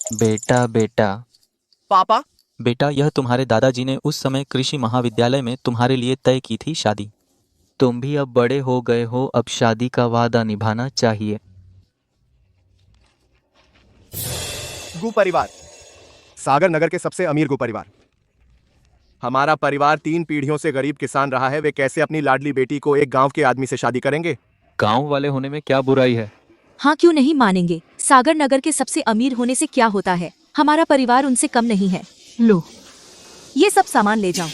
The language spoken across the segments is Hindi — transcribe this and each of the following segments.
बेटा बेटा पापा। बेटा, यह तुम्हारे दादाजी ने उस समय कृषि महाविद्यालय में तुम्हारे लिए तय की थी शादी। तुम भी अब बड़े हो गए हो, अब शादी का वादा निभाना चाहिए। गु परिवार, सागर नगर के सबसे अमीर गु परिवार। हमारा परिवार 3 पीढ़ियों से गरीब किसान रहा है। वे कैसे अपनी लाडली बेटी को एक गांव के आदमी से शादी करेंगे? गांव वाले होने में क्या बुराई है? हाँ, क्यों नहीं मानेंगे। सागर नगर के सबसे अमीर होने से क्या होता है, हमारा परिवार उनसे कम नहीं है। लो, ये सब सामान ले जाओ,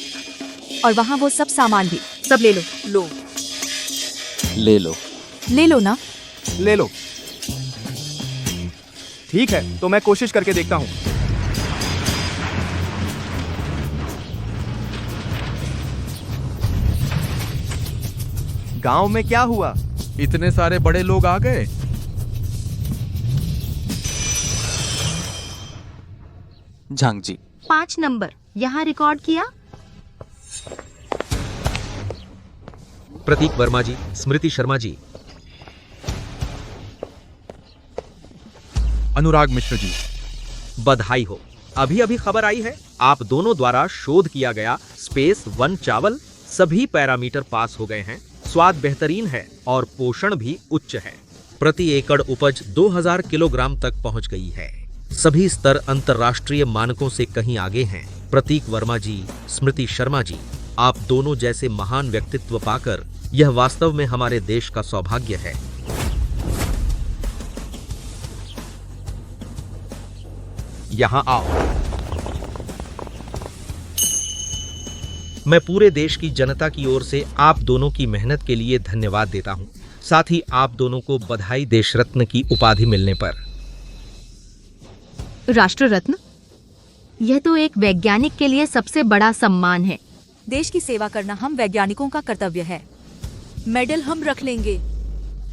और वहाँ वो सब सामान भी सब ले लो। लो ले लो। ले लो ना। ले लो। ठीक है, तो मैं कोशिश करके देखता हूँ। गांव में क्या हुआ? इतने सारे बड़े लोग आ गए। झांग जी, 5 नंबर यहाँ रिकॉर्ड किया। प्रतीक वर्मा जी, स्मृति शर्मा जी, अनुराग मिश्र जी, बधाई हो। अभी अभी खबर आई है, आप दोनों द्वारा शोध किया गया स्पेस 1 चावल सभी पैरामीटर पास हो गए हैं। स्वाद बेहतरीन है और पोषण भी उच्च है। प्रति एकड़ उपज 2000 किलोग्राम तक पहुंच गई है। सभी स्तर अंतर्राष्ट्रीय मानकों से कहीं आगे हैं। प्रतीक वर्मा जी, स्मृति शर्मा जी, आप दोनों जैसे महान व्यक्तित्व पाकर यह वास्तव में हमारे देश का सौभाग्य है। यहां आओ। मैं पूरे देश की जनता की ओर से आप दोनों की मेहनत के लिए धन्यवाद देता हूं। साथ ही आप दोनों को बधाई देश रत्न की उपाधि मिलने पर। राष्ट्र रत्न, यह तो एक वैज्ञानिक के लिए सबसे बड़ा सम्मान है। देश की सेवा करना हम वैज्ञानिकों का कर्तव्य है। मेडल हम रख लेंगे,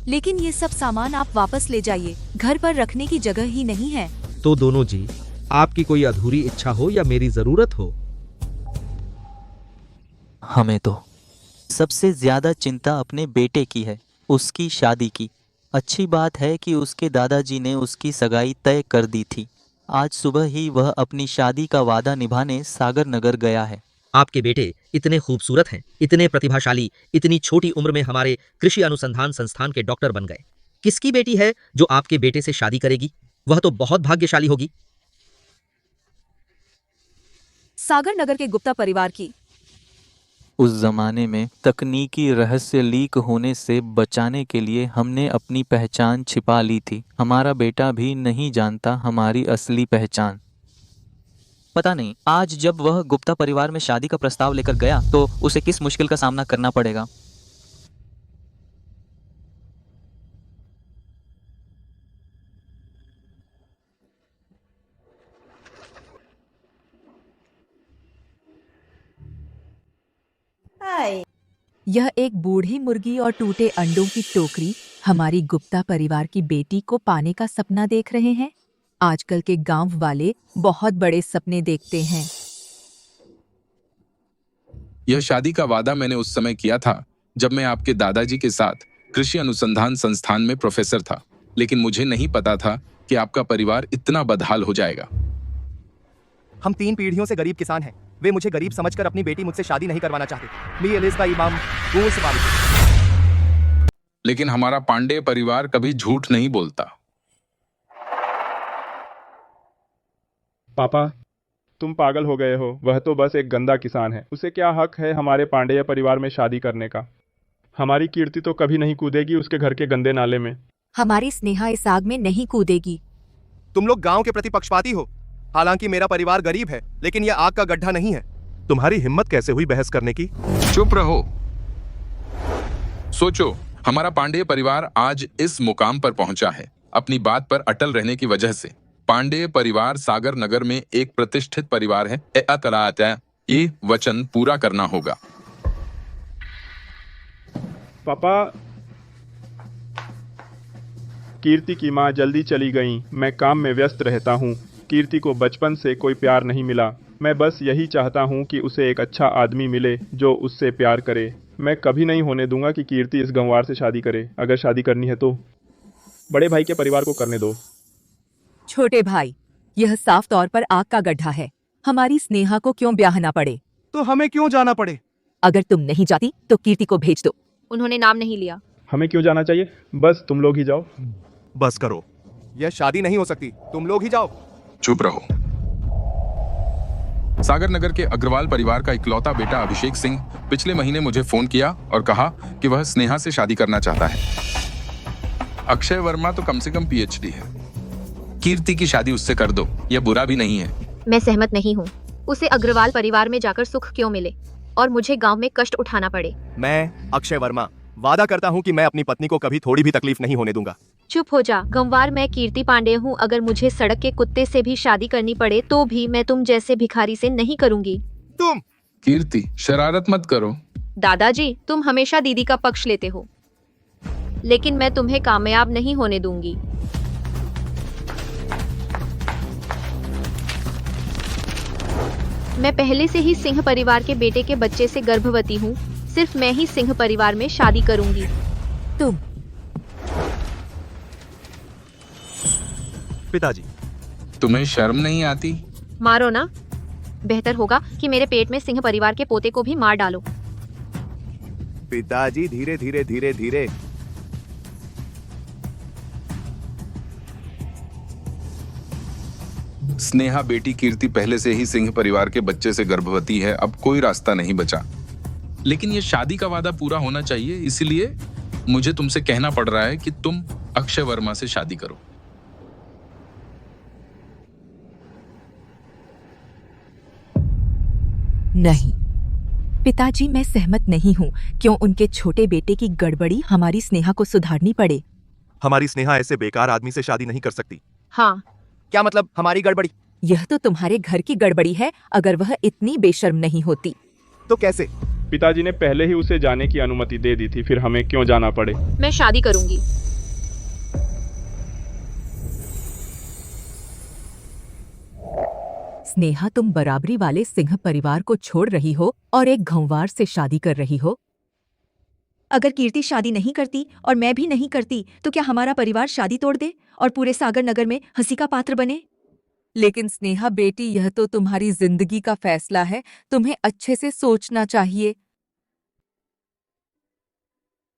लेकिन ये सब सामान आप वापस ले जाइए, घर पर रखने की जगह ही नहीं है। तो दोनों जी, आपकी कोई अधूरी इच्छा हो या मेरी जरूरत हो? हमें तो सबसे ज्यादा चिंता अपने बेटे की है, उसकी शादी की। अच्छी बात है कि उसके दादाजी ने उसकी सगाई तय कर दी थी। आज सुबह ही वह अपनी शादी का वादा निभाने सागर नगर गया है। आपके बेटे इतने खूबसूरत हैं, इतने प्रतिभाशाली, इतनी छोटी उम्र में हमारे कृषि अनुसंधान संस्थान के डॉक्टर बन गए। किसकी बेटी है जो आपके बेटे से शादी करेगी? वह तो बहुत भाग्यशाली होगी। सागर नगर के गुप्ता परिवार की। उस जमाने में तकनीकी रहस्य लीक होने से बचाने के लिए हमने अपनी पहचान छिपा ली थी। हमारा बेटा भी नहीं जानता हमारी असली पहचान। पता नहीं आज जब वह गुप्ता परिवार में शादी का प्रस्ताव लेकर गया तो उसे किस मुश्किल का सामना करना पड़ेगा। यह एक बूढ़ी मुर्गी और टूटे अंडों की टोकरी हमारी गुप्ता परिवार की बेटी को पाने का सपना देख रहे हैं। आजकल के गांव वाले बहुत बड़े सपने देखते हैं। यह शादी का वादा मैंने उस समय किया था जब मैं आपके दादाजी के साथ कृषि अनुसंधान संस्थान में प्रोफेसर था, लेकिन मुझे नहीं पता था कि आपका परिवार इतना बदहाल हो जाएगा। हम 3 पीढ़ियों से गरीब किसान हैं। वे मुझे गरीब समझकर अपनी बेटी मुझसे शादी नहीं करवाना चाहते। मी एलिस का इमाम दूर से बालिक। लेकिन हमारा पांडे परिवार कभी झूठ नहीं बोलता। पापा, तुम पागल हो गए हो। वह तो बस एक गंदा किसान है। उसे क्या हक है हमारे पांडेय परिवार में शादी करने का? हमारी कीर्ति तो कभी नहीं कूदेगी उसके घर के गंदे नाले में। हमारी स्नेहा इस आग में नहीं कूदेगी। तुम लोग गांव के प्रति पक्षपाती हो। हालांकि मेरा परिवार गरीब है, लेकिन यह आग का गड्ढा नहीं है। तुम्हारी हिम्मत कैसे हुई बहस करने की? चुप रहो। सोचो, हमारा पांडेय परिवार आज इस मुकाम पर पहुंचा है अपनी बात पर अटल रहने की वजह से। पांडेय परिवार सागर नगर में एक प्रतिष्ठित परिवार है। ये वचन पूरा करना होगा। पापा, कीर्ति की माँ जल्दी चली गई। मैं काम में व्यस्त रहता हूँ। कीर्ति को बचपन से कोई प्यार नहीं मिला। मैं बस यही चाहता हूँ कि उसे एक अच्छा आदमी मिले जो उससे प्यार करे। मैं कभी नहीं होने दूंगा कि कीर्ति इस गंवार से शादी करे। अगर शादी करनी है तो बड़े भाई के परिवार को करने दो। छोटे भाई, यह साफ तौर पर आग का गड्ढा है। हमारी स्नेहा को क्यों ब्याहना पड़े? तो हमें क्यों जाना पड़े? अगर तुम नहीं जाती तो कीर्ति को भेज दो। उन्होंने नाम नहीं लिया। हमें क्यों जाना चाहिए? बस तुम लोग ही जाओ। बस करो, यह शादी नहीं हो सकती, तुम लोग ही जाओ। चुप रहो। सागर नगर के अग्रवाल परिवार का इकलौता बेटा अभिषेक सिंह पिछले महीने मुझे फोन किया और कहा कि वह स्नेहा से शादी करना चाहता है। अक्षय वर्मा तो कम से कम पीएचडी है। कीर्ति की शादी उससे कर दो, यह बुरा भी नहीं है। मैं सहमत नहीं हूँ। उसे अग्रवाल परिवार में जाकर सुख क्यों मिले और मुझे गांव में कष्ट उठाना पड़े। मैं अक्षय वर्मा वादा करता हूँ कि मैं अपनी पत्नी को कभी थोड़ी भी तकलीफ नहीं होने दूंगा। चुप हो जा गंवार। मैं कीर्ति पांडे हूँ। अगर मुझे सड़क के कुत्ते से भी शादी करनी पड़े तो भी मैं तुम जैसे भिखारी से नहीं करूँगी। तुम कीर्ति, शरारत मत करो। दादाजी, तुम हमेशा दीदी का पक्ष लेते हो, लेकिन मैं तुम्हें कामयाब नहीं होने दूंगी। मैं पहले से ही सिंह परिवार के बेटे के बच्चे से गर्भवती हूँ। सिर्फ मैं ही सिंह परिवार में शादी करूंगी। तुम पिताजी, तुम्हें शर्म नहीं आती? मारो ना। बेहतर होगा कि मेरे पेट में सिंह परिवार के पोते को भी मार डालो। पिताजी, धीरे धीरे धीरे धीरे। स्नेहा बेटी कीर्ति पहले से ही सिंह परिवार के बच्चे से गर्भवती है, अब कोई रास्ता नहीं बचा। लेकिन ये शादी का वादा पूरा होना चाहिए, इसलिए मुझे तुमसे कहना पड़ रहा है कि तुम अक्षय वर्मा से शादी करो। नहीं पिताजी, मैं सहमत नहीं हूँ। क्यों उनके छोटे बेटे की गड़बड़ी हमारी स्नेहा को सुधारनी पड़े? हमारी स्नेहा ऐसे बेकार आदमी से शादी नहीं कर सकती। हाँ, क्या मतलब हमारी गड़बड़ी? यह तो तुम्हारे घर की गड़बड़ी है। अगर वह इतनी बेशर्म नहीं होती तो कैसे? पिताजी ने पहले ही उसे जाने की अनुमति दे दी थी, फिर हमें क्यों जाना पड़े? मैं शादी करूंगी। स्नेहा, तुम बराबरी वाले सिंह परिवार को छोड़ रही हो और एक घंवार से शादी कर रही हो। अगर कीर्ति शादी नहीं करती और मैं भी नहीं करती तो क्या हमारा परिवार शादी तोड़ दे और पूरे सागर नगर में हंसी का पात्र बने? लेकिन स्नेहा बेटी, यह तो तुम्हारी जिंदगी का फैसला है, तुम्हें अच्छे से सोचना चाहिए।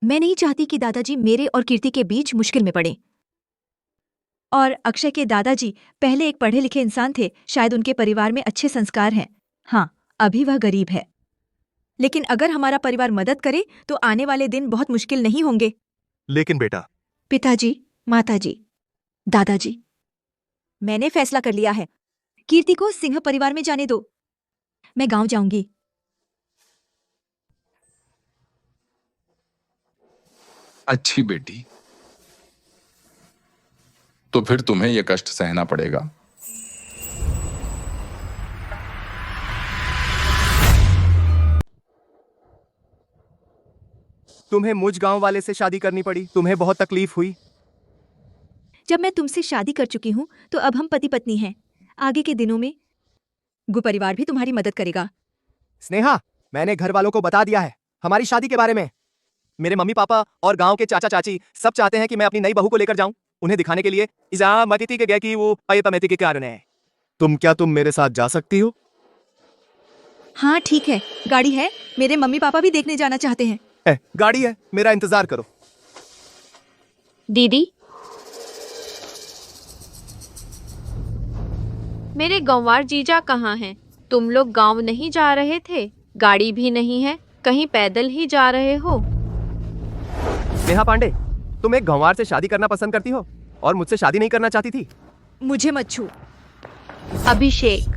मैं नहीं चाहती कि दादाजी मेरे और कीर्ति के बीच मुश्किल में पड़े। और अक्षय के दादाजी पहले एक पढ़े लिखे इंसान थे, शायद उनके परिवार में अच्छे संस्कार हैं। हाँ, अभी वह गरीब है, लेकिन अगर हमारा परिवार मदद करे तो आने वाले दिन बहुत मुश्किल नहीं होंगे। लेकिन बेटा। पिताजी, माताजी, दादाजी, मैंने फैसला कर लिया है। कीर्ति को सिंह परिवार में जाने दो। मैं गांव जाऊंगी। अच्छी बेटी, तो फिर तुम्हें यह कष्ट सहना पड़ेगा। तुम्हें मुझ गांव वाले से शादी करनी पड़ी, तुम्हें बहुत तकलीफ हुई। जब मैं तुमसे शादी कर चुकी हूं तो अब हम पति पत्नी हैं। आगे के दिनों में गु परिवार भी तुम्हारी मदद करेगा। स्नेहा, मैंने घर वालों को बता दिया है हमारी शादी के बारे में। मेरे मम्मी पापा और गांव के चाचा चाची सब चाहते हैं कि मैं अपनी नई बहू को लेकर जाऊं, उन्हें दिखाने के लिए इजामती के गए कि वो अयपमति के कारण है। तुम मेरे साथ जा सकती हो? हाँ ठीक है, गाड़ी है, मेरे मम्मी पापा भी देखने जाना चाहते हैं। गाड़ी है, मेरा इंतजार करो। दीदी, मेरे गंवार जीजा कहाँ हैं? तुम लोग गांव नहीं जा रहे थे? गाड़ी भी नहीं है, कहीं पैदल ही जा रहे हो? स्नेहा पांडे, तुम एक गंवार से शादी करना पसंद करती हो और मुझसे शादी नहीं करना चाहती थी। मुझे मत छू। अभिषेक,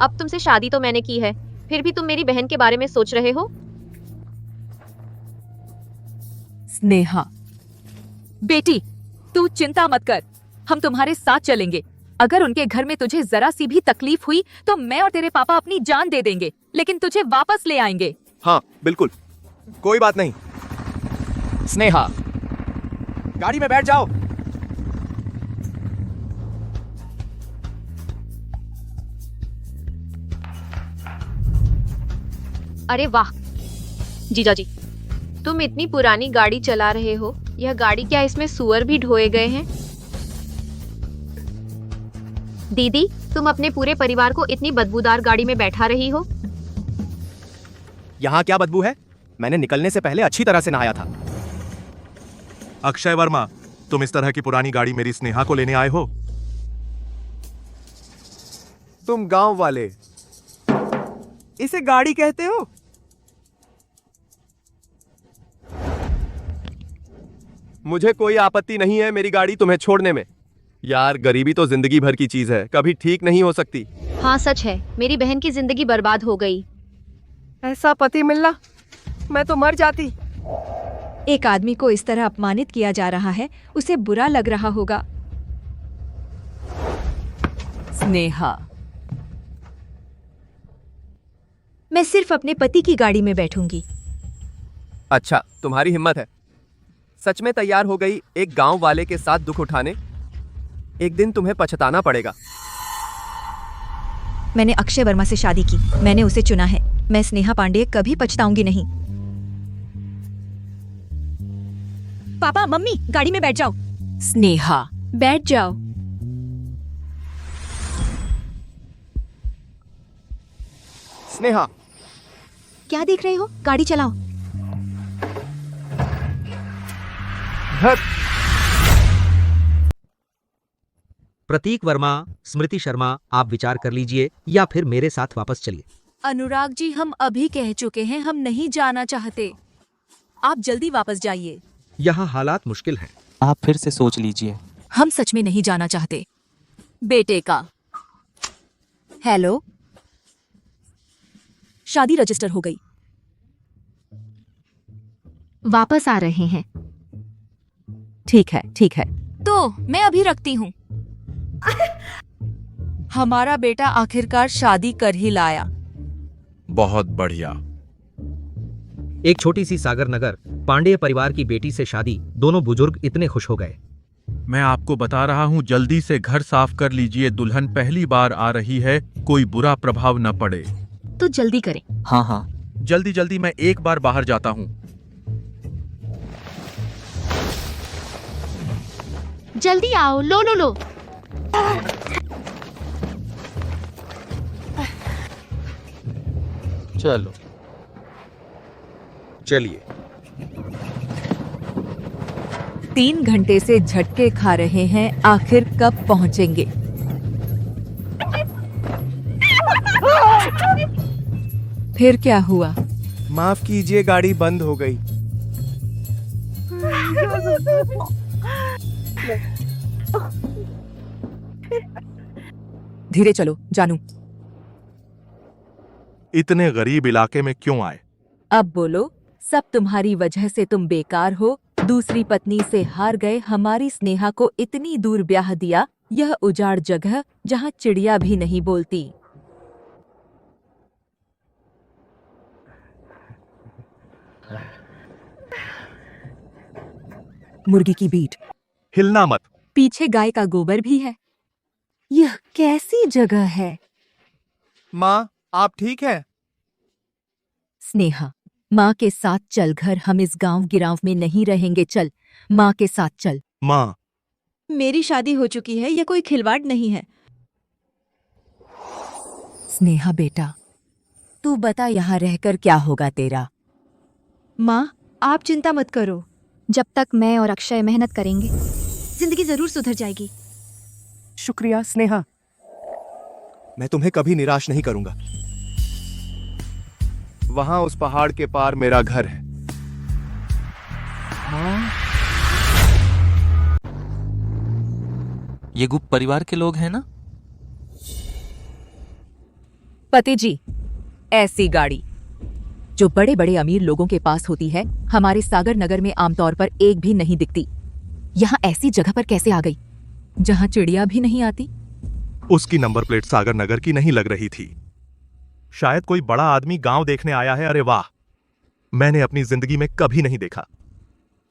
अब तुमसे शादी तो मैंने की है, फिर भी तुम मेरी बहन के बारे में सोच रहे हो? स्नेहा बेटी, तू चिंता मत कर, हम तुम्हारे साथ चलेंगे। अगर उनके घर में तुझे जरा सी भी तकलीफ हुई तो मैं और तेरे पापा अपनी जान दे देंगे, लेकिन तुझे वापस ले आएंगे। हाँ बिल्कुल, कोई बात नहीं। स्नेहा, गाड़ी में बैठ जाओ। अरे वाह जीजा जी, तुम इतनी पुरानी गाड़ी चला रहे हो। यह गाड़ी क्या इसमें सुअर भी ढोए गए हैं? दीदी, तुम अपने पूरे परिवार को इतनी बदबूदार गाड़ी में बैठा रही हो। यहाँ क्या बदबू है? मैंने निकलने से पहले अच्छी तरह से नहाया था। अक्षय वर्मा, तुम इस तरह की पुरानी गाड़ी मेरी स्नेहा को लेने आए हो? तुम गांव वाले इसे गाड़ी कहते हो? मुझे कोई आपत्ति नहीं है मेरी गाड़ी तुम्हें छोड़ने में। यार, गरीबी तो जिंदगी भर की चीज है, कभी ठीक नहीं हो सकती। हाँ सच है, मेरी बहन की जिंदगी बर्बाद हो गई। ऐसा पति मिलना, मैं तो मर जाती। एक आदमी को इस तरह अपमानित किया जा रहा है, उसे बुरा लग रहा होगा। स्नेहा, मैं सिर्फ अपने पति की गाड़ी में बैठूंगी। अच्छा, तुम्हारी हिम्मत है। सच में तैयार हो गई एक गांव वाले के साथ दुख उठाने? एक दिन तुम्हें पछताना पड़ेगा। मैंने अक्षय वर्मा से शादी की, मैंने उसे चुना है। मैं स्नेहा पांडे कभी पछताऊंगी नहीं। पापा, मम्मी, गाड़ी में बैठ जाओ। स्नेहा, बैठ जाओ। स्नेहा, क्या देख रहे हो? गाड़ी चलाओ। प्रतीक वर्मा, स्मृति शर्मा, आप विचार कर लीजिए या फिर मेरे साथ वापस चलिए। अनुराग जी, हम अभी कह चुके हैं हम नहीं जाना चाहते। आप जल्दी वापस जाइए। यहाँ हालात मुश्किल हैं। आप फिर से सोच लीजिए। हम सच में नहीं जाना चाहते। बेटे का हेलो, शादी रजिस्टर हो गई। वापस आ रहे हैं। ठीक है, ठीक है। तो मैं अभी रखती हूँ। हमारा बेटा आखिरकार शादी कर ही लाया। बहुत बढ़िया। एक छोटी सी सागर नगर, पांडेय परिवार की बेटी से शादी। दोनों बुजुर्ग इतने खुश हो गए। मैं आपको बता रहा हूँ, जल्दी से घर साफ कर लीजिए। दुल्हन पहली बार आ रही है, कोई बुरा प्रभाव न पड़े। तो जल्दी करें। हाँ हाँ। जल्दी जल्दी, मैं एक बार बाहर जाता हूँ। जल्दी आओ, लो लो लो। चलो चलिए। 3 घंटे से झटके खा रहे हैं, आखिर कब पहुंचेंगे? फिर क्या हुआ? माफ कीजिए, गाड़ी बंद हो गई। धीरे चलो जानू। इतने गरीब इलाके में क्यों आए? अब बोलो, सब तुम्हारी वजह से तुम बेकार हो। दूसरी पत्नी से हार गए, हमारी स्नेहा को इतनी दूर ब्याह दिया, यह उजाड़ जगह जहाँ चिड़िया भी नहीं बोलती। मुर्गी की बीट, हिलना मत। पीछे गाय का गोबर भी है। यह कैसी जगह है? माँ, आप ठीक है? स्नेहा, माँ के साथ चल घर, हम इस गांव गिराव में नहीं रहेंगे। चल, माँ के साथ चल। माँ, मेरी शादी हो चुकी है, यह कोई खिलवाड़ नहीं है। स्नेहा बेटा, तू बता यहाँ रहकर क्या होगा तेरा? माँ, आप चिंता मत करो। जब तक मैं और अक्षय मेहनत करेंगे, जिंदगी जरूर सुधर जाएगी। शुक्रिया स्नेहा, मैं तुम्हें कभी निराश नहीं करूंगा। वहां उस पहाड़ के पार मेरा घर है। ये गुप्त परिवार के लोग हैं ना? पति जी, ऐसी गाड़ी जो बड़े बड़े अमीर लोगों के पास होती है, हमारे सागर नगर में आमतौर पर एक भी नहीं दिखती। यहाँ ऐसी जगह पर कैसे आ गई जहाँ चिड़िया भी नहीं आती? उसकी नंबर प्लेट सागर नगर की नहीं लग रही थी। शायद कोई बड़ा आदमी गांव देखने आया है। अरे वाह, मैंने अपनी जिंदगी में कभी नहीं देखा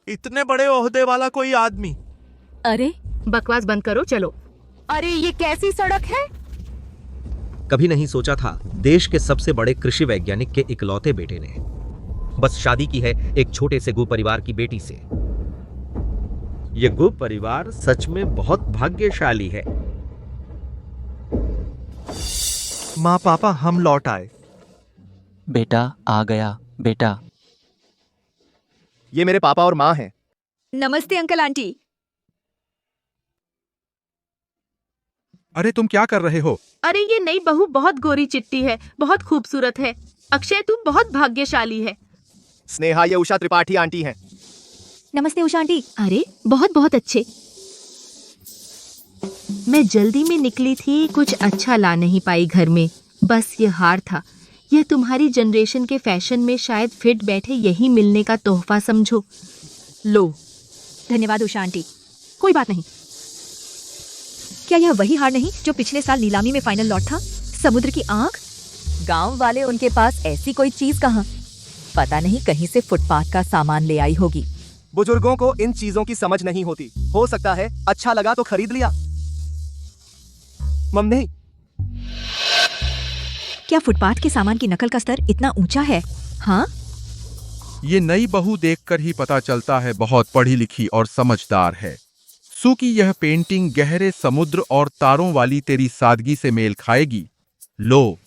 इतने बड़े ओहदे वाला कोई आदमी। अरे बकवास बंद करो, चलो। अरे, ये कैसी सड़क है? कभी नहीं सोचा था देश के सबसे बड़े कृषि वैज्ञानिक के इकलौते बेटे ने बस शादी की है एक छोटे से गो परिवार की बेटी से। ये गो परिवार सच में बहुत भाग्यशाली है। माँ पापा हम लौट आए। बेटा आ गया बेटा। ये मेरे पापा और माँ हैं। नमस्ते अंकल आंटी। अरे तुम क्या कर रहे हो? अरे ये नई बहू बहुत गोरी चिट्टी है, बहुत खूबसूरत है। अक्षय तुम बहुत भाग्यशाली है। स्नेहा, ये उषा त्रिपाठी आंटी हैं। नमस्ते उषा आंटी। अरे बहुत बहुत अच्छे। मैं जल्दी में निकली थी, कुछ अच्छा ला नहीं पाई घर में, बस ये हार था। यह तुम्हारी जनरेशन के फैशन में शायद फिट बैठे, यही मिलने का तोहफा समझो। लो। धन्यवाद उषा आंटी। कोई बात नहीं। क्या यह वही हार नहीं जो पिछले साल नीलामी में फाइनल लॉट था? समुद्र की आंख? गांव वाले उनके पास ऐसी कोई चीज कहाँ, पता नहीं कहीं से फुटपाथ का सामान ले आई होगी। बुजुर्गों को इन चीजों की समझ नहीं होती। हो सकता है अच्छा लगा तो खरीद लिया। मम्मी, क्या फुटपाथ के सामान की नकल का स्तर इतना ऊंचा है? हाँ, ये नई बहू देखकर ही पता चलता है बहुत पढ़ी लिखी और समझदार है। सुकी, यह पेंटिंग गहरे समुद्र और तारों वाली तेरी सादगी से मेल खाएगी। लो।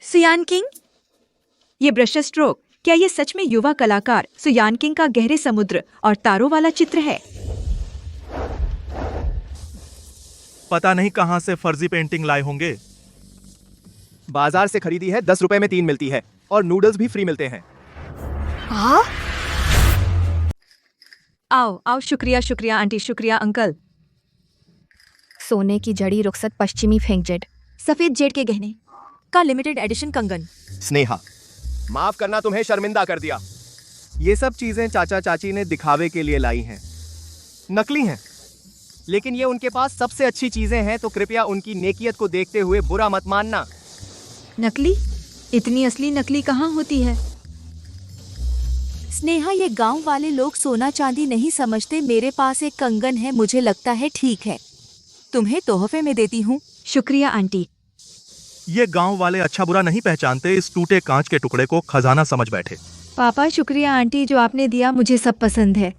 सुयान किंग, ये ब्रश स्ट्रोक, क्या ये सच में युवा कलाकार सुयान किंग का गहरे समुद्र और तारों वाला चित्र है? पता नहीं कहां से फर्जी पेंटिंग लाए होंगे। बाजार से खरीदी है, 10 रुपए में 3 मिलती है और नूडल्स भी फ्री मिलते हैं। हाँ? आओ आओ, शुक्रिया शुक्रिया आंटी, शुक्रिया अंकल। सोने की जड़ी रुखसत पश्चिमी फेंक जेड, सफेद जेड के गहने का लिमिटेड एडिशन कंगन। स्नेहा, माफ करना, तुम्हें शर्मिंदा कर दिया। ये सब चीजें चाचा चाची ने दिखावे के लिए लाई हैं, नकली हैं। लेकिन ये उनके पास सबसे अच्छी चीजें हैं, तो कृपया उनकी नेकियत को देखते हुए बुरा मत मानना। नकली? इतनी असली नकली कहाँ होती है? स्नेहा, ये गांव वाले लोग सोना चांदी नहीं समझते। मेरे पास एक कंगन है, मुझे लगता है ठीक है, तुम्हें तोहफे में देती हूँ। शुक्रिया आंटी। ये गांव वाले अच्छा बुरा नहीं पहचानते, इस टूटे कांच के टुकड़े को खजाना समझ बैठे। पापा शुक्रिया आंटी, जो आपने दिया मुझे सब पसंद है।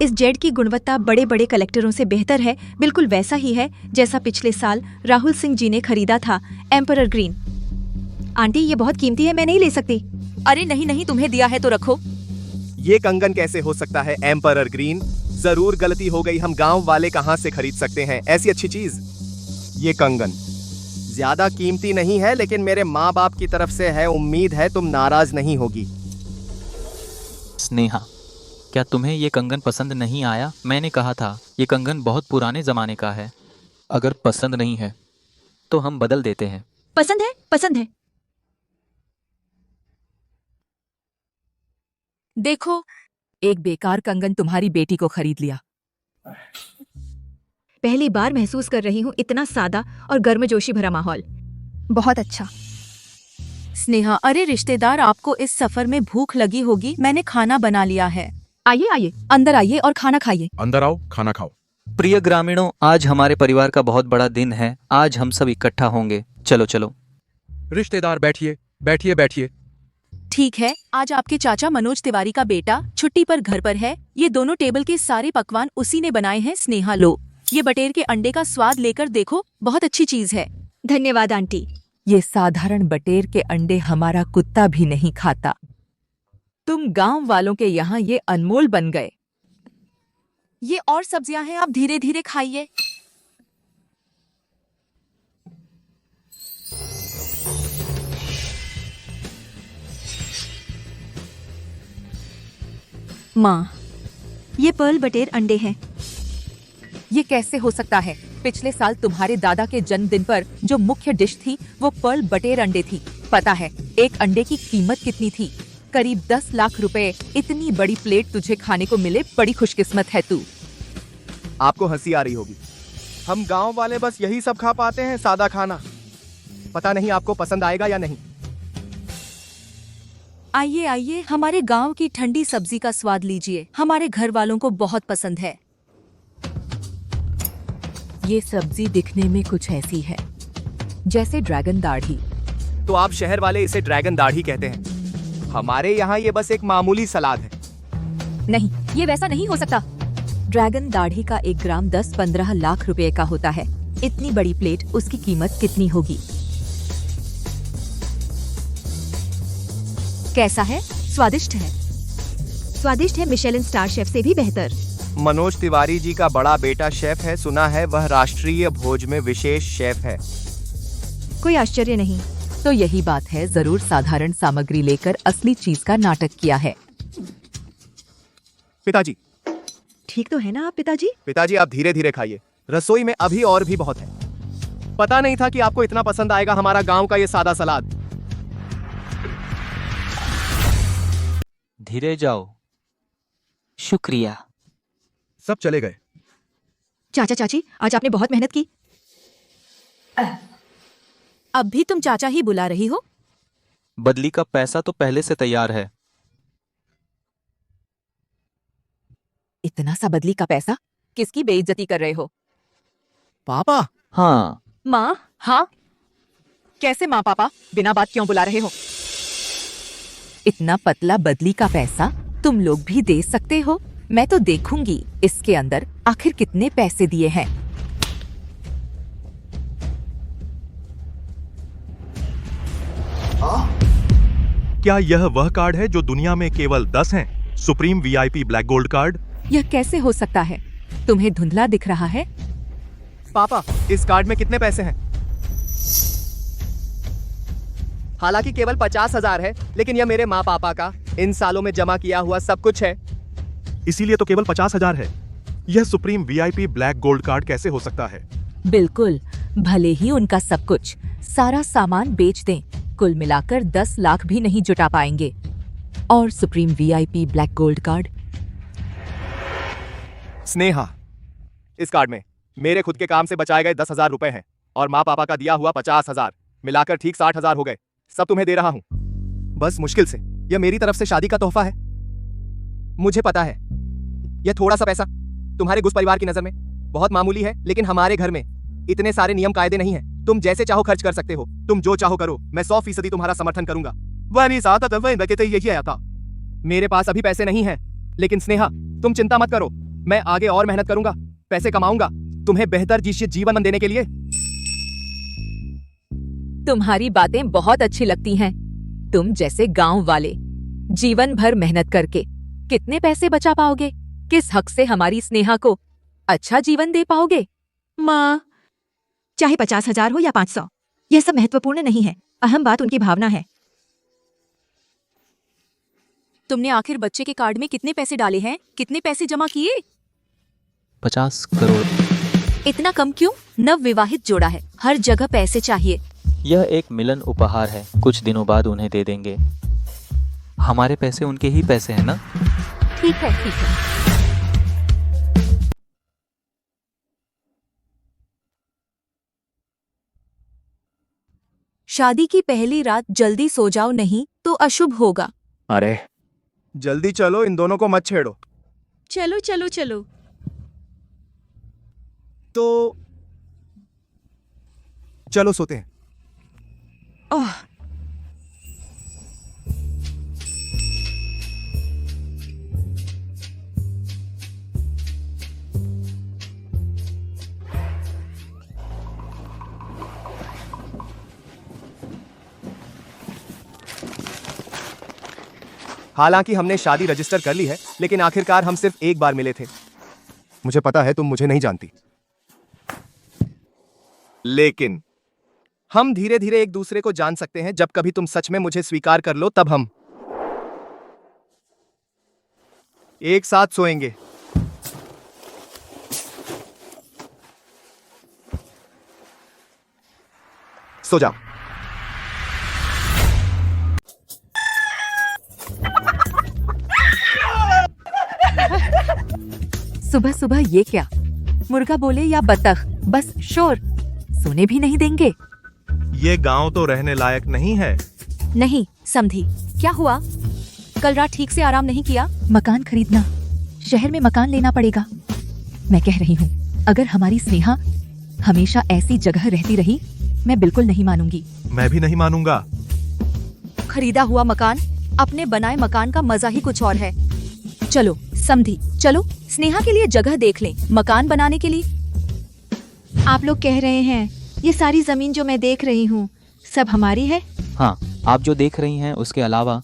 इस जेड की गुणवत्ता बड़े बड़े कलेक्टरों से बेहतर है, बिल्कुल वैसा ही है जैसा पिछले साल राहुल सिंह जी ने खरीदा था, एम्परर ग्रीन। आंटी ये बहुत कीमती है, मैं नहीं ले सकती। अरे नहीं नहीं, तुम्हें दिया है तो रखो। ये कंगन कैसे हो सकता है एम्परर ग्रीन? जरूर गलती हो गई, हम गांव वाले कहाँ से खरीद सकते हैं ऐसी अच्छी चीज। ये कंगन ज्यादा कीमती नहीं है, लेकिन मेरे माँ बाप की तरफ से है, उम्मीद है तुम नाराज नहीं होगी। स्नेहा, क्या तुम्हें ये कंगन पसंद नहीं आया? मैंने कहा था ये कंगन बहुत पुराने जमाने का है। अगर पसंद नहीं है तो हम बदल देते हैं। पसंद है, पसंद है। देखो, एक बेकार कंगन तुम्हारी बेटी को खरीद लिया। पहली बार महसूस कर रही हूँ इतना सादा और गर्मजोशी भरा माहौल। बहुत अच्छा। स्नेहा, अरे रिश्तेदार, आपको इस सफर में भूख लगी होगी, मैंने खाना बना लिया है। आइए आइए, अंदर आइए और खाना खाइए। अंदर आओ, खाना खाओ। प्रिय ग्रामीणों, आज हमारे परिवार का बहुत बड़ा दिन है। आज हम सब इकट्ठा होंगे। चलो चलो। रिश्तेदार बैठिए बैठिए बैठिए। ठीक है, आज आपके चाचा मनोज तिवारी का बेटा छुट्टी पर घर पर है। ये दोनों टेबल के सारे पकवान उसी ने बनाए हैं। स्नेहा, लो, ये बटेर के अंडे का स्वाद लेकर देखो, बहुत अच्छी चीज है। धन्यवाद आंटी। ये साधारण बटेर के अंडे हमारा कुत्ता भी नहीं खाता। तुम गांव वालों के यहाँ ये अनमोल बन गए। ये और सब्जियां हैं, आप धीरे धीरे खाइए। माँ, ये पर्ल बटेर अंडे हैं। ये कैसे हो सकता है? पिछले साल तुम्हारे दादा के जन्मदिन पर जो मुख्य डिश थी वो पर्ल बटेर अंडे थी। पता है एक अंडे की कीमत कितनी थी? करीब 10 लाख रुपए। इतनी बड़ी प्लेट तुझे खाने को मिले, बड़ी खुशकिस्मत है तू। आपको हंसी आ रही होगी, हम गांव वाले बस यही सब खा पाते हैं, सादा खाना। पता नहीं आपको पसंद आएगा या नहीं। आइए आइए, हमारे गांव की ठंडी सब्जी का स्वाद लीजिए, हमारे घर वालों को बहुत पसंद है। ये सब्जी दिखने में कुछ ऐसी है जैसे ड्रैगन दाढ़ी। तो आप शहर वाले इसे ड्रैगन दाढ़ी कहते हैं, हमारे यहाँ ये बस एक मामूली सलाद है। नहीं, ये वैसा नहीं हो सकता। ड्रैगन दाढ़ी का 1 ग्राम 10-15 लाख रुपए का होता है। इतनी बड़ी प्लेट, उसकी कीमत कितनी होगी? कैसा है? स्वादिष्ट है। स्वादिष्ट है, मिशेलिन स्टार शेफ से भी बेहतर। मनोज तिवारी जी का बड़ा बेटा शेफ है, सुना है वह राष्ट्रीय भोज में विशेष शेफ है। कोई आश्चर्य नहीं। तो यही बात है, जरूर साधारण सामग्री लेकर असली चीज का नाटक किया है। पिताजी, ठीक तो है ना आप पिताजी? पिताजी आप धीरे धीरे खाइए, रसोई में अभी और भी बहुत है। पता नहीं था कि आपको इतना पसंद आएगा हमारा गांव का ये सादा सलाद। धीरे जाओ। शुक्रिया। सब चले गए। चाचा चाची, आज आपने बहुत मेहनत की। अब भी तुम चाचा ही बुला रही हो? बदली का पैसा तो पहले से तैयार है। इतना सा बदली का पैसा? किसकी बेइज्जती कर रहे हो? पापा। हाँ। माँ? हाँ? कैसे माँ पापा? बिना बात क्यों बुला रहे हो? इतना पतला बदली का पैसा तुम लोग भी दे सकते हो? मैं तो देखूंगी इसके अंदर आखिर कितने पैसे दिए हैं। क्या यह वह कार्ड है जो दुनिया में केवल 10 हैं? Supreme VIP black gold card. यह कैसे हो सकता है? तुम्हें धुंधला दिख रहा है? पापा, इस कार्ड में कितने पैसे हैं? हालांकि केवल 50,000 है, लेकिन यह मेरे माँ पापा का इन सालों में जमा किया हुआ सब कुछ है। इसीलिए तो केवल 50,000 है। यह supreme VIP black gold card कैसे हो सकता है? बिल्कुल, भले ही उनका सब कुछ, सारा सामान बेच दें, कुल मिलाकर 10 लाख भी नहीं जुटा पाएंगे। और supreme VIP black gold card? Sneha, इस कार्ड में मेरे खुद के काम से बचाए गए 10,000 रुपए हैं और माँ पापा का दिया हुआ 50,000, मिलाकर ठीक 60,000 हो गए। सब तुम्हें दे रहा हूं, बस मुश्किल से। यह मेरी तरफ से शादी का तोहफा है। मुझे पता है यह थोड़ा सा पैसा तुम्हारे गुस परिवार की नजर में बहुत मामूली है, लेकिन हमारे घर में इतने सारे नियम कायदे नहीं है। तुम जैसे चाहो खर्च कर सकते हो, तुम जो चाहो करो, मैं 100% तुम्हारा समर्थन करूंगा। वह नहीं साथ यही आया था। मेरे पास अभी पैसे नहीं हैं, लेकिन स्नेहा तुम चिंता मत करो, मैं आगे और मेहनत करूंगा, पैसे कमाऊंगा तुम्हें बेहतर जीवन देने के लिए। तुम्हारी बातें बहुत अच्छी लगती हैं। तुम जैसे गांव वाले जीवन भर मेहनत करके कितने पैसे बचा पाओगे? किस हक से हमारी स्नेहा को अच्छा जीवन दे पाओगे? माँ, चाहे 50,000 हो या 500, यह सब महत्वपूर्ण नहीं है। अहम बात उनकी भावना है। तुमने आखिर बच्चे के कार्ड में कितने पैसे डाले हैं? कितने पैसे जमा किए? 50 करोड़। इतना कम क्यों? नव विवाहित जोड़ा है, हर जगह पैसे चाहिए। यह एक मिलन उपहार है, कुछ दिनों बाद उन्हें दे देंगे। हमारे पैसे उनके ही पैसे हैं ना? ठीक है, ठीक है। शादी की पहली रात जल्दी सो जाओ, नहीं तो अशुभ होगा। अरे जल्दी चलो, इन दोनों को मत छेड़ो। चलो चलो चलो। तो चलो सोते हैं। ओह, हालांकि हमने शादी रजिस्टर कर ली है, लेकिन आखिरकार हम सिर्फ एक बार मिले थे। मुझे पता है तुम मुझे नहीं जानती, लेकिन हम धीरे धीरे एक दूसरे को जान सकते हैं। जब कभी तुम सच में मुझे स्वीकार कर लो, तब हम एक साथ सोएंगे। सो जाओ। सुबह सुबह ये क्या? मुर्गा बोले या बतख, बस शोर, सोने भी नहीं देंगे। ये गांव तो रहने लायक नहीं है। नहीं समझी। क्या हुआ? कल रात ठीक से आराम नहीं किया? मकान खरीदना, शहर में मकान लेना पड़ेगा। मैं कह रही हूँ, अगर हमारी स्नेहा हमेशा ऐसी जगह रहती रही, मैं बिल्कुल नहीं मानूंगी। मैं भी नहीं मानूंगा। खरीदा हुआ मकान, अपने बनाए मकान का मजा ही कुछ और है। चलो समझी, चलो स्नेहा के लिए जगह देख लें, मकान बनाने के लिए। आप लोग कह रहे हैं ये सारी जमीन जो मैं देख रही हूँ सब हमारी है? हाँ, आप जो देख रही हैं उसके अलावा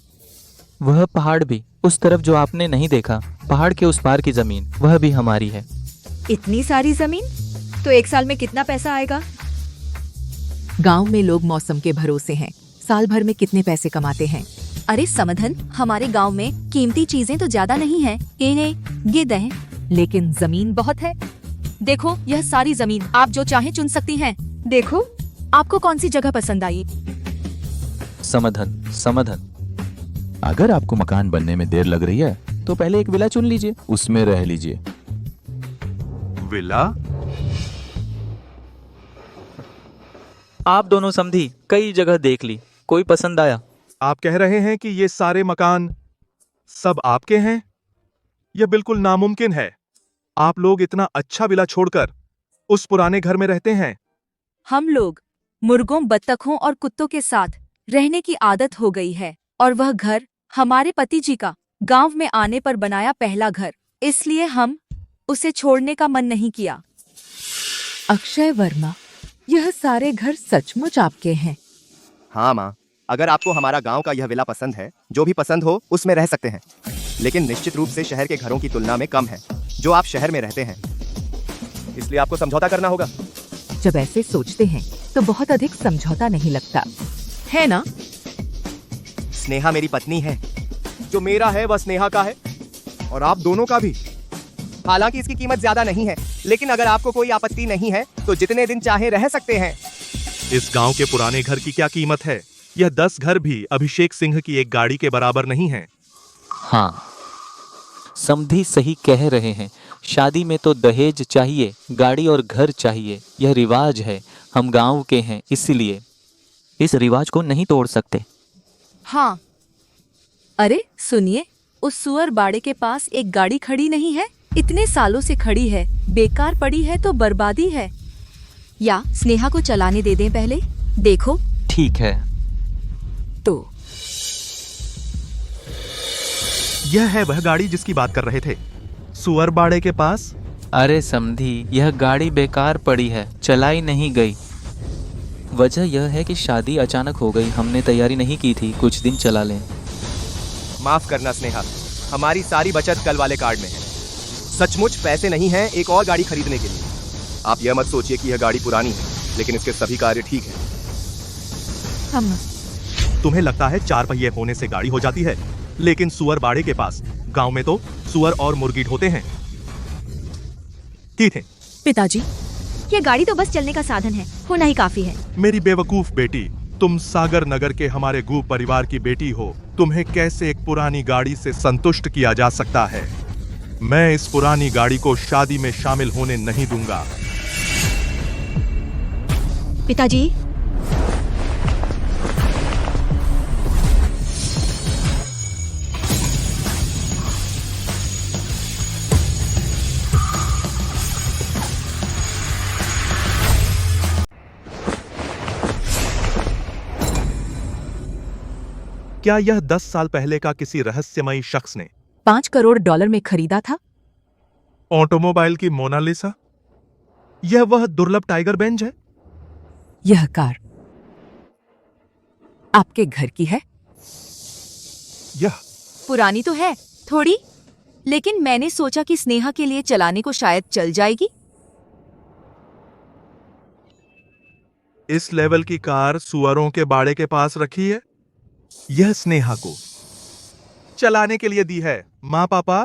वह पहाड़ भी, उस तरफ जो आपने नहीं देखा, पहाड़ के उस पार की जमीन, वह भी हमारी है। इतनी सारी जमीन? तो एक साल में कितना पैसा आएगा? गांव में लोग मौसम के भरोसे हैं, साल भर में कितने पैसे कमाते हैं। अरे समधन, हमारे गांव में कीमती चीजें तो ज्यादा नहीं है, ये दहें, लेकिन जमीन बहुत है। देखो यह सारी जमीन, आप जो चाहे चुन सकती हैं। देखो आपको कौन सी जगह पसंद आई? समाधान समाधान, अगर आपको मकान बनने में देर लग रही है तो पहले एक विला चुन लीजिए, उसमें रह लीजिए। विला? आप दोनों समधी कई जगह देख ली, कोई पसंद आया? आप कह रहे हैं कि ये सारे मकान सब आपके हैं? यह बिल्कुल नामुमकिन है। आप लोग इतना अच्छा विला छोड़कर उस पुराने घर में रहते हैं। हम लोग मुर्गों, बत्तखों और कुत्तों के साथ रहने की आदत हो गई है, और वह घर हमारे पति जी का गांव में आने पर बनाया पहला घर, इसलिए हम उसे छोड़ने का मन नहीं किया। अक्षय वर्मा, यह सारे घर सचमुच आपके हैं? हाँ माँ, अगर आपको हमारा गांव का यह विला पसंद है, जो भी पसंद हो उसमें रह सकते हैं, लेकिन निश्चित रूप से शहर के घरों की तुलना में कम है जो आप शहर में रहते हैं, इसलिए आपको समझौता करना होगा। जब ऐसे सोचते हैं तो बहुत अधिक समझौता नहीं लगता, है ना? स्नेहा मेरी पत्नी है, जो मेरा है वह स्नेहा का है, और आप दोनों का भी। हालांकि इसकी कीमत ज्यादा नहीं है, लेकिन अगर आपको कोई आपत्ति नहीं है तो जितने दिन चाहे रह सकते हैं। इस गांव के पुराने घर की क्या कीमत है? यह 10 घर भी अभिषेक सिंह की एक गाड़ी के बराबर नहीं है। हाँ, समधी सही कह रहे हैं। शादी में तो दहेज चाहिए, गाड़ी और घर चाहिए, यह रिवाज है। हम गांव के हैं, इसलिए इस रिवाज को नहीं तोड़ सकते। हाँ, अरे सुनिए, उस सुअर बाड़े के पास एक गाड़ी खड़ी नहीं है? इतने सालों से खड़ी है, बेकार पड़ी है तो बर्बादी है। या स्नेहा को चलाने दे दें पहले, देखो। ठीक है। तो यह है वह गाड़ी जिसकी बात कर रहे थे, सुअर बाड़े के पास। अरे समधी, यह गाड़ी बेकार पड़ी है, चलाई नहीं गई। वजह यह है कि शादी अचानक हो गई, हमने तैयारी नहीं की थी, कुछ दिन चला लें। माफ करना स्नेहा, हमारी सारी बचत कल वाले कार्ड में है। सचमुच पैसे नहीं हैं एक और गाड़ी खरीदने के लिए। आप यह मत सोचिए कि यह गाड़ी पुरानी है, लेकिन इसके सभी कार्य ठीक है। तुम्हें लगता है 4 पहिए होने से गाड़ी हो जाती है, लेकिन सुअर बाड़े के पास गांव में तो सुअर और मुर्गी ढोते हैं। ठीक है पिताजी, ये गाड़ी तो बस चलने का साधन है, होना ही काफी है। मेरी बेवकूफ बेटी, तुम सागर नगर के हमारे गू परिवार की बेटी हो। तुम्हें कैसे एक पुरानी गाड़ी से संतुष्ट किया जा सकता है? मैं इस पुरानी गाड़ी को शादी में शामिल होने नहीं दूंगा। पिताजी, क्या यह 10 साल पहले का किसी रहस्यमयी शख्स ने $5 करोड़ में खरीदा था? ऑटोमोबाइल की मोनालिसा? यह वह दुर्लभ टाइगर बेंज है? यह कार आपके घर की है? यह पुरानी तो है थोड़ी, लेकिन मैंने सोचा कि स्नेहा के लिए चलाने को शायद चल जाएगी। इस लेवल की कार सुअरों के बाड़े के पास रखी है? यह स्नेहा को चलाने के लिए दी है। माँ पापा,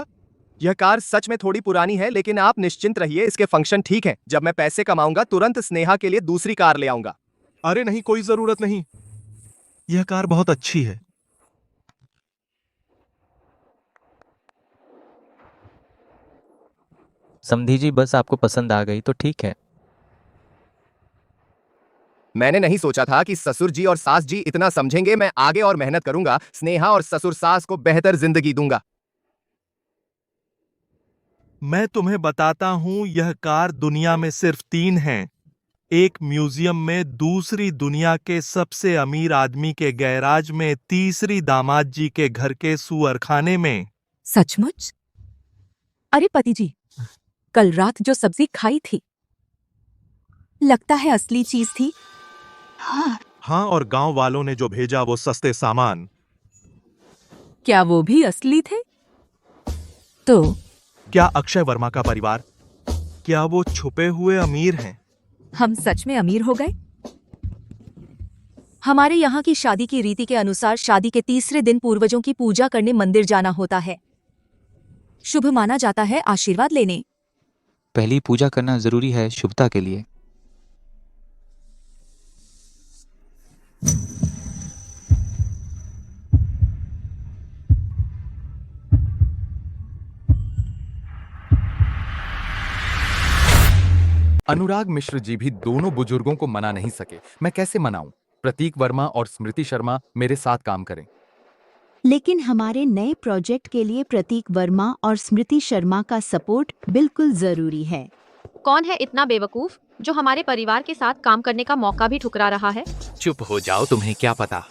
यह कार सच में थोड़ी पुरानी है, लेकिन आप निश्चिंत रहिए, इसके फंक्शन ठीक हैं। जब मैं पैसे कमाऊंगा तुरंत स्नेहा के लिए दूसरी कार ले आऊंगा। अरे नहीं, कोई जरूरत नहीं, यह कार बहुत अच्छी है। समधी जी, बस आपको पसंद आ गई तो ठीक है। मैंने नहीं सोचा था कि ससुर जी और सास जी इतना समझेंगे। मैं आगे और मेहनत करूंगा, स्नेहा और ससुर सास को बेहतर जिंदगी दूंगा। मैं तुम्हें बताता हूं, यह कार दुनिया में सिर्फ 3 हैं। एक म्यूजियम में, दूसरी दुनिया के सबसे अमीर आदमी के गैराज में, तीसरी दामाद जी के घर के सुअर खाने में। सचमुच? अरे पति जी, कल रात जो सब्जी खाई थी, लगता है असली चीज थी। हाँ, और गांव वालों ने जो भेजा वो सस्ते सामान। क्या वो भी असली थे? तो क्या अक्षय वर्मा का परिवार, क्या वो छुपे हुए अमीर हैं? हम सच में अमीर हो गए? हमारे यहाँ की शादी की रीति के अनुसार शादी के तीसरे दिन पूर्वजों की पूजा करने मंदिर जाना होता है। शुभ माना जाता है आशीर्वाद लेने। पहली पूजा करना जरूरी है शुभता के लिए। अनुराग मिश्र जी भी दोनों बुजुर्गों को मना नहीं सके। मैं कैसे मनाऊं? प्रतीक वर्मा और स्मृति शर्मा मेरे साथ काम करें। लेकिन हमारे नए प्रोजेक्ट के लिए प्रतीक वर्मा और स्मृति शर्मा का सपोर्ट बिल्कुल जरूरी है। कौन है इतना बेवकूफ जो हमारे परिवार के साथ काम करने का मौका भी ठुकरा रहा है? चुप हो जाओ, तुम्हें क्या पता।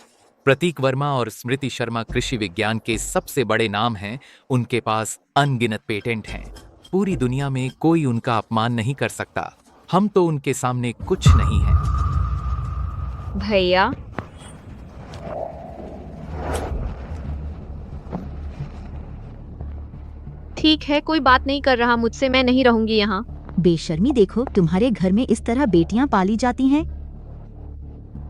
प्रतीक वर्मा और स्मृति शर्मा कृषि विज्ञान के सबसे बड़े नाम हैं। उनके पास अनगिनत पेटेंट हैं। पूरी दुनिया में कोई उनका अपमान नहीं कर सकता। हम तो उनके सामने कुछ नहीं हैं। भैया, ठीक है, कोई बात नहीं कर रहा मुझसे, मैं नहीं रहूंगी यहाँ। बेशर्मी देखो, तुम्हारे घर में इस तरह बेटियां पाली जाती हैं।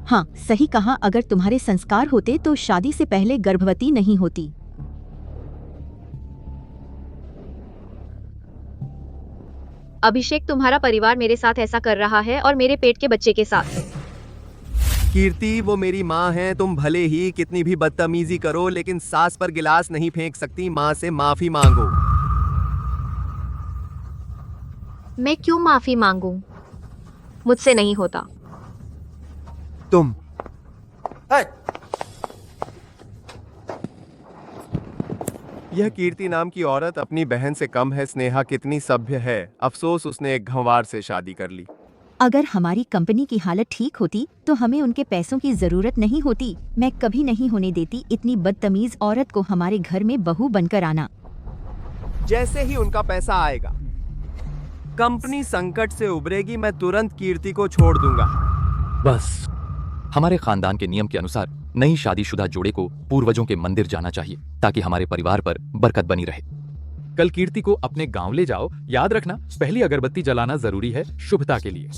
हाँ, सही कहा, अगर तुम्हारे संस्कार होते तो शादी से पहले गर्भवती नहीं होती। अभिषेक, तुम्हारा परिवार मेरे साथ ऐसा कर रहा है और मेरे पेट के बच्चे के साथ। कीर्ति, वो मेरी माँ है। तुम भले ही कितनी भी बदतमीजी करो, लेकिन सास पर गिलास नहीं फेंक सकती। माँ से माफी मांगो। मैं क्यों माफी मांगूं? मुझसे नहीं होता। तुम यह कीर्ति नाम की औरत अपनी बहन से कम है। स्नेहा कितनी सभ्य है। अफसोस उसने एक गंवार से शादी कर ली। अगर हमारी कंपनी की हालत ठीक होती तो हमें उनके पैसों की जरूरत नहीं होती। मैं कभी नहीं होने देती इतनी बदतमीज औरत को हमारे घर में बहू बनकर आना। जैसे ही उनका पैसा आएगा, कंपनी संकट से उबरेगी, मैं तुरंत कीर्ति को छोड़ दूंगा। बस, हमारे खानदान के नियम के अनुसार नई शादीशुदा जोड़े को पूर्वजों के मंदिर जाना चाहिए ताकि हमारे परिवार पर बरकत बनी रहे। कल कीर्ति को अपने गांव ले जाओ। याद रखना, पहली अगरबत्ती जलाना जरूरी है शुभता के लिए।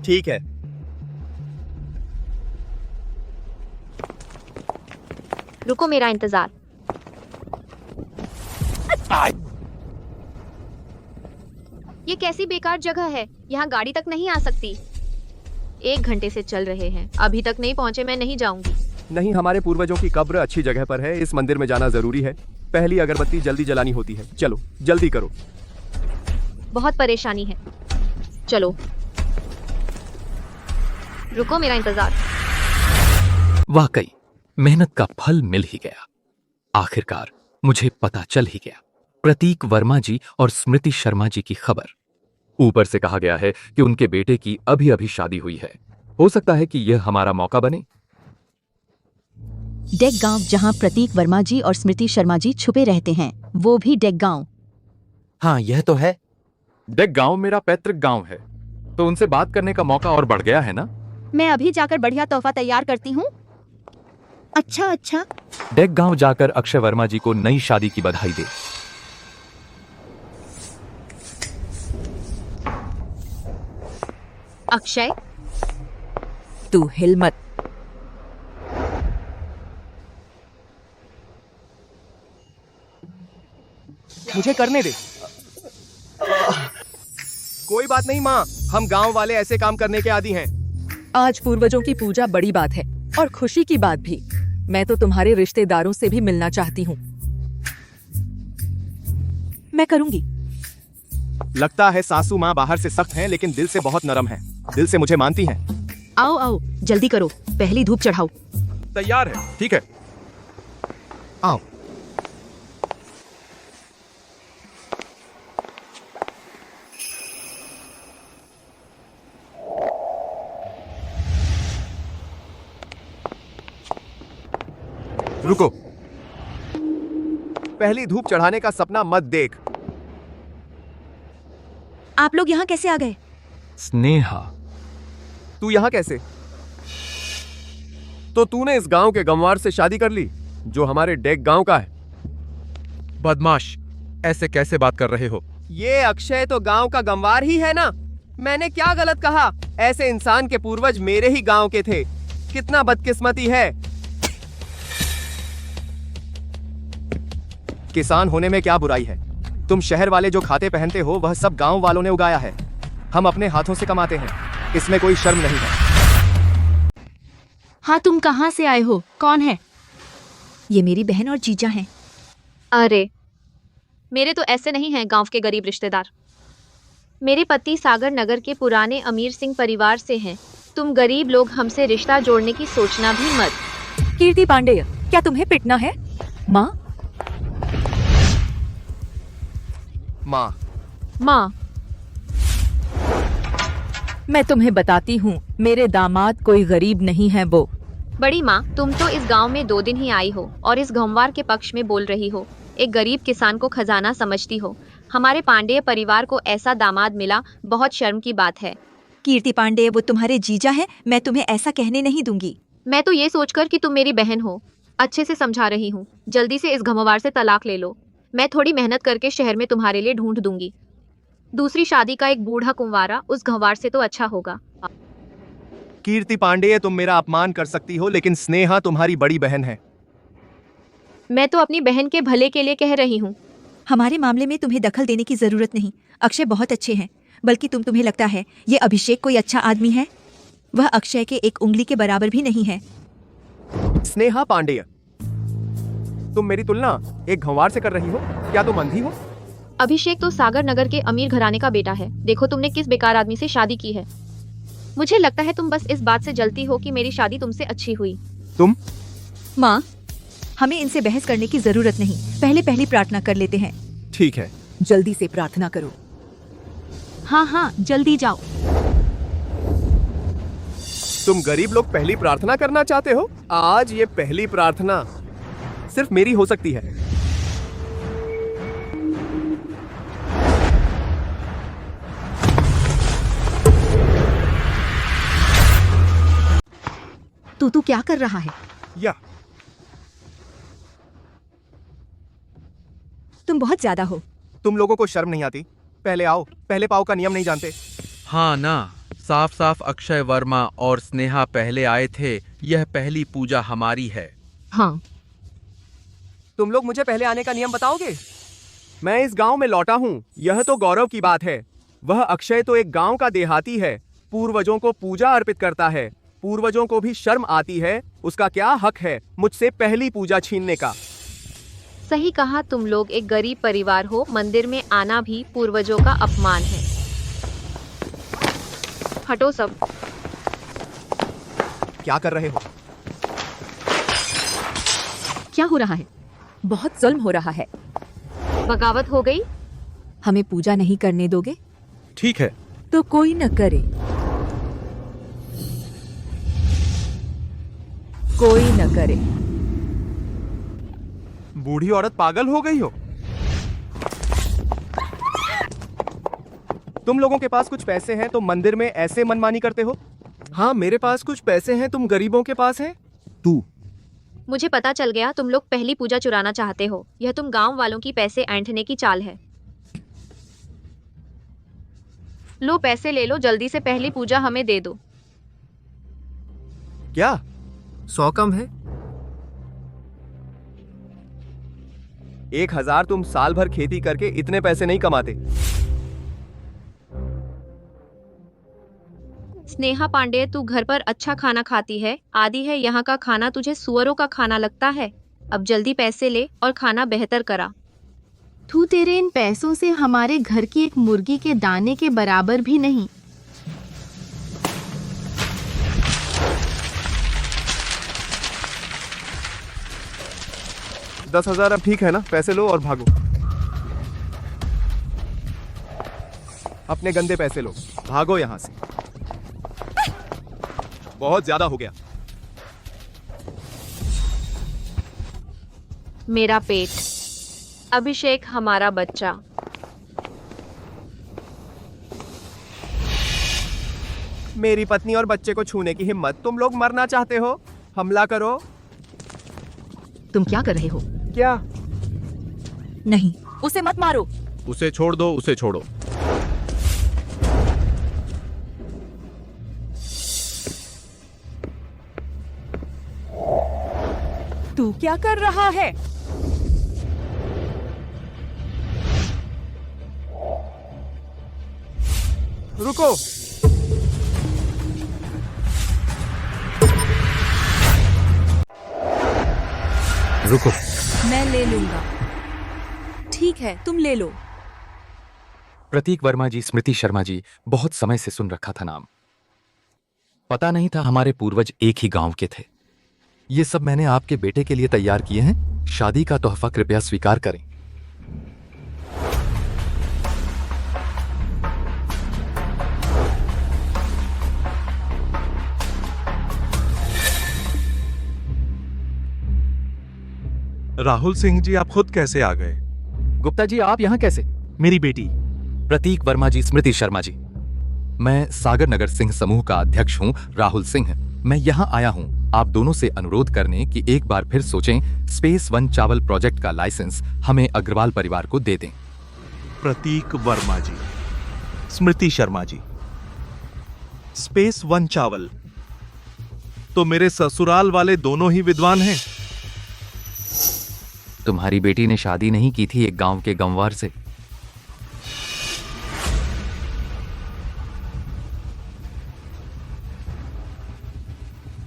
ठीक है। रुको, मेरा इंतजार। ये कैसी बेकार जगह है, यहाँ गाड़ी तक नहीं आ सकती। 1 घंटे से चल रहे हैं, अभी तक नहीं पहुँचे, मैं नहीं जाऊंगी। नहीं, हमारे पूर्वजों की कब्र अच्छी जगह पर है। इस मंदिर में जाना जरूरी है। पहली अगरबत्ती जल्दी जलानी होती है। चलो, जल्दी करो। बहुत परेशानी है, चलो। रुको, मेरा इंतजार। वाकई मेहनत का फल मिल ही गया। आखिरकार मुझे पता चल ही गया। प्रतीक वर्मा जी और स्मृति शर्मा जी की खबर। ऊपर से कहा गया है कि उनके बेटे की अभी अभी शादी हुई है। हो सकता है कि यह हमारा मौका बने। डेक गांव, जहां प्रतीक वर्मा जी और स्मृति शर्मा जी छुपे रहते हैं, वो भी डेक गांव। हाँ, यह तो है। डेक गांव मेरा पैतृक गांव है, तो उनसे बात करने का मौका और बढ़ गया है ना। मैं अभी जाकर बढ़िया तोहफा तैयार करती हूँ। अच्छा। डेक गांव जाकर अक्षय वर्मा जी को नई शादी की बधाई दे। अक्षय, तू हिल मत। मुझे करने दे। कोई बात नहीं माँ, हम गांव वाले ऐसे काम करने के आदी हैं। आज पूर्वजों की पूजा बड़ी बात है और खुशी की बात भी। मैं तो तुम्हारे रिश्तेदारों से भी मिलना चाहती हूँ। मैं करूंगी। लगता है सासू माँ बाहर से सख्त हैं, लेकिन दिल से बहुत नरम हैं। दिल से मुझे मानती हैं। आओ, जल्दी करो, पहली धूप चढ़ाओ। तैयार है। ठीक है, आओ। रुको। पहली धूप चढ़ाने का सपना मत देख। आप लोग यहाँ कैसे आ गए? स्नेहा, तू यहाँ कैसे? तो तूने इस गांव के गंवार से शादी कर ली जो हमारे डेक गांव का है। बदमाश, ऐसे कैसे बात कर रहे हो? ये अक्षय तो गांव का गंवार ही है ना। मैंने क्या गलत कहा? ऐसे इंसान के पूर्वज मेरे ही गांव के थे। कितना बदकिस्मती है। किसान होने में क्या बुराई है? तुम शहर वाले जो खाते पहनते हो वह सब गांव वालों ने उगाया है। हम अपने हाथों से कमाते हैं, इसमें कोई शर्म नहीं है। हाँ, तुम कहाँ से आए हो? कौन है? ये मेरी बहन और जीजा हैं। अरे, मेरे तो ऐसे नहीं हैं गांव के गरीब रिश्तेदार। मेरे पति सागर नगर के पुराने अमीर सिंह परिवार से हैं। तुम गरीब लोग हमसे रिश्ता जोड़ने की सोचना भी मत। कीर्ति पांडेय, क्या तुम्हें पिटना है? माँ, माँ, माँ, मैं तुम्हें बताती हूँ, मेरे दामाद कोई गरीब नहीं है वो। बड़ी माँ, तुम तो इस गांव में 2 दिन ही आई हो और इस गंवार के पक्ष में बोल रही हो। एक गरीब किसान को खजाना समझती हो। हमारे पांडेय परिवार को ऐसा दामाद मिला, बहुत शर्म की बात है। कीर्ति पांडेय वो तुम्हारे जीजा हैं, मैं तुम्हें ऐसा कहने नहीं दूंगी। मैं तो ये सोचकर कि तुम मेरी बहन हो अच्छे से समझा रही हूँ। जल्दी से इस गंवार से तलाक ले लो। मैं थोड़ी मेहनत करके शहर में तुम्हारे लिए ढूंढ दूंगी। दूसरी शादी का एक बूढ़ा कुंवारा उस गंवार से तो अच्छा होगा। कीर्ति पांडेय, तुम मेरा अपमान कर सकती हो, लेकिन स्नेहा तुम्हारी बड़ी बहन है। मैं तो अपनी बहन के भले के लिए कह रही हूँ। हमारे मामले में तुम्हें दखल देने की जरूरत नहीं। अक्षय बहुत अच्छे हैं, बल्कि तुम्हें लगता है ये अभिषेक कोई अच्छा आदमी है? वह अक्षय के एक उंगली के बराबर भी नहीं है। स्नेहा पांडेय, तुम मेरी तुलना एक गंवार से कर रही हो? क्या तुम अंधी हो? अभिषेक तो सागर नगर के अमीर घराने का बेटा है। देखो तुमने किस बेकार आदमी से शादी की है। मुझे लगता है तुम बस इस बात से जलती हो कि मेरी शादी तुमसे अच्छी हुई। तुम? माँ, हमें इनसे बहस करने की जरूरत नहीं। पहली प्रार्थना कर लेते हैं। ठीक है। जल्दी से प्रार्थना करो। हाँ हाँ, जल्दी जाओ। तुम गरीब लोग पहली प्रार्थना करना चाहते हो? आज ये पहली प्रार्थना सिर्फ मेरी हो सकती है। तू क्या कर रहा है? या तुम बहुत ज्यादा हो। तुम लोगों को शर्म नहीं आती? पहले आओ पहले पाओ का नियम नहीं जानते? हाँ ना, साफ साफ अक्षय वर्मा और स्नेहा पहले आए थे। यह पहली पूजा हमारी है। हाँ, तुम लोग मुझे पहले आने का नियम बताओगे? मैं इस गांव में लौटा हूँ, यह तो गौरव की बात है। वह अक्षय तो एक गांव का देहाती है, पूर्वजों को पूजा अर्पित करता है। पूर्वजों को भी शर्म आती है, उसका क्या हक है मुझसे पहली पूजा छीनने का? सही कहा, तुम लोग एक गरीब परिवार हो। मंदिर में आना भी पूर्वजों का अपमान है। हटो सब। क्या कर रहे हो? क्या हो रहा है? बहुत जुल्म हो रहा है। बगावत हो गई। हमें पूजा नहीं करने दोगे? ठीक है। तो कोई न करे, कोई न करे। बूढ़ी औरत पागल हो गई हो? तुम लोगों के पास कुछ पैसे हैं तो मंदिर में ऐसे मनमानी करते हो? हाँ, मेरे पास कुछ पैसे हैं, तुम गरीबों के पास हैं? तू? मुझे पता चल गया, तुम लोग पहली पूजा चुराना चाहते हो। यह तुम गांव वालों की पैसे ऐंठने की चाल है। लो पैसे ले लो, जल्दी से पहली पूजा हमें दे दो। क्या 100 कम है? 1000 तुम साल भर खेती करके इतने पैसे नहीं कमाते। स्नेहा पांडेय, तू घर पर अच्छा खाना खाती है, आदि है यहाँ का खाना तुझे सुअरों का खाना लगता है। अब जल्दी पैसे ले और खाना बेहतर करा। तू तेरे इन पैसों से हमारे घर की एक मुर्गी के दाने के बराबर भी नहीं। 10,000 अब ठीक है ना? पैसे लो और भागो। अपने गंदे पैसे लो, भागो यहाँ से। बहुत ज्यादा हो गया। मेरा पेट। अभिषेक हमारा बच्चा। मेरी पत्नी और बच्चे को छूने की हिम्मत, तुम लोग मरना चाहते हो? हमला करो। तुम क्या कर रहे हो? क्या? नहीं, उसे मत मारो। उसे छोड़ दो, उसे छोड़ो। तू क्या कर रहा है? रुको। रुको। मैं ले लूंगा। ठीक है, तुम ले लो। प्रतीक वर्मा जी, स्मृति शर्मा जी, बहुत समय से सुन रखा था नाम। पता नहीं था हमारे पूर्वज एक ही गांव के थे। ये सब मैंने आपके बेटे के लिए तैयार किए हैं। शादी का तोहफा कृपया स्वीकार करें। राहुल सिंह जी, आप खुद कैसे आ गए? गुप्ता जी, आप यहां कैसे? मेरी बेटी प्रतीक वर्मा जी, स्मृति शर्मा जी, मैं सागर नगर सिंह समूह का अध्यक्ष हूं, राहुल सिंह। मैं यहां आया हूं आप दोनों से अनुरोध करने कि एक बार फिर सोचें, स्पेस वन चावल प्रोजेक्ट का लाइसेंस हमें अग्रवाल परिवार को दे दें। प्रतीक वर्मा जी, स्मृति शर्मा जी, स्पेस वन चावल तो मेरे ससुराल वाले दोनों ही विद्वान हैं। तुम्हारी बेटी ने शादी नहीं की थी एक गांव के गंवार से?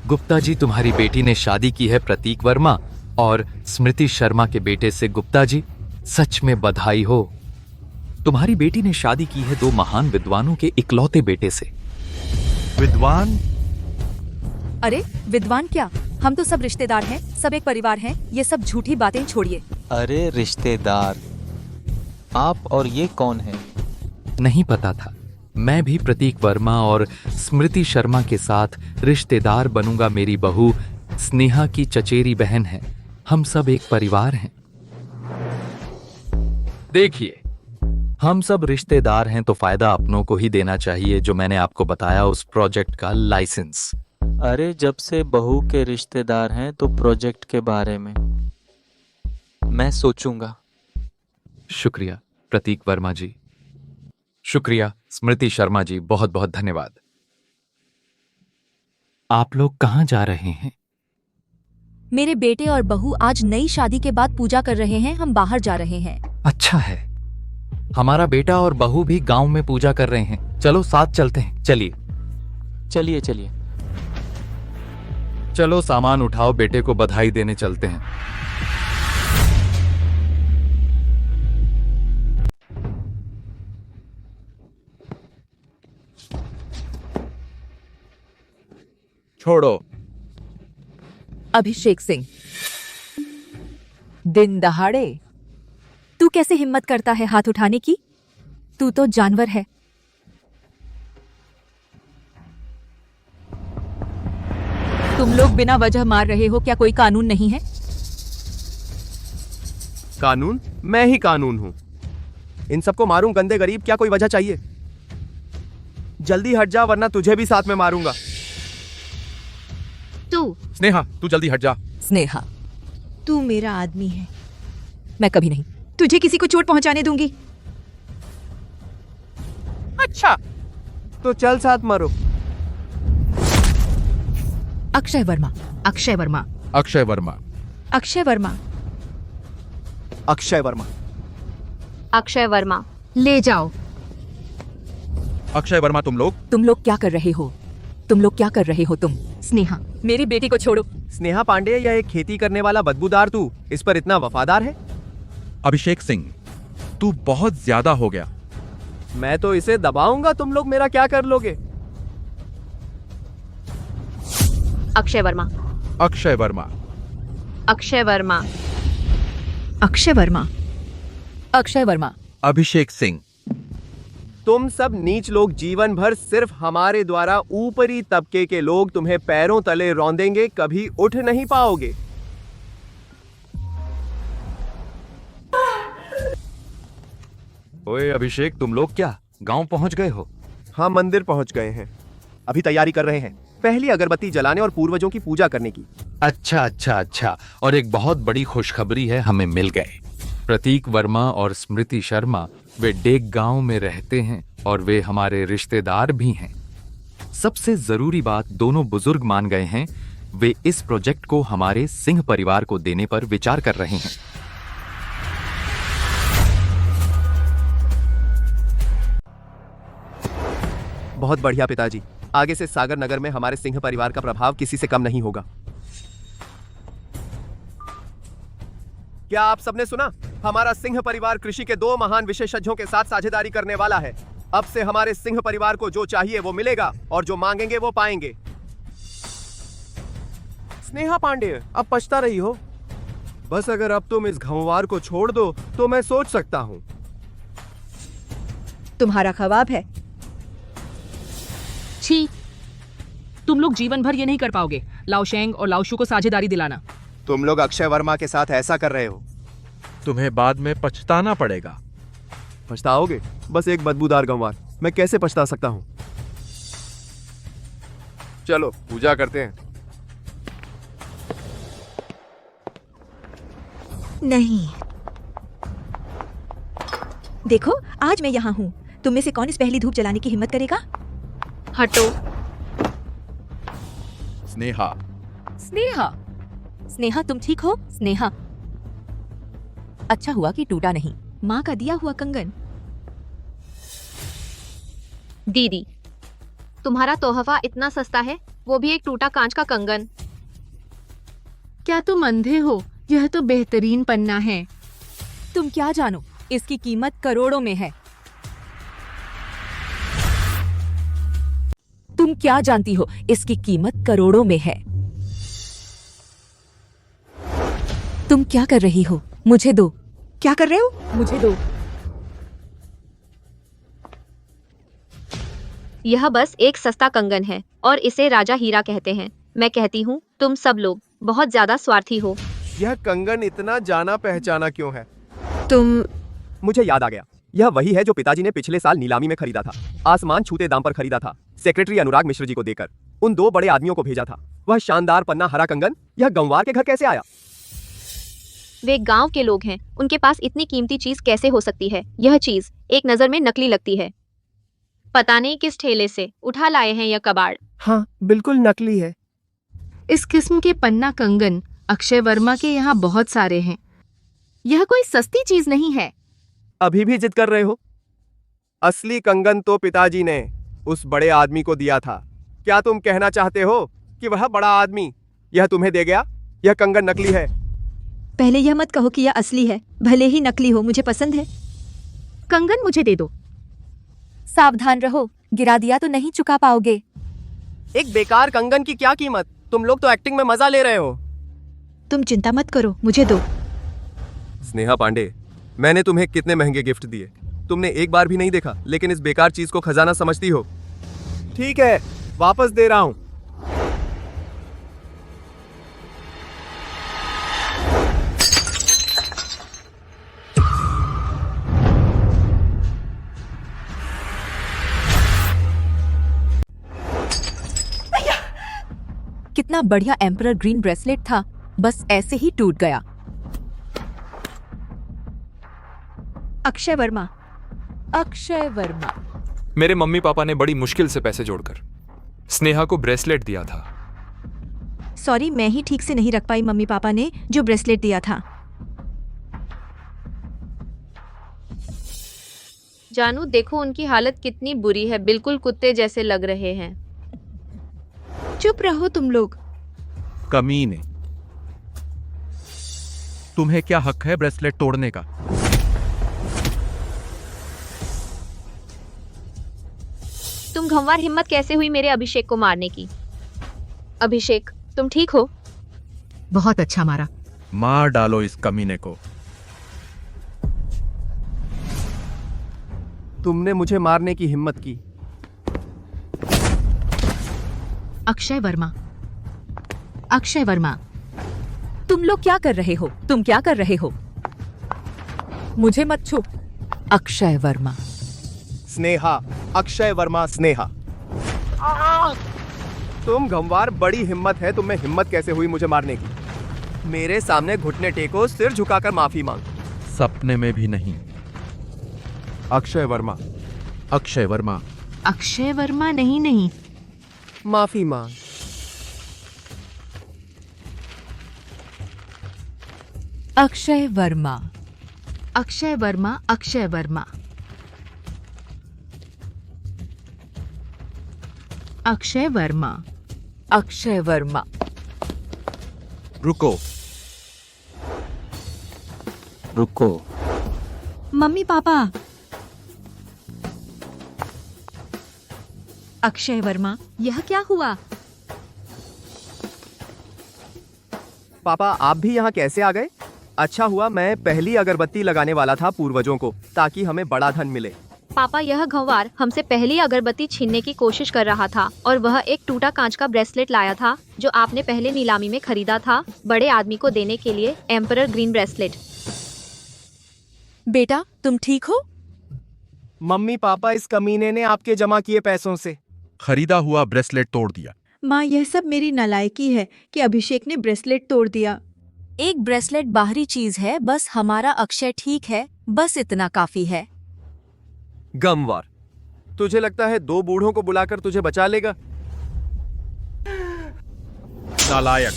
गुप्ता जी, तुम्हारी बेटी ने शादी की है प्रतीक वर्मा और स्मृति शर्मा के बेटे से। गुप्ता जी, सच में बधाई हो। तुम्हारी बेटी ने शादी की है दो महान विद्वानों के इकलौते बेटे से। विद्वान? अरे विद्वान क्या, हम तो सब रिश्तेदार हैं, सब एक परिवार हैं। ये सब झूठी बातें छोड़िए। अरे रिश्तेदार, आप और ये कौन है? नहीं पता था। मैं भी प्रतीक वर्मा और स्मृति शर्मा के साथ रिश्तेदार बनूंगा। मेरी बहू स्नेहा की चचेरी बहन है। हम सब एक परिवार हैं। देखिए, हम सब रिश्तेदार हैं तो फायदा अपनों को ही देना चाहिए। जो मैंने आपको बताया उस प्रोजेक्ट का लाइसेंस। अरे जब से बहू के रिश्तेदार हैं तो प्रोजेक्ट के बारे में मैं सोचूंगा। शुक्रिया प्रतीक वर्मा जी। शुक्रिया स्मृति शर्मा जी, बहुत बहुत धन्यवाद। आप लोग कहां जा रहे हैं? मेरे बेटे और बहू आज नई शादी के बाद पूजा कर रहे हैं। हम बाहर जा रहे हैं। अच्छा है। हमारा बेटा और बहू भी गांव में पूजा कर रहे हैं। चलो साथ चलते हैं। चलिए चलिए चलिए। चलो सामान उठाओ, बेटे को बधाई देने चलते हैं। छोड़ो। अभिषेक सिंह, दिन दहाड़े तू कैसे हिम्मत करता है हाथ उठाने की? तू तो जानवर है। तुम लोग बिना वजह मार रहे हो। क्या कोई कानून नहीं है? कानून? मैं ही कानून हूं। इन सबको मारूं गंदे गरीब, क्या कोई वजह चाहिए? जल्दी हट जा वरना तुझे भी साथ में मारूंगा। तू स्नेहा, तू जल्दी हट जा। स्नेहा, तू मेरा आदमी है। मैं कभी नहीं। तुझे किसी को चोट पहुंचाने दूंगी। अच्छा तो चल साथ मरो। अक्षय वर्मा। अक्षय वर्मा। अक्षय वर्मा। अक्षय वर्मा। अक्षय वर्मा। अक्षय वर्मा। ले जाओ। अक्षय वर्मा, तुम लोग क्या कर रहे हो? तुम लोग क्या कर रहे हो? तुम स्नेहा, मेरी बेटी को छोड़ो। स्नेहा पांडे, या एक खेती करने वाला बदबूदार तू इस पर इतना वफादार है? अभिषेक सिंह, तू बहुत ज्यादा हो गया। मैं तो इसे दबाऊंगा, तुम लोग मेरा क्या कर लोगे? अक्षय वर्मा। अक्षय वर्मा। अक्षय वर्मा। अक्षय वर्मा। अक्षय वर्मा। अभिषेक सिंह। तुम सब नीच लोग जीवन भर सिर्फ हमारे द्वारा ऊपरी तबके के लोग तुम्हें पैरों तले रौंदेंगे, कभी उठ नहीं पाओगे। ओए अभिषेक, तुम लोग क्या गांव पहुंच गए हो? हाँ, मंदिर पहुंच गए हैं। अभी तैयारी कर रहे हैं, पहली अगरबत्ती जलाने और पूर्वजों की पूजा करने की। अच्छा। और एक बहुत बड़ी खुशखबरी है, हमें मिल गए। प्रतीक वर्मा और स्मृति शर्मा वे डेग गांव में रहते हैं और वे हमारे रिश्तेदार भी हैं। सबसे जरूरी बात, दोनों बुजुर्ग मान गए हैं। वे इस प्रोजेक्ट को हमारे सिंह परिवार को देने पर विचार कर रहे हैं। बहुत बढ़िया पिताजी, आगे से सागर नगर में हमारे सिंह परिवार का प्रभाव किसी से कम नहीं होगा। क्या आप सबने सुना? हमारा सिंह परिवार कृषि के 2 महान विशेषज्ञों के साथ साझेदारी करने वाला है। अब से हमारे सिंह परिवार को जो चाहिए वो मिलेगा और जो मांगेंगे वो पाएंगे। स्नेहा पांडे, अब पछता रही हो? बस अगर अब तुम इस घमवार को छोड़ दो तो मैं सोच सकता हूं। तुम्हारा ख्वाब है। छी, तुम लोग जीवन भर ये नहीं कर पाओगे। लाओशेंग और लाओशु को साझेदारी दिलाना। तुम लोग अक्षय वर्मा के साथ ऐसा कर रहे हो। तुम्हें बाद में पछताना पड़ेगा। पछताओगे? बस एक बदबूदार गंवार, मैं कैसे पछता सकता हूं? चलो पूजा करते हैं। नहीं, देखो आज मैं यहाँ हूँ। तुम में से कौन इस पहली धूप जलाने की हिम्मत करेगा? हटो। स्नेहा, स्नेहा, तुम ठीक हो? स्नेहा, अच्छा हुआ कि टूटा नहीं। माँ का दिया हुआ कंगन। दीदी, तुम्हारा तोहफा इतना सस्ता है, वो भी एक टूटा कांच का कंगन। क्या तुम अंधे हो? यह तो बेहतरीन पन्ना है। तुम क्या जानो, इसकी कीमत करोड़ों में है। तुम क्या जानती हो, इसकी कीमत करोड़ों में है। तुम क्या कर रही हो? मुझे दो। क्या कर रहे हो? मुझे दो। यह बस एक सस्ता कंगन है और इसे राजा हीरा कहते हैं। मैं कहती हूँ तुम सब लोग बहुत ज्यादा स्वार्थी हो। यह कंगन इतना जाना पहचाना क्यों है? तुम... मुझे याद आ गया, यह वही है जो पिताजी ने पिछले साल नीलामी में खरीदा था। आसमान छूते दाम पर खरीदा था, सेक्रेटरी अनुराग मिश्र जी को देकर। उन 2 बड़े आदमियों को भेजा था। वह शानदार पन्ना हरा कंगन यह गंवार के घर कैसे आया? वे गांव के लोग हैं, उनके पास इतनी कीमती चीज कैसे हो सकती है? यह चीज एक नजर में नकली लगती है। पता नहीं किस ठेले से उठा लाए हैं यह कबाड़। हाँ, बिल्कुल नकली है। इस किस्म के पन्ना कंगन अक्षय वर्मा के यहाँ बहुत सारे हैं। यह कोई सस्ती चीज नहीं है। अभी भी जिद कर रहे हो? असली कंगन तो पिताजी ने उस बड़े आदमी को दिया था। क्या तुम कहना चाहते हो कि वह बड़ा आदमी यह तुम्हें दे गया? यह कंगन नकली है। पहले यह मत कहो कि यह असली है, भले ही नकली हो, मुझे पसंद है। कंगन मुझे दे दो। सावधान रहो, गिरा दिया तो नहीं चुका पाओगे। एक बेकार कंगन की क्या कीमत? तुम लोग तो एक्टिंग में मजा ले रहे हो। तुम चिंता मत करो, मुझे दो। स्नेहा पांडे, मैंने तुम्हें कितने महंगे गिफ्ट दिए, तुमने एक बार भी नहीं देखा, लेकिन इस बेकार चीज को खजाना समझती हो। ठीक है, वापस दे रहा हूं। कितना बढ़िया एम्परर ग्रीन ब्रेसलेट था, बस ऐसे ही टूट गया। अक्षय वर्मा। अक्षय वर्मा। मेरे मम्मी पापा ने बड़ी मुश्किल से पैसे जोड़कर स्नेहा को ब्रेसलेट दिया था। सॉरी, मैं ही ठीक से नहीं रख पाई मम्मी पापा ने जो ब्रेसलेट दिया था। जानू, देखो उनकी हालत कितनी बुरी है, बिल्कुल कुत्ते जैसे लग रहे हैं। चुप रहो तुम लोग। कमीने, तुम्हें क्या हक है ब्रेसलेट तोड़ने का? तुम घमवार हिम्मत कैसे हुई मेरे अभिषेक को मारने की? अभिषेक, तुम ठीक हो? बहुत अच्छा मारा। मार डालो इस कमीने को। तुमने मुझे मारने की हिम्मत की। अक्षय वर्मा, अक्षय वर्मा, तुम लोग क्या कर रहे हो? तुम क्या कर रहे हो? मुझे मत छू। अक्षय वर्मा। स्नेहा, अक्षय वर्मा स्नेहा। तुम गंवार, बड़ी हिम्मत है तुम में। हिम्मत कैसे हुई मुझे मारने की? मेरे सामने घुटने टेको, सिर झुकाकर माफी मांग। सपने में भी नहीं। अक्षय वर्मा। अक्षय वर्मा। अक्षय वर्मा नहीं। माफी मांग। अक्षय वर्मा। अक्षय वर्मा। अक्षय वर्मा। अक्षय वर्मा। अक्षय वर्मा। रुको। रुको। Mummy papa. अक्षय वर्मा, यह क्या हुआ? पापा, आप भी यहाँ कैसे आ गए? अच्छा हुआ मैं पहली अगरबत्ती लगाने वाला था पूर्वजों को, ताकि हमें बड़ा धन मिले। पापा, यह गंवार हमसे पहली अगरबत्ती छीनने की कोशिश कर रहा था और वह एक टूटा कांच का ब्रेसलेट लाया था जो आपने पहले नीलामी में खरीदा था बड़े आदमी को देने के लिए, एम्परर ग्रीन ब्रेसलेट। बेटा, तुम ठीक हो? मम्मी पापा, इस कमीने ने आपके जमा किए पैसों से खरीदा हुआ ब्रेसलेट तोड़ दिया। माँ, यह सब मेरी नालायकी है कि अभिषेक ने ब्रेसलेट तोड़ दिया। एक ब्रेसलेट बाहरी चीज है, बस हमारा अक्षय ठीक है, बस इतना काफी है। गमवार, तुझे लगता है 2 बूढ़ों को बुलाकर तुझे बचा लेगा? नालायक।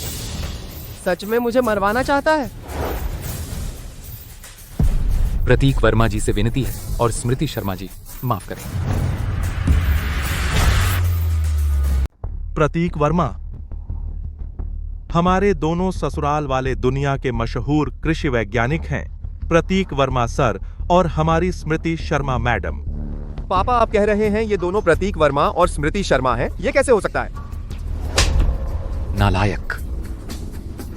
सच में मुझे मरवाना चाहता है? प्रतीक वर्मा जी से विनती है और स्मृति शर्मा जी माफ करें। प्रतीक वर्मा, हमारे दोनों ससुराल वाले दुनिया के मशहूर कृषि वैज्ञानिक हैं, प्रतीक वर्मा सर और हमारी स्मृति शर्मा मैडम। पापा, आप कह रहे हैं ये दोनों प्रतीक वर्मा और स्मृति शर्मा हैं? ये कैसे हो सकता है? नालायक,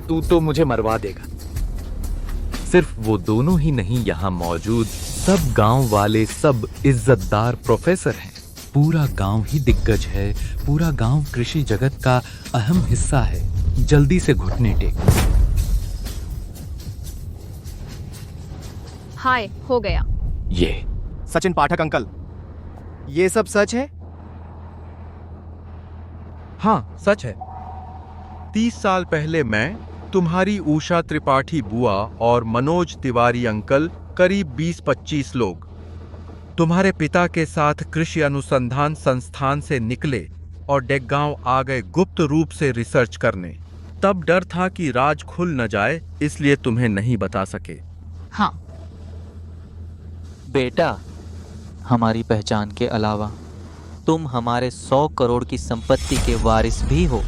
तू तो मुझे मरवा देगा। सिर्फ वो दोनों ही नहीं, यहाँ मौजूद सब गांव वाले, सब इज्जतदार प्रोफेसर हैं। पूरा गांव ही दिग्गज है, पूरा गांव कृषि जगत का अहम हिस्सा है। जल्दी से घुटने टेक। हाय, हो गया। ये सचिन पाठक अंकल, ये सब सच है? हाँ, सच है। 30 साल पहले मैं, तुम्हारी उषा त्रिपाठी बुआ और मनोज तिवारी अंकल, करीब 20-25 लोग तुम्हारे पिता के साथ कृषि अनुसंधान संस्थान से निकले और डेगगांव आ गए गुप्त रूप से रिसर्च करने। तब डर था कि राज खुल न जाए, इसलिए तुम्हें नहीं बता सके। हाँ। बेटा, हमारी पहचान के अलावा तुम हमारे 100 करोड़ की संपत्ति के वारिस भी हो।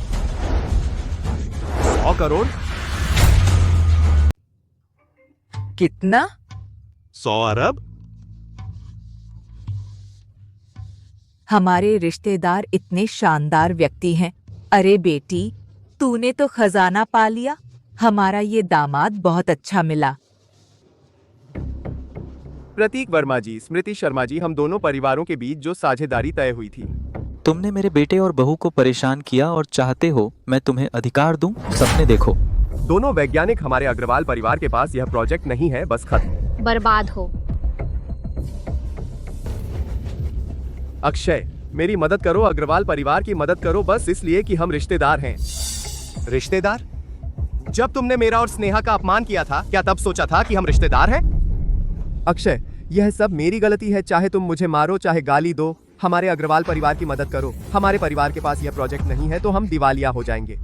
100 करोड़? कितना? 100 अरब? हमारे रिश्तेदार इतने शानदार व्यक्ति हैं। अरे बेटी, तूने तो खजाना पा लिया। हमारा ये दामाद बहुत अच्छा मिला। प्रतीक वर्मा जी, स्मृति शर्मा जी, हम दोनों परिवारों के बीच जो साझेदारी तय हुई थी। तुमने मेरे बेटे और बहू को परेशान किया और चाहते हो मैं तुम्हें अधिकार दूं? सपने देखो। दोनों वैज्ञानिक हमारे अग्रवाल परिवार के पास यह प्रोजेक्ट नहीं है, बस खत्म। बर्बाद हो। अक्षय, मेरी मदद करो, अग्रवाल परिवार की मदद करो, बस इसलिए कि हम रिश्तेदार हैं। रिश्तेदार? जब तुमने मेरा और स्नेहा का अपमान किया था, क्या तब सोचा था कि हम रिश्तेदार हैं? अक्षय, यह सब मेरी गलती है। चाहे तुम मुझे मारो, चाहे गाली दो, हमारे अग्रवाल परिवार की मदद करो। हमारे परिवार के पास यह प्रोजेक्ट नहीं है तो हम दिवालिया हो जाएंगे।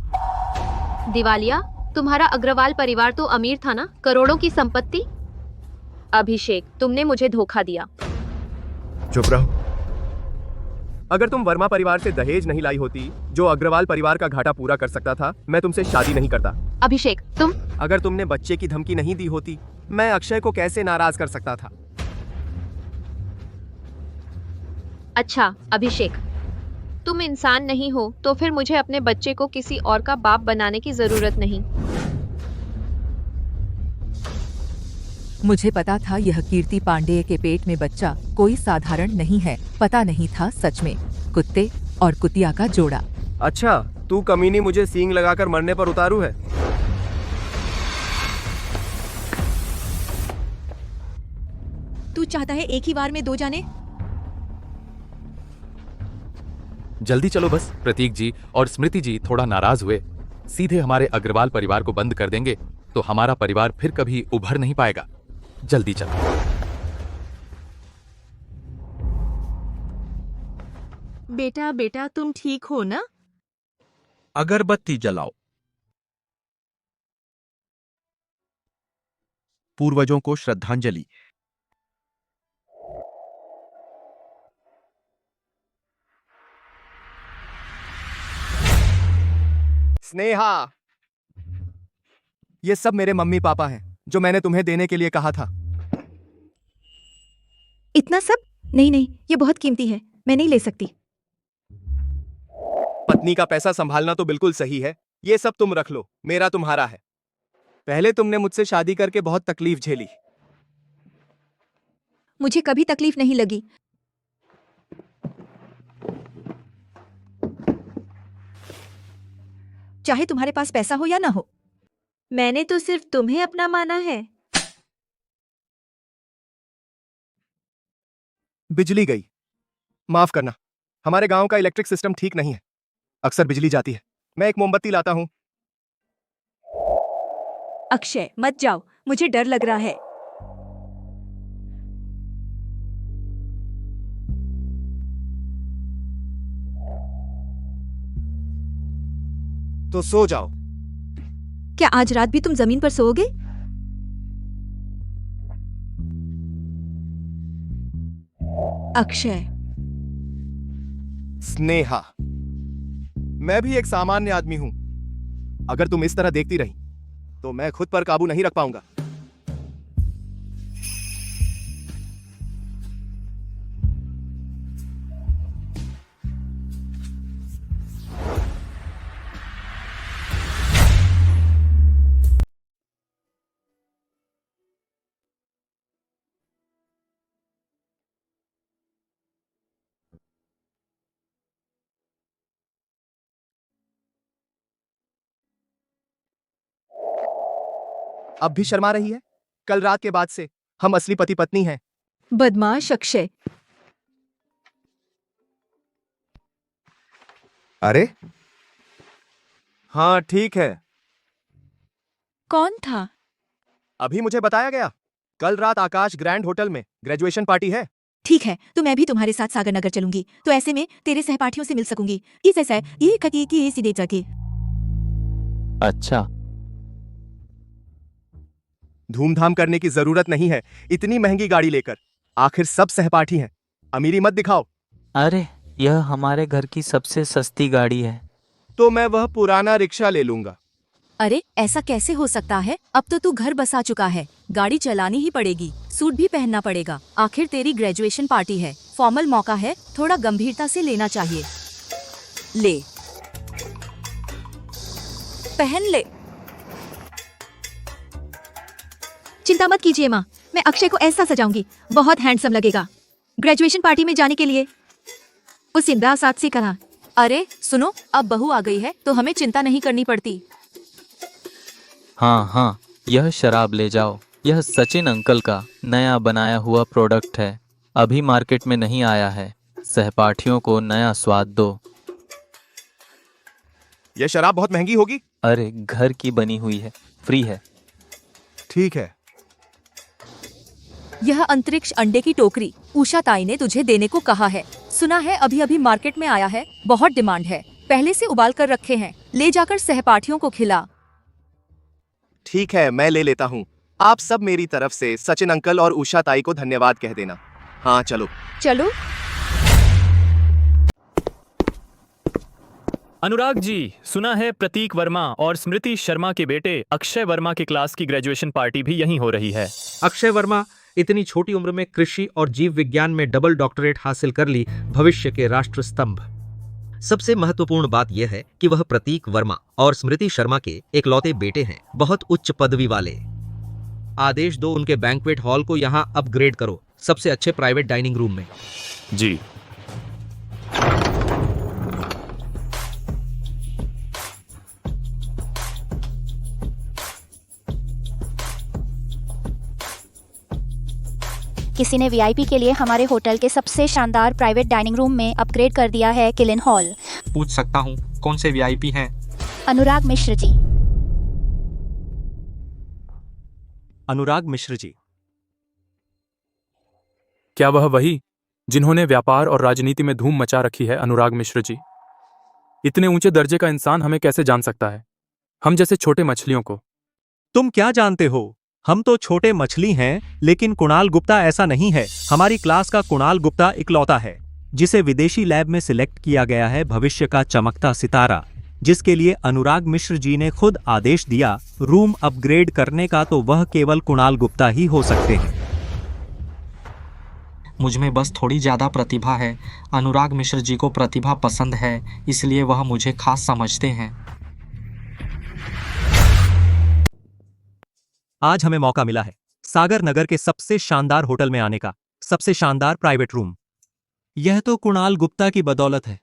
दिवालिया? तुम्हारा अग्रवाल परिवार तो अमीर था ना, करोड़ों की संपत्ति। अभिषेक, तुमने मुझे धोखा दिया। चुप रहो। अगर तुम वर्मा परिवार से दहेज नहीं लाई होती, जो अग्रवाल परिवार का घाटा पूरा कर सकता था, मैं तुमसे शादी नहीं करता। अभिषेक, तुम? अगर तुमने बच्चे की धमकी नहीं दी होती, मैं अक्षय को कैसे नाराज कर सकता था? अच्छा अभिषेक, तुम इंसान नहीं हो तो फिर मुझे अपने बच्चे को किसी और का बाप बनाने की जरूरत नहीं। मुझे पता था यह कीर्ति पांडेय के पेट में बच्चा कोई साधारण नहीं है। पता नहीं था सच में कुत्ते और कुतिया का जोड़ा। अच्छा, तू कमीनी मुझे सींग लगाकर मरने पर उतारू है? तू चाहता है एक ही बार में 2 जाने? जल्दी चलो बस। प्रतीक जी और स्मृति जी थोड़ा नाराज हुए। सीधे हमारे अग्रवाल परिवार को बंद कर देंगे तो हमारा परिवार फिर कभी उभर नहीं पाएगा। जल्दी चलो। बेटा बेटा तुम ठीक हो ना? अगरबत्ती जलाओ। पूर्वजों को श्रद्धांजलि। स्नेहा, ये सब मेरे मम्मी पापा हैं जो मैंने तुम्हें देने के लिए कहा था। इतना सब? नहीं नहीं, ये बहुत कीमती है, मैं नहीं ले सकती। पत्नी का पैसा संभालना तो बिल्कुल सही है, ये सब तुम रख लो, मेरा तुम्हारा है। पहले तुमने मुझसे शादी करके बहुत तकलीफ झेली। मुझे कभी तकलीफ नहीं लगी। चाहे तुम्हारे पास पैसा हो या ना हो। मैंने तो सिर्फ तुम्हें अपना माना है। बिजली गई, माफ करना, हमारे गांव का इलेक्ट्रिक सिस्टम ठीक नहीं है, अक्सर बिजली जाती है। मैं एक मोमबत्ती लाता हूं। अक्षय मत जाओ, मुझे डर लग रहा है। तो सो जाओ। क्या आज रात भी तुम जमीन पर सोओगे? अक्षय। स्नेहा, मैं भी एक सामान्य आदमी हूं। अगर तुम इस तरह देखती रही तो मैं खुद पर काबू नहीं रख पाऊंगा। अब भी शर्मा रही है? कल रात के बाद से हम असली पति पत्नी हैं। बदमाश अक्षय। अरे हाँ ठीक है। कौन था? अभी मुझे बताया गया। कल रात आकाश ग्रैंड होटल में ग्रेजुएशन पार्टी है। ठीक है, तो मैं भी तुम्हारे साथ सागर नगर चलूंगी, तो ऐसे में तेरे सहपाठियों से मिल सकूंगी। इस ऐसा ये ककी की सीधे जाके। अच्छा, धूमधाम करने की जरूरत नहीं है इतनी महंगी गाड़ी लेकर। आखिर सब सहपाठी हैं, अमीरी मत दिखाओ। अरे यह हमारे घर की सबसे सस्ती गाड़ी है। तो मैं वह पुराना रिक्शा ले लूंगा। अरे ऐसा कैसे हो सकता है? अब तो तू घर बसा चुका है, गाड़ी चलानी ही पड़ेगी, सूट भी पहनना पड़ेगा। आखिर तेरी ग्रेजुएशन पार्टी है, फॉर्मल मौका है, थोड़ा गंभीरता से लेना चाहिए। ले, पहन ले। चिंता मत कीजिए माँ, मैं अक्षय को ऐसा सजाऊंगी, बहुत हैंडसम लगेगा ग्रेजुएशन पार्टी में जाने के लिए। उस इंदिरा साथ से कहा। अरे सुनो, अब बहू आ गई है तो हमें चिंता नहीं करनी पड़ती। हाँ हाँ, यह शराब ले जाओ। यह सचिन अंकल का नया बनाया हुआ प्रोडक्ट है, अभी मार्केट में नहीं आया है। सहपाठियों को नया स्वाद दो। यह शराब बहुत महंगी होगी। अरे घर की बनी हुई है, फ्री है। ठीक है। यह अंतरिक्ष अंडे की टोकरी उषा ताई ने तुझे देने को कहा है। सुना है अभी अभी मार्केट में आया है, बहुत डिमांड है, पहले से उबाल कर रखे हैं, ले जाकर सहपाठियों को खिला। ठीक है, मैं ले लेता हूँ। आप सब मेरी तरफ से सचिन अंकल और उषा ताई को धन्यवाद कह देना। हाँ चलो। चलो। अनुराग जी, सुना है प्रतीक वर्मा और स्मृति शर्मा के बेटे अक्षय वर्मा के क्लास की ग्रेजुएशन पार्टी भी यहीं हो रही है। अक्षय वर्मा इतनी छोटी उम्र में कृषि और जीव विज्ञान में डबल डॉक्टरेट हासिल कर ली, भविष्य के राष्ट्र स्तंभ। सबसे महत्वपूर्ण बात यह है कि वह प्रतीक वर्मा और स्मृति शर्मा के एकलौते बेटे हैं, बहुत उच्च पदवी वाले। आदेश दो उनके बैंक्वेट हॉल को यहाँ अपग्रेड करो, सबसे अच्छे प्राइवेट डाइनिंग रूम में। जी। किसी ने वीआईपी के लिए हमारे होटल के सबसे शानदार प्राइवेट डाइनिंग रूम में अपग्रेड कर दिया है किलिन हॉल। पूछ सकता हूँ कौन से वीआईपी हैं? अनुराग मिश्र जी। अनुराग मिश्र जी। क्या वह वही जिन्होंने व्यापार और राजनीति में धूम मचा रखी है? अनुराग मिश्र जी, इतने ऊंचे दर्जे का इंसान हमें कैसे जान सकता है, हम जैसे छोटे मछलियों को? तुम क्या जानते हो, हम तो छोटे मछली हैं, लेकिन कुणाल गुप्ता ऐसा नहीं है। हमारी क्लास का कुणाल गुप्ता इकलौता है जिसे विदेशी लैब में सिलेक्ट किया गया है भविष्य का चमकता सितारा, जिसके लिए अनुराग मिश्र जी ने खुद आदेश दिया रूम अपग्रेड करने का, तो वह केवल कुणाल गुप्ता ही हो सकते हैं। मुझ में बस थोड़ी ज़्यादा प्रतिभा है। अनुराग मिश्र जी को प्रतिभा पसंद है, इसलिए वह मुझे खास समझते हैं। आज हमें मौका मिला है सागर नगर के सबसे शानदार होटल में आने का, सबसे शानदार प्राइवेट रूम। यह तो कुणाल गुप्ता की बदौलत है।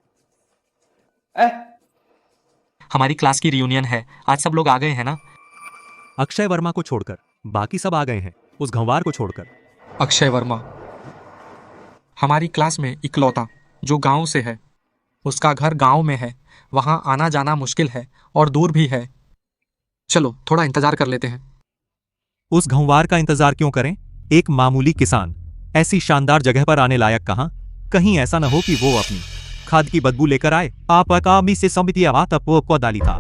हमारी क्लास की रियूनियन है, आज सब लोग आ गए हैं ना? अक्षय वर्मा को छोड़कर बाकी सब आ गए हैं, उस गंवार को छोड़कर। अक्षय वर्मा हमारी क्लास में इकलौता जो गांव से है, उसका घर गांव में है, वहां आना जाना मुश्किल है और दूर भी है। चलो थोड़ा इंतजार कर लेते हैं। उस घंवार का इंतजार क्यों करें? एक मामूली किसान ऐसी शानदार जगह पर आने लायक कहां? कहीं ऐसा न हो कि वो अपनी खाद की बदबू लेकर आए। आप अकामी से समिति को डाली था।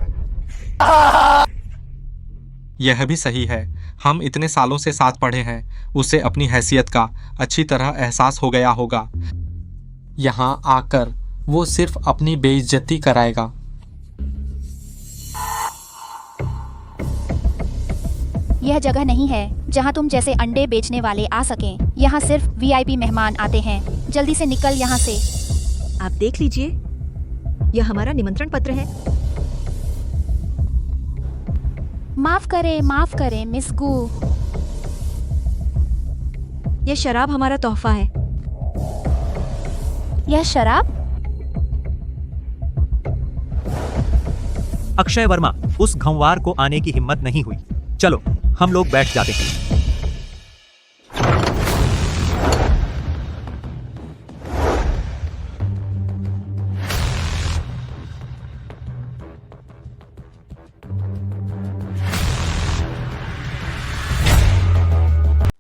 यह भी सही है, हम इतने सालों से साथ पढ़े हैं, उसे अपनी हैसियत का अच्छी तरह एहसास हो गया होगा। यहाँ आकर वो सिर्फ अपनी बेइज्जती कराएगा। यह जगह नहीं है जहां तुम जैसे अंडे बेचने वाले आ सकें। यहाँ सिर्फ वीआईपी मेहमान आते हैं। जल्दी से निकल यहाँ से। आप देख लीजिए, यह हमारा निमंत्रण पत्र है। माफ करें मिस गू। यह शराब हमारा तोहफा है। यह शराब? अक्षय वर्मा, उस घंवार को आने की हिम्मत नहीं हुई। चलो हम लोग बैठ जाते हैं।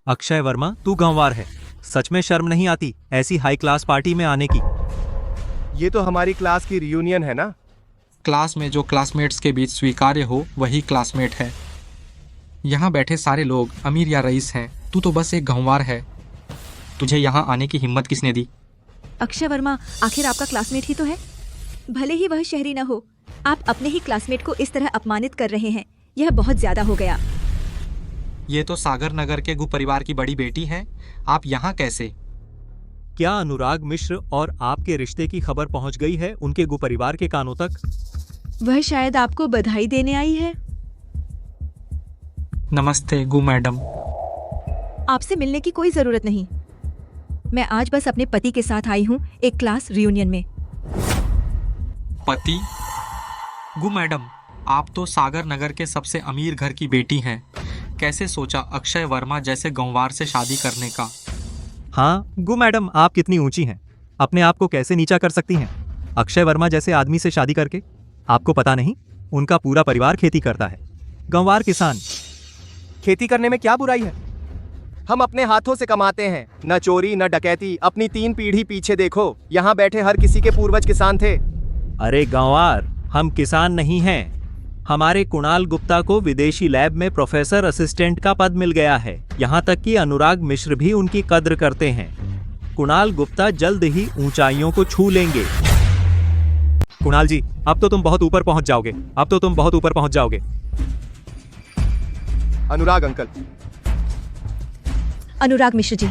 अक्षय वर्मा, तू गंवार है, सच में शर्म नहीं आती ऐसी हाई क्लास पार्टी में आने की? ये तो हमारी क्लास की रियूनियन है ना। क्लास में जो क्लासमेट्स के बीच स्वीकार्य हो वही क्लासमेट है। यहाँ बैठे सारे लोग अमीर या रईस हैं, तू तो बस एक गंवार है। तुझे यहाँ आने की हिम्मत किसने दी? अक्षय वर्मा आखिर आपका क्लासमेट ही तो है, भले ही वह शहरी न हो। आप अपने ही क्लासमेट को इस तरह अपमानित कर रहे हैं, यह बहुत ज्यादा हो गया। ये तो सागर नगर के गु परिवार की बड़ी बेटी हैं, आप यहाँ कैसे? क्या अनुराग मिश्र और आपके रिश्ते की खबर पहुंच गई है उनके गु परिवार के कानों तक? वह शायद आपको बधाई देने आई है। नमस्ते गु मैडम। आपसे मिलने की कोई जरूरत नहीं, मैं आज बस अपने पति के साथ आई हूँ एक क्लास रियूनियन में। पति? गु मैडम, आप तो सागर नगर के सबसे अमीर घर की बेटी हैं, कैसे सोचा अक्षय वर्मा जैसे गंवार से शादी करने का? हाँ गु मैडम, आप कितनी ऊंची हैं, अपने आप को कैसे नीचा कर सकती हैं? अक्षय वर्मा जैसे आदमी से शादी करके? आपको पता नहीं, उनका पूरा परिवार खेती करता है, गंवार किसान। खेती करने में क्या बुराई है? हम अपने हाथों से कमाते हैं, न चोरी न डकैती। अपनी 3 पीढ़ी पीछे देखो, यहाँ बैठे हर किसी के पूर्वज किसान थे। अरे गंवार, हम किसान नहीं हैं। हमारे कुणाल गुप्ता को विदेशी लैब में प्रोफेसर असिस्टेंट का पद मिल गया है। यहाँ तक कि अनुराग मिश्र भी उनकी कद्र करते हैं। कुणाल गुप्ता जल्द ही ऊंचाइयों को छू लेंगे। कुणाल जी, अब तो तुम बहुत ऊपर पहुंच जाओगे, अब तो तुम बहुत ऊपर पहुंच जाओगे। अनुराग अंकल। अनुराग मिश्र जी।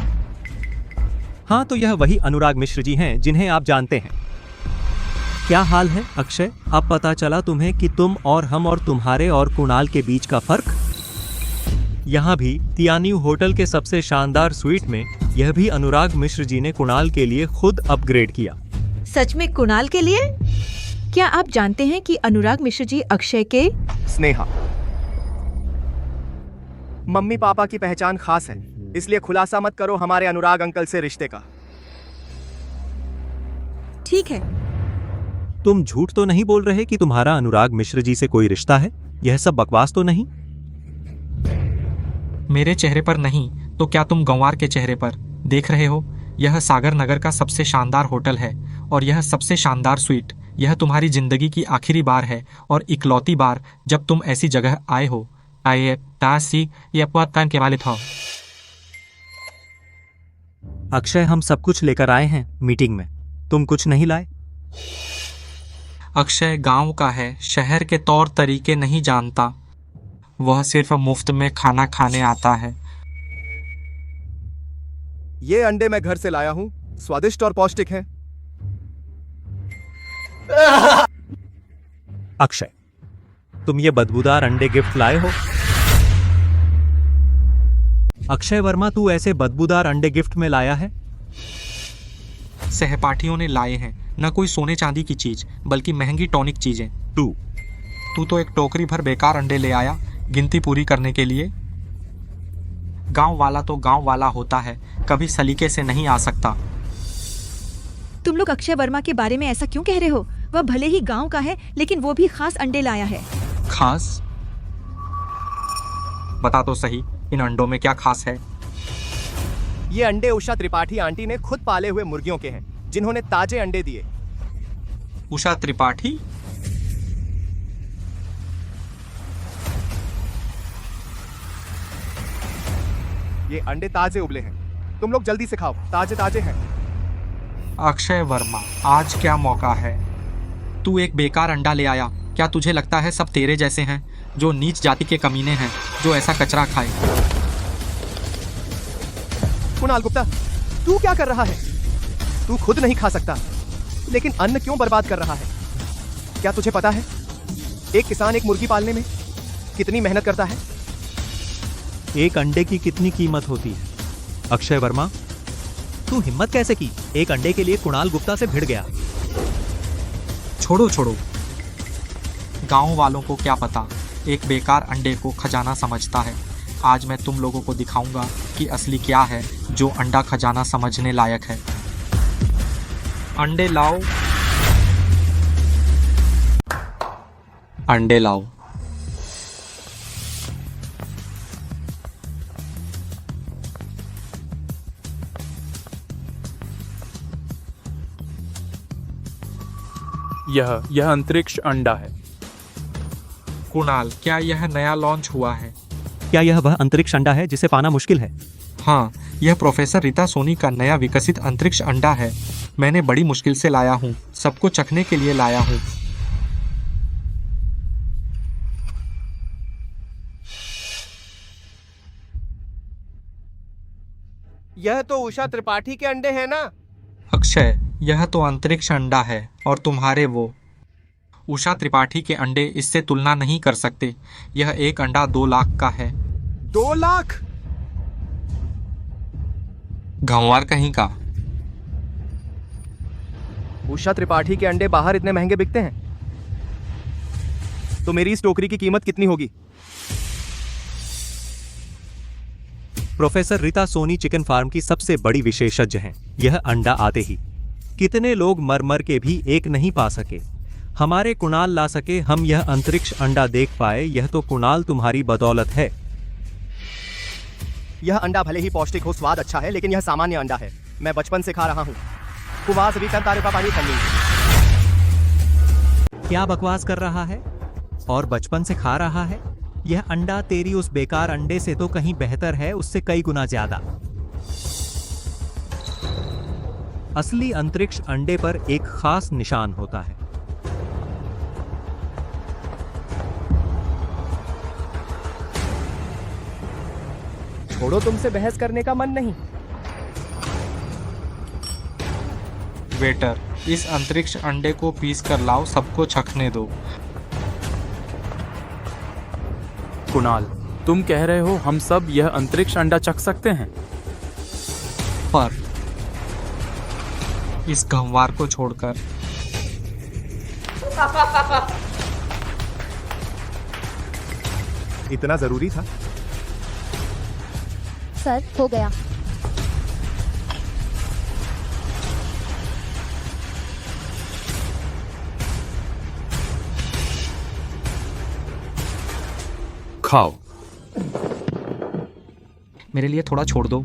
हाँ, तो यह वही अनुराग मिश्र जी हैं जिन्हें आप जानते हैं। क्या हाल है अक्षय? अब पता चला तुम्हें कि तुम और हम और तुम्हारे और कुणाल के बीच का फर्क? यहाँ भी तियान्यू होटल के सबसे शानदार स्वीट में यह भी अनुराग मिश्र जी ने कुणाल के लिए खुद अपग्रेड किया। सच में कुणाल के लिए? क्या आप जानते हैं कि अनुराग मिश्र जी अक्षय के स्नेहा मम्मी पापा की पहचान खास है। इसलिए खुलासा मत करो हमारे अनुराग अंकल से रिश्ते का। ठीक है। तुम झूठ तो नहीं बोल रहे कि तुम्हारा अनुराग मिश्र जी से कोई रिश्ता है? यह सब बकवास तो नहीं? मेरे चेहरे पर नहीं तो क्या तुम गंवार के चेहरे पर देख रहे हो? यह सागर नगर का सबसे शानदार होटल है और यह सबसे शानदार स्वीट। यह तुम्हारी जिंदगी की आखिरी बार है और इकलौती बार जब तुम ऐसी जगह आए हो। आइए तासी ये काम के वाले था। अक्षय, हम सब कुछ लेकर आए हैं मीटिंग में, तुम कुछ नहीं लाए? अक्षय गांव का है, शहर के तौर तरीके नहीं जानता। वह सिर्फ मुफ्त में खाना खाने आता है। ये अंडे मैं घर से लाया हूं, स्वादिष्ट और पौष्टिक हैं। अक्षय, तुम ये बदबूदार अंडे गिफ्ट लाए हो? अक्षय वर्मा, तू ऐसे बदबूदार अंडे गिफ्ट में लाया है? सहपाठियों ने लाए हैं, न कोई सोने चांदी की चीज बल्कि महंगी टॉनिक चीजें। तू तो एक टोकरी भर बेकार अंडे ले आया गिनती पूरी करने के लिए। गांव वाला तो गांव वाला होता है, कभी सलीके से नहीं आ सकता। तुम लोग अक्षय वर्मा के बारे में ऐसा क्यों कह रहे हो? वह भले ही गांव का है लेकिन वो भी खास अंडे लाया है। खास? बता तो सही, इन अंडों में क्या खास है? ये अंडे उषा त्रिपाठी आंटी ने खुद पाले हुए मुर्गियों के हैं, जिन्होंने ताजे अंडे दिए। उषा त्रिपाठी? ये अंडे ताजे उबले हैं, तुम लोग जल्दी से खाओ, ताजे ताजे हैं। अक्षय वर्मा, आज क्या मौका है? तू एक बेकार अंडा ले आया। क्या तुझे लगता है सब तेरे जैसे हैं, जो नीच जाति के कमीने हैं, जो ऐसा कचरा खाए? कुणाल गुप्ता, तू क्या कर रहा है? तू खुद नहीं खा सकता, लेकिन अन्न क्यों बर्बाद कर रहा है? क्या तुझे पता है एक किसान एक मुर्गी पालने में कितनी मेहनत करता है? एक अंडे की कितनी कीमत होती है? अक्षय वर्मा, तू हिम्मत कैसे की? एक अंडे के लिए कुणाल गुप्ता से भिड़ गया। छोड़ो, गांव वालों को क्या पता, एक बेकार अंडे को खजाना समझता है। आज मैं तुम लोगों को दिखाऊंगा कि असली क्या है, जो अंडा खजाना समझने लायक है। अंडे लाओ, अंडे लाओ। यह अंतरिक्ष अंडा है। कुणाल, क्या यह नया लॉन्च हुआ है? क्या यह वह अंतरिक्ष अंडा है जिसे पाना मुश्किल है? हाँ, यह प्रोफेसर रीता सोनी का नया विकसित अंतरिक्ष अंडा है। मैंने बड़ी मुश्किल से लाया हूँ, सबको चखने के लिए लाया हूँ। यह तो उषा त्रिपाठी के अंडे हैं ना? अक्षय, यह तो अंतरिक्ष अंडा है और तुम्हारे वो उषा त्रिपाठी के अंडे इससे तुलना नहीं कर सकते। यह एक अंडा 2 लाख का है। 2 लाख? गंवार कहीं का। उषा त्रिपाठी के अंडे बाहर इतने महंगे बिकते हैं, तो मेरी इस टोकरी की कीमत कितनी होगी? Professor Rita Soni chicken farm की सबसे बड़ी विशेषज्ञ हैं। यह अंडा आते ही कितने लोग मर मर के भी एक नहीं पा सके, हमारे कुणाल ला सके। हम यह अंतरिक्ष अंडा देख पाए, यह तो कुणाल तुम्हारी बदौलत है। यह अंडा भले ही पौष्टिक हो, स्वाद अच्छा है, लेकिन यह सामान्य अंडा है। मैं बचपन से खा रहा हूँ। कुवास भी तारे का पानी ठंडी। क्या बकवास कर रहा है? और बचपन से खा रहा है? यह अंडा तेरी उस बेकार अंडे से तो कहीं बेहतर है, उससे कई गुना ज्यादा। असली अंतरिक्ष अंडे पर एक खास निशान होता है। छोड़ो, तुमसे बहस करने का मन नहीं। वेटर, इस अंतरिक्ष अंडे को पीस कर लाओ, सबको चखने दो। कुणाल, तुम कह रहे हो हम सब यह अंतरिक्ष अंडा चख सकते हैं? पर इस गंवार को छोड़कर। इतना जरूरी था? सर, हो गया। खाओ। मेरे लिए थोड़ा छोड़ दो।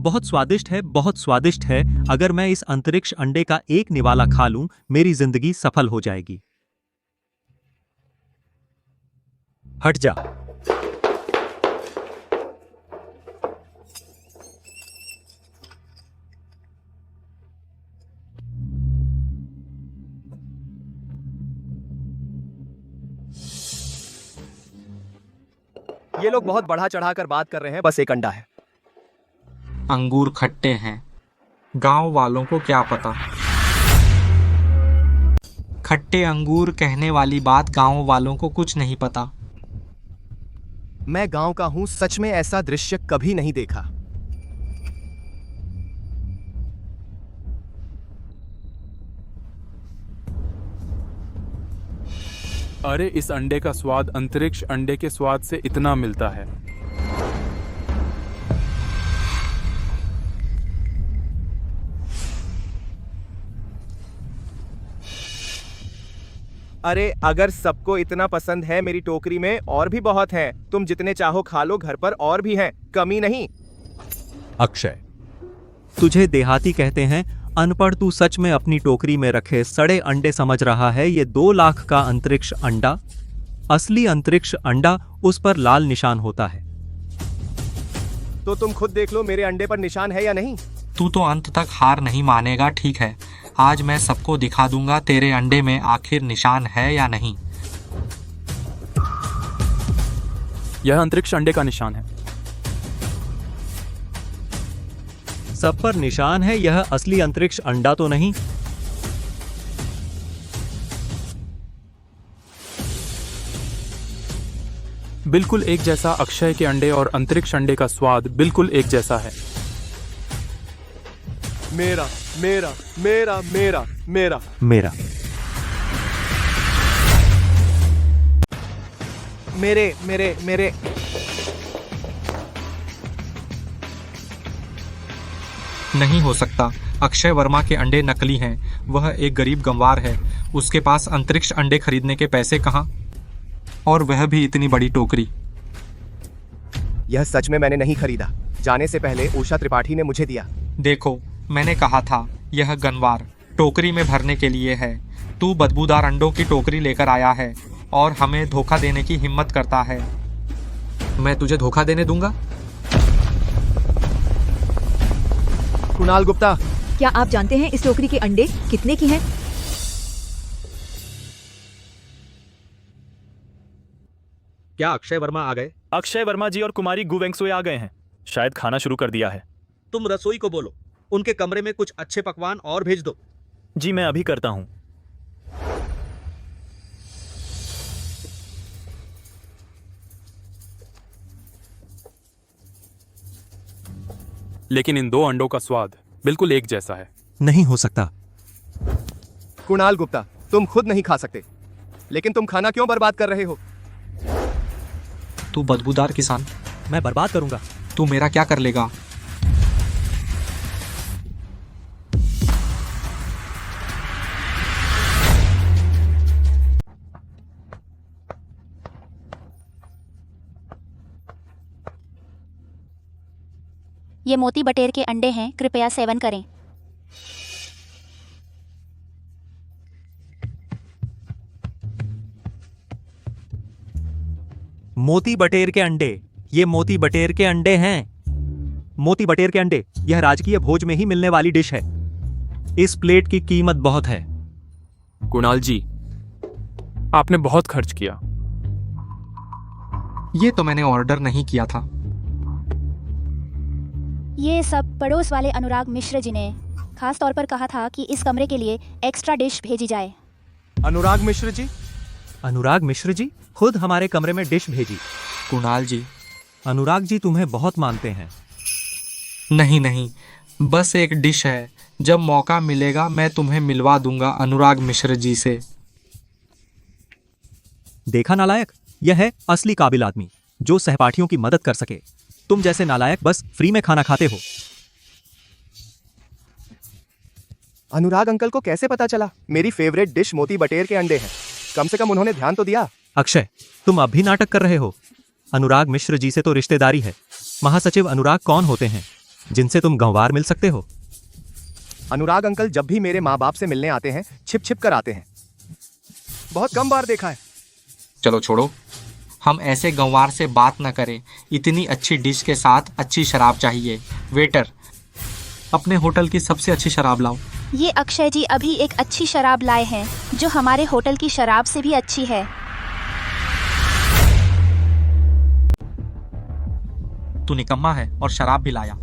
बहुत स्वादिष्ट है, बहुत स्वादिष्ट है। अगर मैं इस अंतरिक्ष अंडे का एक निवाला खा लूं, मेरी जिंदगी सफल हो जाएगी। हट जा। ये लोग बहुत बढ़ा चढ़ाकर बात कर रहे हैं, बस एक अंडा है। अंगूर खट्टे हैं, गांव वालों को क्या पता। खट्टे अंगूर कहने वाली बात गांव वालों को कुछ नहीं पता। मैं गांव का हूं, सच में ऐसा दृश्य कभी नहीं देखा। अरे इस अंडे का स्वाद अंतरिक्ष अंडे के स्वाद से इतना मिलता है। अरे अगर सबको इतना पसंद है, मेरी टोकरी में और भी बहुत हैं। तुम जितने चाहो खा लो, घर पर और भी हैं, कमी नहीं। अक्षय, तुझे देहाती कहते हैं। अनपढ़ तू सच में अपनी टोकरी में रखे सड़े अंडे समझ रहा है। ये 2 लाख का अंतरिक्ष अंडा, असली अंतरिक्ष अंडा, उस पर लाल निशान होता है। तो तुम खुद देख लो मेरे अंडे पर निशान है या नहीं। तू तो अंत तक हार नहीं मानेगा, ठीक है। आज मैं सबको दिखा दूंगा तेरे अंडे में आखिर निशान है या नहीं। यह अंतरिक्ष अंडे का निशान है। सब पर निशान है, यह असली अंतरिक्ष अंडा तो नहीं। बिल्कुल एक जैसा। अक्षय के अंडे और अंतरिक्ष अंडे का स्वाद बिल्कुल एक जैसा है। मेरा मेरा मेरा मेरा मेरा मेरा मेरे मेरे मेरे नहीं हो सकता। अक्षय वर्मा के अंडे नकली हैं। वह एक गरीब गंवार है। उसके पास अंतरिक्ष अंडे खरीदने के पैसे कहाँ, और वह भी इतनी बड़ी टोकरी। यह सच में मैंने नहीं खरीदा। जाने से पहले उषा त्रिपाठी ने मुझे दिया। देखो, मैंने कहा था यह गनवार टोकरी में भरने के लिए है। तू बदबूदार अंडों की टोकरी लेकर आया है और हमें धोखा देने की हिम्मत करता है। मैं तुझे धोखा देने दूंगा? कुणाल गुप्ता, क्या आप जानते हैं इस टोकरी के अंडे कितने की हैं? क्या अक्षय वर्मा आ गए? अक्षय वर्मा जी और कुमारी गु वेंगसुए आ गए हैं। शायद खाना शुरू कर दिया है। तुम रसोई को बोलो, उनके कमरे में कुछ अच्छे पकवान और भेज दो। जी मैं अभी करता हूं। लेकिन इन 2 अंडों का स्वाद बिल्कुल एक जैसा है। नहीं हो सकता। कुणाल गुप्ता, तुम खुद नहीं खा सकते, लेकिन तुम खाना क्यों बर्बाद कर रहे हो? तू बदबूदार किसान। मैं बर्बाद करूंगा। तू मेरा क्या कर लेगा? ये मोती बटेर के अंडे हैं, कृपया सेवन करें। मोती बटेर के अंडे, ये मोती बटेर के अंडे हैं। मोती बटेर के अंडे, यह राजकीय भोज में ही मिलने वाली डिश है। इस प्लेट की कीमत बहुत है। कुणाल जी, आपने बहुत खर्च किया। ये तो मैंने ऑर्डर नहीं किया था। ये सब पड़ोस वाले अनुराग मिश्र जी ने खास तौर पर कहा था कि इस कमरे के लिए एक्स्ट्रा डिश भेजी जाए। अनुराग मिश्र जी? अनुराग मिश्र जी खुद हमारे कमरे में डिश भेजी। कुणाल जी, अनुराग जी तुम्हें बहुत मानते हैं। नहीं नहीं, बस एक डिश है। जब मौका मिलेगा मैं तुम्हें मिलवा दूंगा अनुराग मिश्र जी से। देखा नालायक, यह है असली काबिल आदमी जो सहपाठियों की मदद कर सके। तुम जैसे नालायक बस फ्री में खाना खाते हो। अनुराग अंकल को कैसे पता चला? मेरी फेवरेट डिश मोती बटेर के अंडे हैं। कम से कम उन्होंने ध्यान तो दिया। अक्षय, तुम अब भी नाटक कर रहे हो। अनुराग मिश्र जी से तो रिश्तेदारी है। महासचिव अनुराग कौन होते हैं जिनसे तुम गंवार मिल सकते हो? अनुराग अंकल जब भी मेरे माँ बाप से मिलने आते हैं छिप छिप कर आते हैं। बहुत कम बार देखा है। चलो छोड़ो, हम ऐसे गंवार से बात न करें। इतनी अच्छी डिश के साथ अच्छी शराब चाहिए। वेटर, अपने होटल की सबसे अच्छी शराब लाओ। ये अक्षय जी अभी एक अच्छी शराब लाए हैं जो हमारे होटल की शराब से भी अच्छी है। तू निकम्मा है और शराब भी लाया,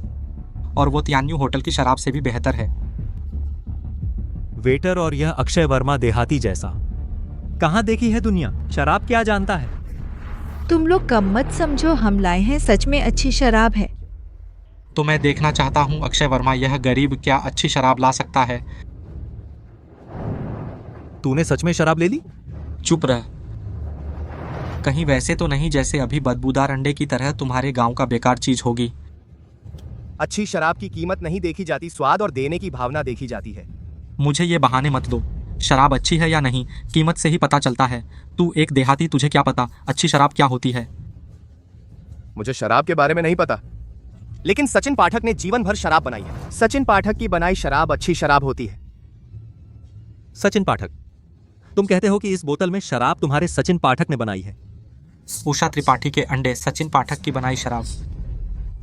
और वो तियान्यू होटल की शराब से भी बेहतर है। वेटर और यह अक्षय वर्मा देहाती जैसा। कहाँ देखी है दुनिया? शराब क्या जानता है? तुम लोग कम मत समझो, हम लाए हैं सच में अच्छी शराब है। तो मैं देखना चाहता हूँ अक्षय वर्मा यह गरीब क्या अच्छी शराब ला सकता है। तूने सच में शराब ले ली? चुप रह। कहीं वैसे तो नहीं जैसे अभी बदबूदार अंडे की तरह तुम्हारे गांव का बेकार चीज होगी। अच्छी शराब की कीमत नहीं देखी जाती, स्वाद और देने की भावना देखी जाती है। मुझे ये बहाने मत दो। शराब अच्छी है या नहीं कीमत से ही पता चलता है। तू एक देहाती, तुझे क्या पता अच्छी शराब क्या होती है? मुझे शराब के बारे में नहीं पता, लेकिन सचिन पाठक ने जीवन भर शराब बनाई है। सचिन पाठक की बनाई शराब अच्छी शराब होती है। सचिन पाठक, तुम कहते हो कि इस बोतल में शराब तुम्हारे सचिन पाठक ने बनाई है? उषा त्रिपाठी के अंडे, सचिन पाठक की बनाई शराब।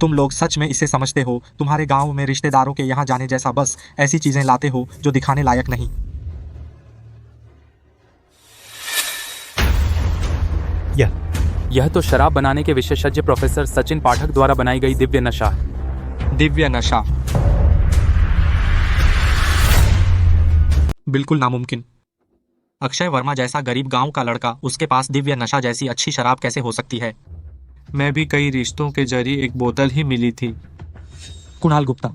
तुम लोग सच में इसे समझते हो? तुम्हारे गांव में रिश्तेदारों के यहाँ जाने जैसा बस ऐसी चीजें लाते हो जो दिखाने लायक नहीं। यह तो शराब बनाने के विशेषज्ञ प्रोफेसर सचिन पाठक द्वारा बनाई गई दिव्य नशा है। दिव्य नशा? बिल्कुल नामुमकिन। अक्षय वर्मा जैसा गरीब गांव का लड़का, उसके पास दिव्य नशा जैसी अच्छी शराब कैसे हो सकती है? मैं भी कई रिश्तों के जरिए एक बोतल ही मिली थी। कुणाल गुप्ता,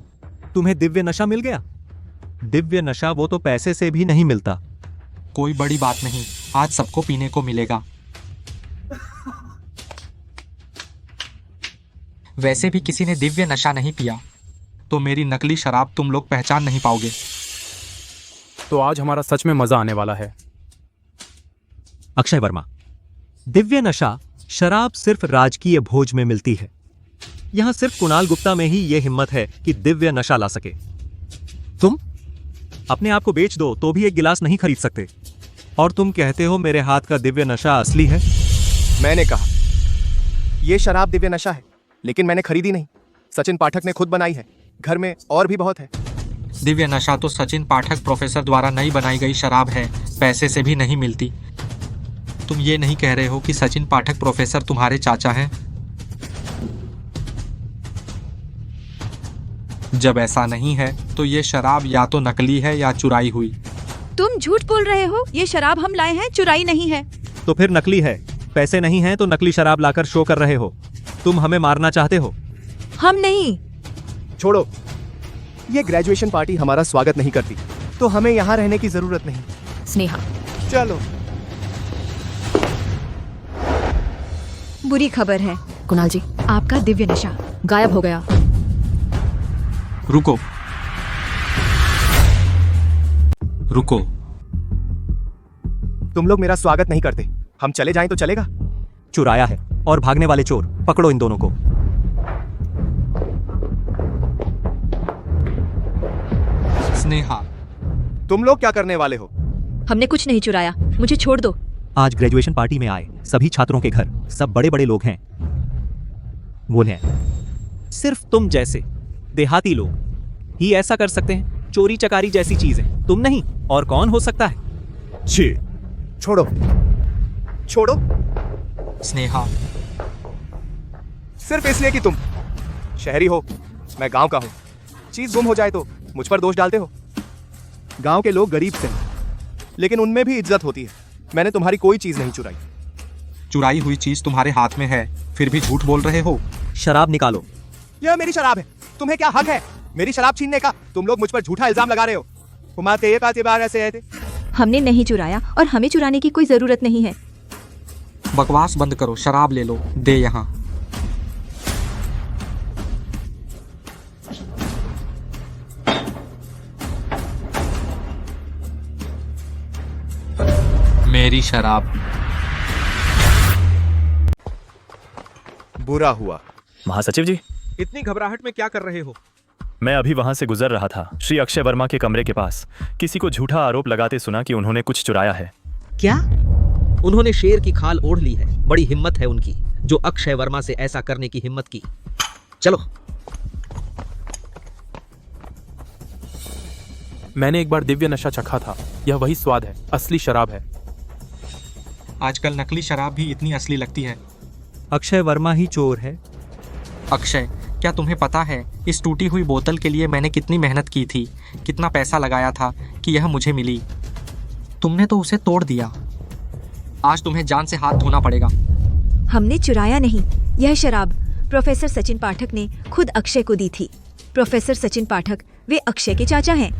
तुम्हें दिव्य नशा मिल गया? दिव्य नशा वो तो पैसे से भी नहीं मिलता। कोई बड़ी बात नहीं, आज सबको पीने को मिलेगा। वैसे भी किसी ने दिव्य नशा नहीं पिया, तो मेरी नकली शराब तुम लोग पहचान नहीं पाओगे। तो आज हमारा सच में मजा आने वाला है। अक्षय वर्मा, दिव्य नशा शराब सिर्फ राजकीय भोज में मिलती है। यहां सिर्फ कुणाल गुप्ता में ही यह हिम्मत है कि दिव्य नशा ला सके। तुम अपने आप को बेच दो तो भी एक गिलास नहीं खरीद सकते, और तुम कहते हो मेरे हाथ का दिव्य नशा असली है। मैंने कहा यह शराब दिव्य नशा है, लेकिन मैंने खरीदी नहीं। सचिन पाठक ने खुद बनाई है। घर में और भी बहुत है। दिव्य नशा तो सचिन पाठक प्रोफेसर द्वारा नई बनाई गई शराब है, पैसे से भी नहीं मिलती। तुम ये नहीं कह रहे हो कि सचिन पाठक प्रोफेसर तुम्हारे चाचा हैं? जब ऐसा नहीं है तो ये शराब या तो नकली है या चुराई हुई। तुम झूठ बोल रहे हो। ये शराब हम लाए हैं, चुराई नहीं है। तो फिर नकली है। पैसे नहीं हैं तो नकली शराब लाकर शो कर रहे हो। तुम हमें मारना चाहते हो? हम नहीं। छोड़ो, ये ग्रेजुएशन पार्टी हमारा स्वागत नहीं करती, तो हमें यहाँ रहने की जरूरत नहीं। स्नेहा, चलो। बुरी खबर है कुणाल जी, आपका दिव्य नशा गायब हो गया। रुको रुको, तुम लोग मेरा स्वागत नहीं करते। हम चले जाएं तो चलेगा? चुराया है और भागने वाले चोर, पकड़ो इन दोनों को। स्नेहा, तुम लोग क्या करने वाले हो? हमने कुछ नहीं चुराया, मुझे छोड़ दो। आज ग्रेजुएशन पार्टी में आए सभी छात्रों के घर सब बड़े बड़े लोग हैं। वो हैं सिर्फ तुम जैसे देहाती लोग ही ऐसा कर सकते हैं। चोरी चकारी जैसी चीज है, तुम नहीं और कौन हो सकता है? छी, छोड़ो छोड़ो। स्नेहा, सिर्फ इसलिए कि तुम शहरी हो, मैं गांव का हूं। चीज गुम हो जाए तो मुझ पर दोष डालते हो। गांव के लोग गरीब से, लेकिन उनमें भी इज्जत होती है। मैंने तुम्हारी कोई चीज नहीं चुराई। चुराई हुई चीज तुम्हारे हाथ में है, फिर भी झूठ बोल रहे हो। शराब निकालो। यह मेरी शराब है, तुम्हें क्या हक है मेरी शराब छीनने का? तुम लोग मुझ पर झूठा इल्जाम लगा रहे हो। हमने नहीं चुराया और हमें चुराने की कोई जरूरत नहीं है। बकवास बंद करो, शराब ले लो, दे यहाँ। मेरी शराब। बुरा हुआ। महासचिव जी, इतनी घबराहट में क्या कर रहे हो? मैं अभी वहां से गुजर रहा था। श्री अक्षय वर्मा के कमरे के पास किसी को झूठा आरोप लगाते सुना कि उन्होंने कुछ चुराया है। क्या? उन्होंने शेर की खाल ओढ़ ली है। बड़ी हिम्मत है उनकी, जो अक्षय वर्मा से ऐसा करने की हिम्मत की। चलो। मैंने एक बार दिव्य नशा चखा था। यह वही स्वाद है, असली शराब है। आजकल नकली शराब भी इतनी असली लगती है। अक्षय वर्मा ही चोर है। अक्षय, क्या तुम्हें पता है इस टूटी हुई बोतल के लिए मैंने कितनी मेहनत की थी, कितना पैसा लगाया था कि यह मुझे मिली। तुमने तो उसे तोड़ दिया। आज तुम्हें जान से हाथ धोना पड़ेगा। हमने चुराया नहीं, यह शराब प्रोफेसर सचिन पाठक ने खुद अक्षय को दी थी। प्रोफेसर सचिन पाठक वे अक्षय के चाचा हैं।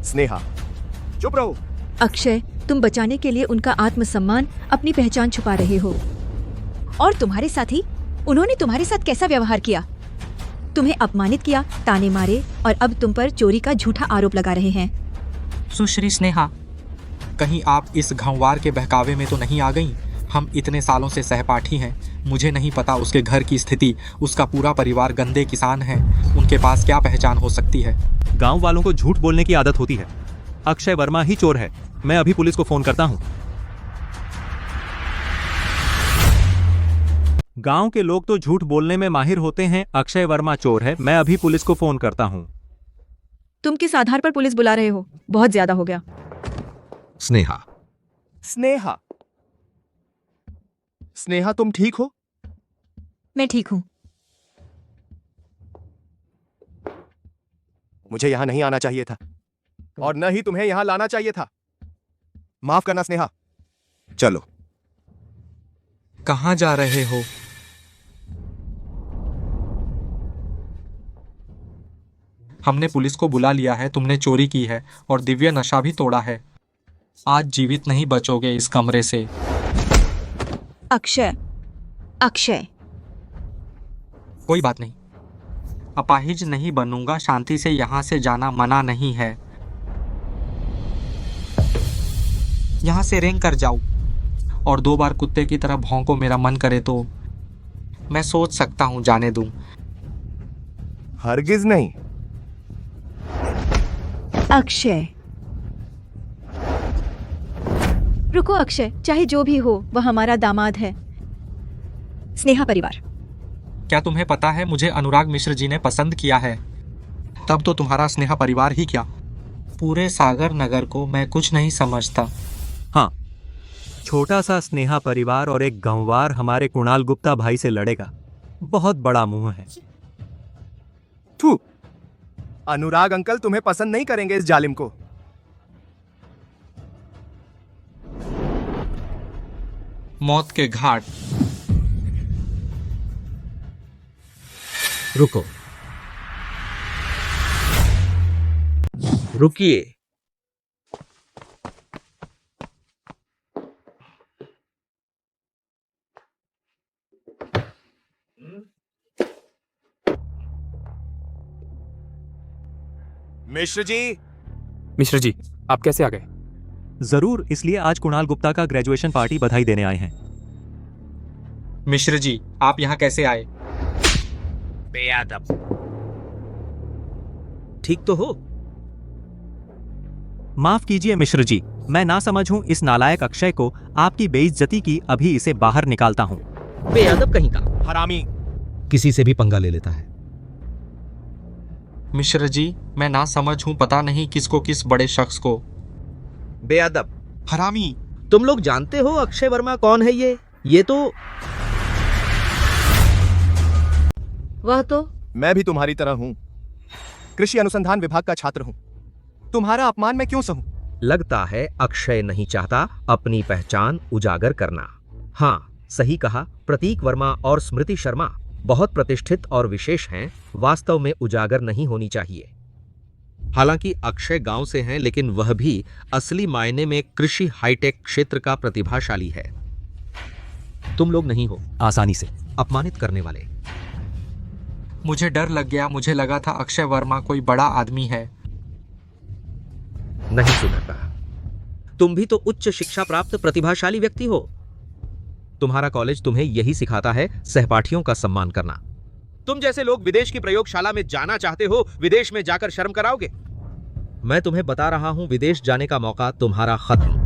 स्नेहा, चुप रहो। अक्षय, तुम बचाने के लिए उनका आत्मसम्मान, अपनी पहचान छुपा रहे हो। और तुम्हारे साथी, उन्होंने तुम्हारे साथ कैसा व्यवहार किया? तुम्हें अपमानित किया, ताने मारे और अब तुम पर चोरी का झूठा आरोप लगा रहे हैं। सुश्री स्नेहा, कहीं आप इस घंवार के बहकावे में तो नहीं आ गई? हम इतने सालों से सहपाठी हैं। मुझे नहीं पता उसके घर की स्थिति। उसका पूरा परिवार गंदे किसान है। उनके पास क्या पहचान हो सकती है? गांव वालों को झूठ बोलने की आदत होती है। अक्षय वर्मा ही चोर है। मैं अभी पुलिस को फोन करता हूँ। गांव के लोग तो झूठ बोलने में माहिर होते हैं। अक्षय वर्मा चोर है। मैं अभी पुलिस को फोन करता हूँ। तुम किस आधार पर पुलिस बुला रहे हो? बहुत ज्यादा हो गया। स्नेहा। स्नेहा, स्नेहा तुम ठीक हो? मैं ठीक हूँ। मुझे यहां नहीं आना चाहिए था और न ही तुम्हें यहां लाना चाहिए था। माफ करना स्नेहा। चलो। कहाँ जा रहे हो? हमने पुलिस को बुला लिया है। तुमने चोरी की है और दिव्य नशा भी तोड़ा है। आज जीवित नहीं बचोगे इस कमरे से। अक्षय, अक्षय। कोई बात नहीं, अपाहिज नहीं बनूंगा। शांति से यहाँ से जाना मना नहीं है। यहाँ से रेंग कर जाओ और 2 बार कुत्ते की तरह भौंको। मेरा मन करे तो मैं सोच सकता हूँ जाने दूं। हरगिज नहीं। अक्षय, रुको अक्षय, चाहे जो भी हो वह हमारा दामाद है। स्नेहा परिवार। क्या तुम्हें पता है मुझे अनुराग मिश्र जी ने पसंद किया है? तब तो तुम्हारा स्नेहा परिवार ही क्या, पूरे सागर नगर को मैं कुछ नहीं समझता। हाँ, छोटा सा स्नेहा परिवार और एक गंवार हमारे कुणाल गुप्ता भाई से लड़ेगा। बहुत बड़ा मुंह है। थू, अनुराग अंकल तुम्हें पसंद नहीं करेंगे इस जालिम को। मौत के घाट। रुको, रुकिए। मिश्र जी। मिश्र जी, आप कैसे आ गए? जरूर, इसलिए आज कुणाल गुप्ता का ग्रेजुएशन पार्टी बधाई देने आए हैं। मिश्र जी, आप यहाँ कैसे आए? बेअदब। ठीक तो हो? माफ कीजिए मिश्र जी, मैं ना समझ हूँ इस नालायक अक्षय को। आपकी बेइज्जती की, अभी इसे बाहर निकालता हूँ। बेअदब कहीं का। हरामी। किसी से भी पंगा ले लेता है। मिश्र जी, मैं ना समझ हूँ, पता नहीं किसको, किस बड़े शख्स को। बेअदब। हरामी। तुम लोग जानते हो अक्षय वर्मा कौन है? ये तो वह तो मैं भी तुम्हारी तरह हूं। कृषि अनुसंधान विभाग का छात्र हूं। तुम्हारा अपमान मैं क्यों सहूं? लगता है अक्षय नहीं चाहता अपनी पहचान उजागर करना। हाँ, सही कहा। प्रतीक वर्मा और स्मृति शर्मा बहुत प्रतिष्ठित और विशेष हैं, वास्तव में उजागर नहीं होनी चाहिए। हालांकि अक्षय गांव से हैं, लेकिन वह भी असली मायने में कृषि हाईटेक क्षेत्र का प्रतिभाशाली है। तुम लोग नहीं हो आसानी से अपमानित करने वाले। मुझे डर लग गया, मुझे लगा था अक्षय वर्मा कोई बड़ा आदमी है। नहीं सुधरता। तुम भी तो उच्च शिक्षा प्राप्त प्रतिभाशाली व्यक्ति हो। तुम्हारा कॉलेज तुम्हें यही सिखाता है सहपाठियों का सम्मान करना। तुम जैसे लोग विदेश की प्रयोगशाला में जाना चाहते हो, विदेश में जाकर शर्म कराओगे। मैं तुम्हें बता रहा हूं, विदेश जाने का मौका तुम्हारा खत्म।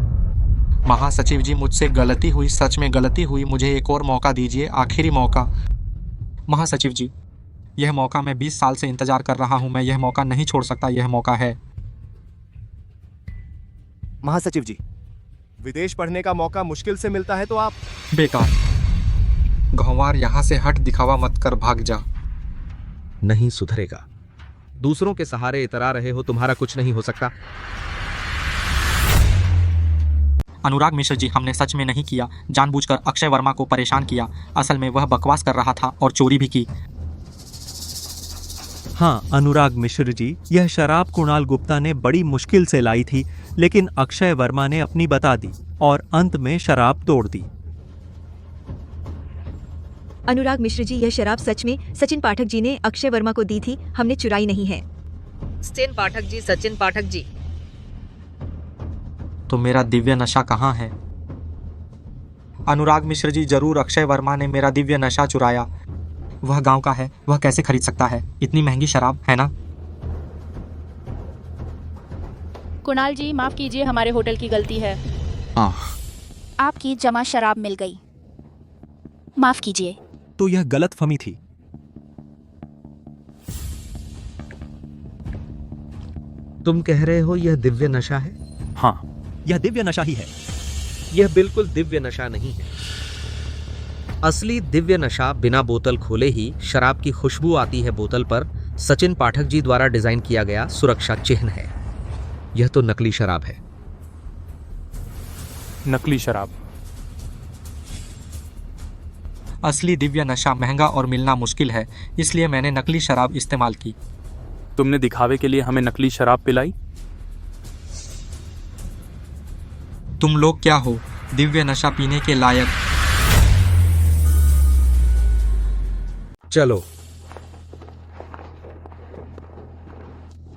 महासचिव जी, मुझसे गलती हुई, सच में गलती हुई, मुझे एक और मौका दीजिए, आखिरी मौका। महासचिव जी, यह मौका मैं 20 साल से इंतजार कर रहा हूं, मैं यह मौका नहीं छोड़ सकता, यह मौका है। महासचिव जी, विदेश पढ़ने का मौका मुश्किल से मिलता है तो आप बेकार। गंवार, यहाँ से हट, दिखावा मत कर, भाग जा। नहीं सुधरेगा। दूसरों के सहारे इतरा रहे हो, तुम्हारा कुछ नहीं हो सकता। अनुराग मिश्र जी, हमने सच में नहीं किया, जानबूझकर अक्षय वर्मा को परेशान किया। असल में वह बकवास कर रहा था और चोरी भी की। हाँ अनुराग मिश्र जी, यह शराब कुणाल गुप्ता ने बड़ी मुश्किल से लाई थी, लेकिन अक्षय वर्मा ने अपनी बता दी और अंत में शराब तोड़ दी। अनुराग मिश्र जी, यह शराब सच में सचिन पाठक जी ने अक्षय वर्मा को दी थी, हमने चुराई नहीं है। सचिन पाठक जी, सचिन पाठक जी। तो मेरा दिव्य नशा कहाँ है? अनुराग मिश्र जी, जरूर अक्षय वर्मा ने मेरा दिव्य नशा चुराया। वह गांव का है, वह कैसे खरीद सकता है इतनी महंगी शराब, है ना? कुणाल जी, माफ कीजिए, हमारे होटल की गलती है। आपकी जमा शराब मिल गई, माफ कीजिए। तो यह गलतफहमी थी। तुम कह रहे हो यह दिव्य नशा है? हाँ, यह दिव्य नशा ही है। यह बिल्कुल दिव्य नशा नहीं है। असली दिव्य नशा बिना बोतल खोले ही शराब की खुशबू आती है बोतल पर, सचिन पाठक जी द्वारा डिजाइन किया गया सुरक्षा चिन्ह है। यह तो नकली शराब है। नकली शराब। असली दिव्य नशा महंगा और मिलना मुश्किल है, इसलिए मैंने नकली शराब इस्तेमाल की। तुमने दिखावे के लिए हमें नकली शराब पिलाई? तुम लोग क्या हो, दिव्य नशा पीने के लायक? चलो।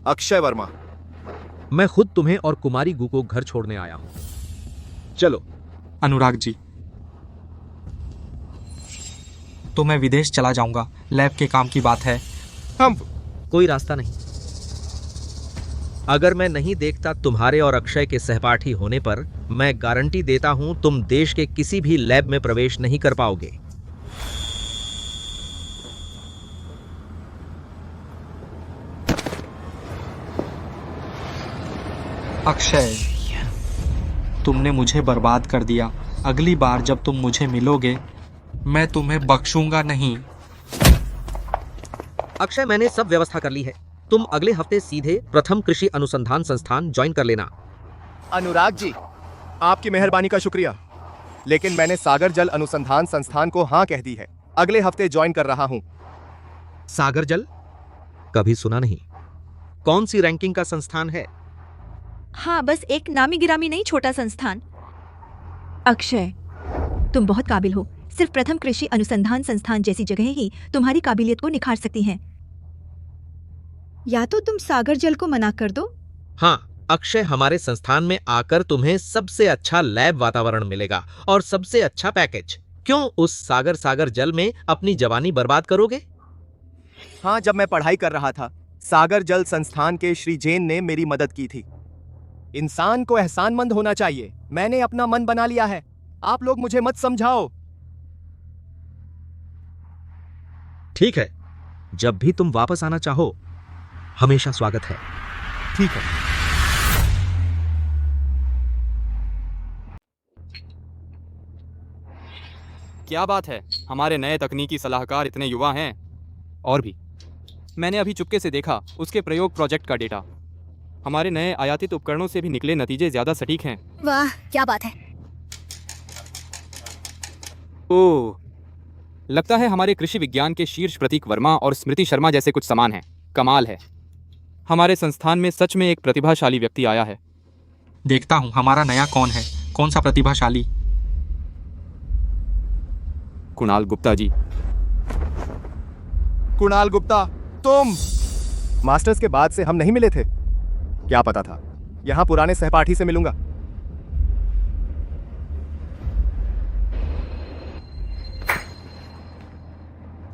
अक्षय वर्मा, मैं खुद तुम्हें और कुमारी गु को घर छोड़ने आया हूं। चलो। अनुराग जी, तो मैं विदेश चला जाऊंगा, लैब के काम की बात है। हम कोई रास्ता नहीं। अगर मैं नहीं देखता तुम्हारे और अक्षय के सहपाठी होने पर, मैं गारंटी देता हूं तुम देश के किसी भी लैब में प्रवेश नहीं कर पाओगे। अक्षय, तुमने मुझे बर्बाद कर दिया। अगली बार जब तुम मुझे मिलोगे, मैं तुम्हें बख्शूंगा नहीं। अक्षय, मैंने सब व्यवस्था कर ली है। तुम अगले हफ्ते सीधे प्रथम कृषि अनुसंधान संस्थान ज्वाइन कर लेना। अनुराग जी, आपकी मेहरबानी का शुक्रिया, लेकिन मैंने सागर जल अनुसंधान संस्थान को हाँ कह दी है। अगले हफ्ते ज्वाइन कर रहा हूँ। सागर जल? कभी सुना नहीं। कौन सी रैंकिंग का संस्थान है? हाँ, बस एक नामी गिरामी नहीं, छोटा संस्थान। अक्षय, तुम बहुत काबिल हो। सिर्फ प्रथम कृषि अनुसंधान संस्थान जैसी जगह ही तुम्हारी काबिलियत को निखार सकती हैं। या तो तुम सागर जल को मना कर दो। हाँ, अक्षय, हमारे संस्थान में आकर तुम्हें सबसे अच्छा लैब वातावरण मिलेगा और सबसे अच्छा पैकेज। क्यों उस सागर जल में अपनी जवानी बर्बाद करोगे? हाँ, जब मैं पढ़ाई कर रहा था, सागर जल संस्थान के श्री जैन ने मेरी मदद की थी। इंसान को एहसानमंद होना चाहिए। मैंने अपना मन बना लिया है, आप लोग मुझे मत समझाओ। ठीक है, जब भी तुम वापस आना चाहो, हमेशा स्वागत है। ठीक है। क्या बात है, हमारे नए तकनीकी सलाहकार इतने युवा हैं। और भी, मैंने अभी चुपके से देखा उसके प्रयोग प्रोजेक्ट का डेटा। हमारे नए आयातित उपकरणों से भी निकले नतीजे ज्यादा सटीक हैं। वाह, क्या बात है। ओह, लगता है हमारे कृषि विज्ञान के शीर्ष प्रतीक वर्मा और स्मृति शर्मा जैसे कुछ समान हैं। कमाल है, हमारे संस्थान में सच में एक प्रतिभाशाली व्यक्ति आया है। देखता हूँ हमारा नया कौन है, कौन सा प्रतिभाशाली। कुणाल गुप्ता जी। कुणाल गुप्ता, तुम? मास्टर्स के बाद से हम नहीं मिले थे। क्या पता था, यहां पुराने सहपाठी से मिलूंगा।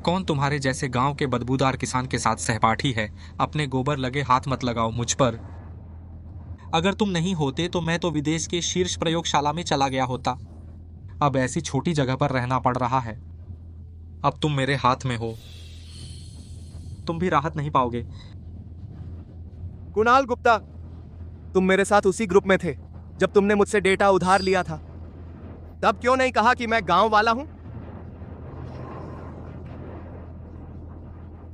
कौन तुम्हारे जैसे गांव के बदबूदार किसान के साथ सहपाठी है? अपने गोबर लगे हाथ मत लगाओ मुझ पर। अगर तुम नहीं होते तो मैं तो विदेश के शीर्ष प्रयोगशाला में चला गया होता। अब ऐसी छोटी जगह पर रहना पड़ रहा है। अब तुम मेरे हाथ में हो, तुम भी राहत नहीं पाओगे। कुणाल गुप्ता, तुम मेरे साथ उसी ग्रुप में थे जब तुमने मुझसे डेटा उधार लिया था। तब क्यों नहीं कहा कि मैं गांव वाला हूं?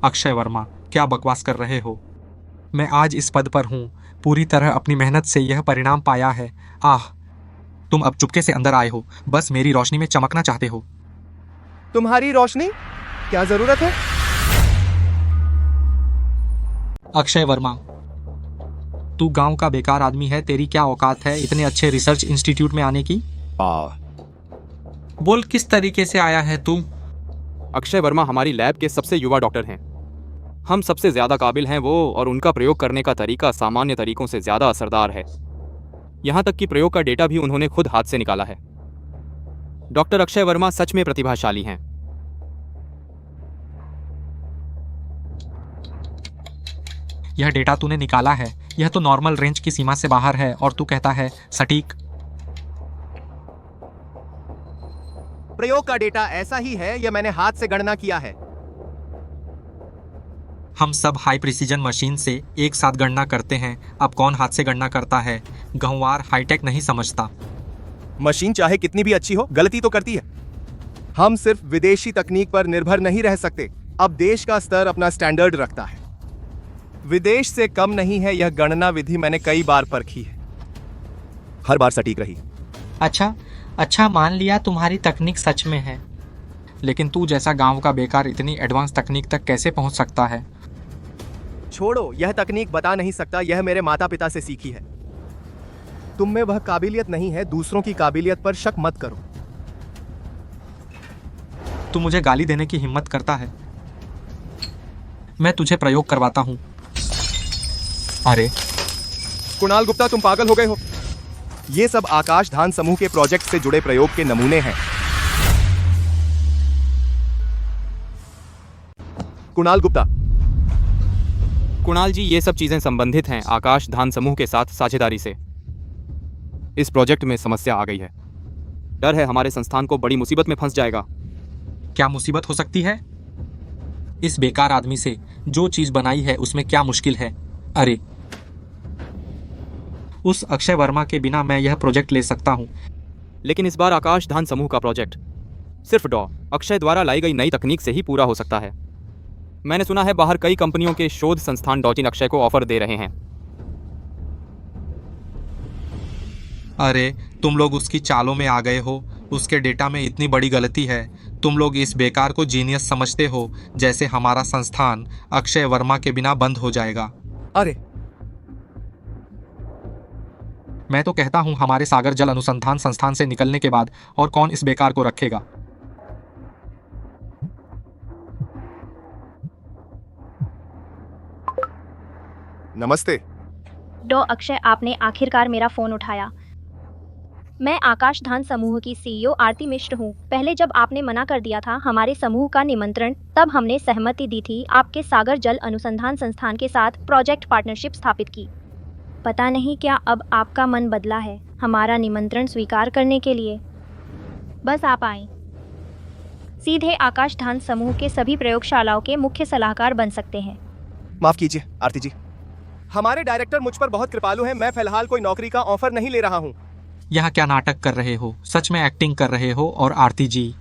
अक्षय वर्मा, क्या बकवास कर रहे हो? मैं आज इस पद पर हूं, पूरी तरह अपनी मेहनत से यह परिणाम पाया है। तुम अब चुपके से अंदर आए हो, बस मेरी रोशनी में चमकना चाहते हो। तुम्हारी रोशनी? क्या जरूरत है? अक्षय वर्मा, तू गांव का बेकार आदमी है। तेरी क्या औकात है इतने अच्छे रिसर्च इंस्टीट्यूट में आने की? बोल, किस तरीके से आया है तू? अक्षय वर्मा हमारी लैब के सबसे युवा डॉक्टर हैं। हम सबसे ज्यादा काबिल हैं वो, और उनका प्रयोग करने का तरीका सामान्य तरीकों से ज्यादा असरदार है। यहाँ तक कि प्रयोग का डेटा भी उन्होंने खुद हाथ से निकाला है। डॉक्टर अक्षय वर्मा सच में प्रतिभाशाली हैं। यह डेटा तूने निकाला है, यह तो नॉर्मल रेंज की सीमा से बाहर है, और तू कहता है सटीक। प्रयोग का डेटा ऐसा ही है, यह मैंने हाथ से गणना किया है। हम सब हाई प्रिसीजन मशीन से एक साथ गणना करते हैं। अब कौन हाथ से गणना करता है? गंवार हाईटेक नहीं समझता। मशीन चाहे कितनी भी अच्छी हो, गलती तो करती है। हम सिर्फ विदेशी तकनीक पर निर्भर नहीं रह सकते। अब देश का स्तर अपना स्टैंडर्ड रखता है। विदेश से कम नहीं है यह गणना विधि। मैंने कई बार परखी है, हर बार सटीक रही। अच्छा, मान लिया तुम्हारी तकनीक सच में है, लेकिन तू जैसा गांव का बेकार इतनी एडवांस तकनीक तक कैसे पहुंच सकता है? छोड़ो, यह तकनीक बता नहीं सकता। यह मेरे माता पिता से सीखी है। तुम में वह काबिलियत नहीं है। दूसरों की काबिलियत पर शक मत करो। तू मुझे गाली देने की हिम्मत करता है? मैं तुझे प्रयोग करवाता हूं। अरे कुणाल गुप्ता, तुम पागल हो गए हो। ये सब आकाश धान समूह के प्रोजेक्ट से जुड़े प्रयोग के नमूने हैं। कुणाल गुप्ता, कुणाल जी, ये सब चीजें संबंधित हैं आकाश धान समूह के साथ साझेदारी से। इस प्रोजेक्ट में समस्या आ गई है। डर है हमारे संस्थान को बड़ी मुसीबत में फंस जाएगा। क्या मुसीबत हो सकती है? इस बेकार आदमी से जो चीज बनाई है उसमें क्या मुश्किल है? अरे, उस अक्षय वर्मा के बिना मैं यह प्रोजेक्ट ले सकता हूं। लेकिन इस बार आकाश धान समूह का प्रोजेक्ट सिर्फ अक्षय द्वारा लाई गई नई तकनीक से ही पूरा हो सकता है। मैंने सुना है बाहर कई कंपनियों के शोध संस्थान इन अक्षय को ऑफर दे रहे हैं। अरे, तुम लोग उसकी चालों में आ गए हो। उसके डेटा में इतनी बड़ी गलती है। तुम लोग इस बेकार को जीनियस समझते हो, जैसे हमारा संस्थान अक्षय वर्मा के बिना बंद हो जाएगा। अरे, मैं तो कहता हूं हमारे सागर जल अनुसंधान संस्थान से निकलने के बाद और कौन इस बेकार को रखेगा? नमस्ते। अक्षय, आपने आखिरकार मेरा फोन उठाया। मैं आकाश धान समूह की सीईओ आरती मिश्र हूँ। पहले जब आपने मना कर दिया था हमारे समूह का निमंत्रण, तब हमने सहमति दी थी आपके सागर जल अनुसंधान संस्थान के साथ प्रोजेक्ट पार्टनरशिप स्थापित की। पता नहीं क्या अब आपका मन बदला है हमारा निमंत्रण स्वीकार करने के लिए। बस आप आएं। सीधे आकाश धान समूह के सभी प्रयोगशालाओं के मुख्य सलाहकार बन सकते हैं। माफ कीजिए आरती जी, हमारे डायरेक्टर मुझ पर बहुत कृपालु हैं। मैं फिलहाल कोई नौकरी का ऑफर नहीं ले रहा हूँ। यहाँ क्या नाटक कर रहे हो? सच में एक्टिंग कर रहे हो? और आरती जी,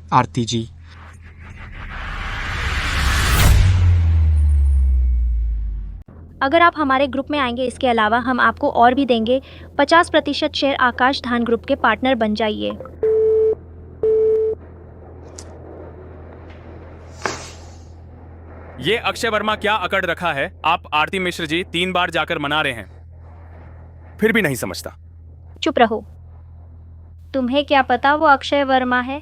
अगर आप हमारे ग्रुप में आएंगे, इसके अलावा हम आपको और भी देंगे। 50% शेयर आकाश धान ग्रुप के पार्टनर बन जाइए। ये अक्षय वर्मा क्या अकड़ रखा है? आप आरती मिश्र जी 3 बार जाकर मना रहे हैं, फिर भी नहीं समझता। चुप रहो। तुम्हें क्या पता वो अक्षय वर्मा है?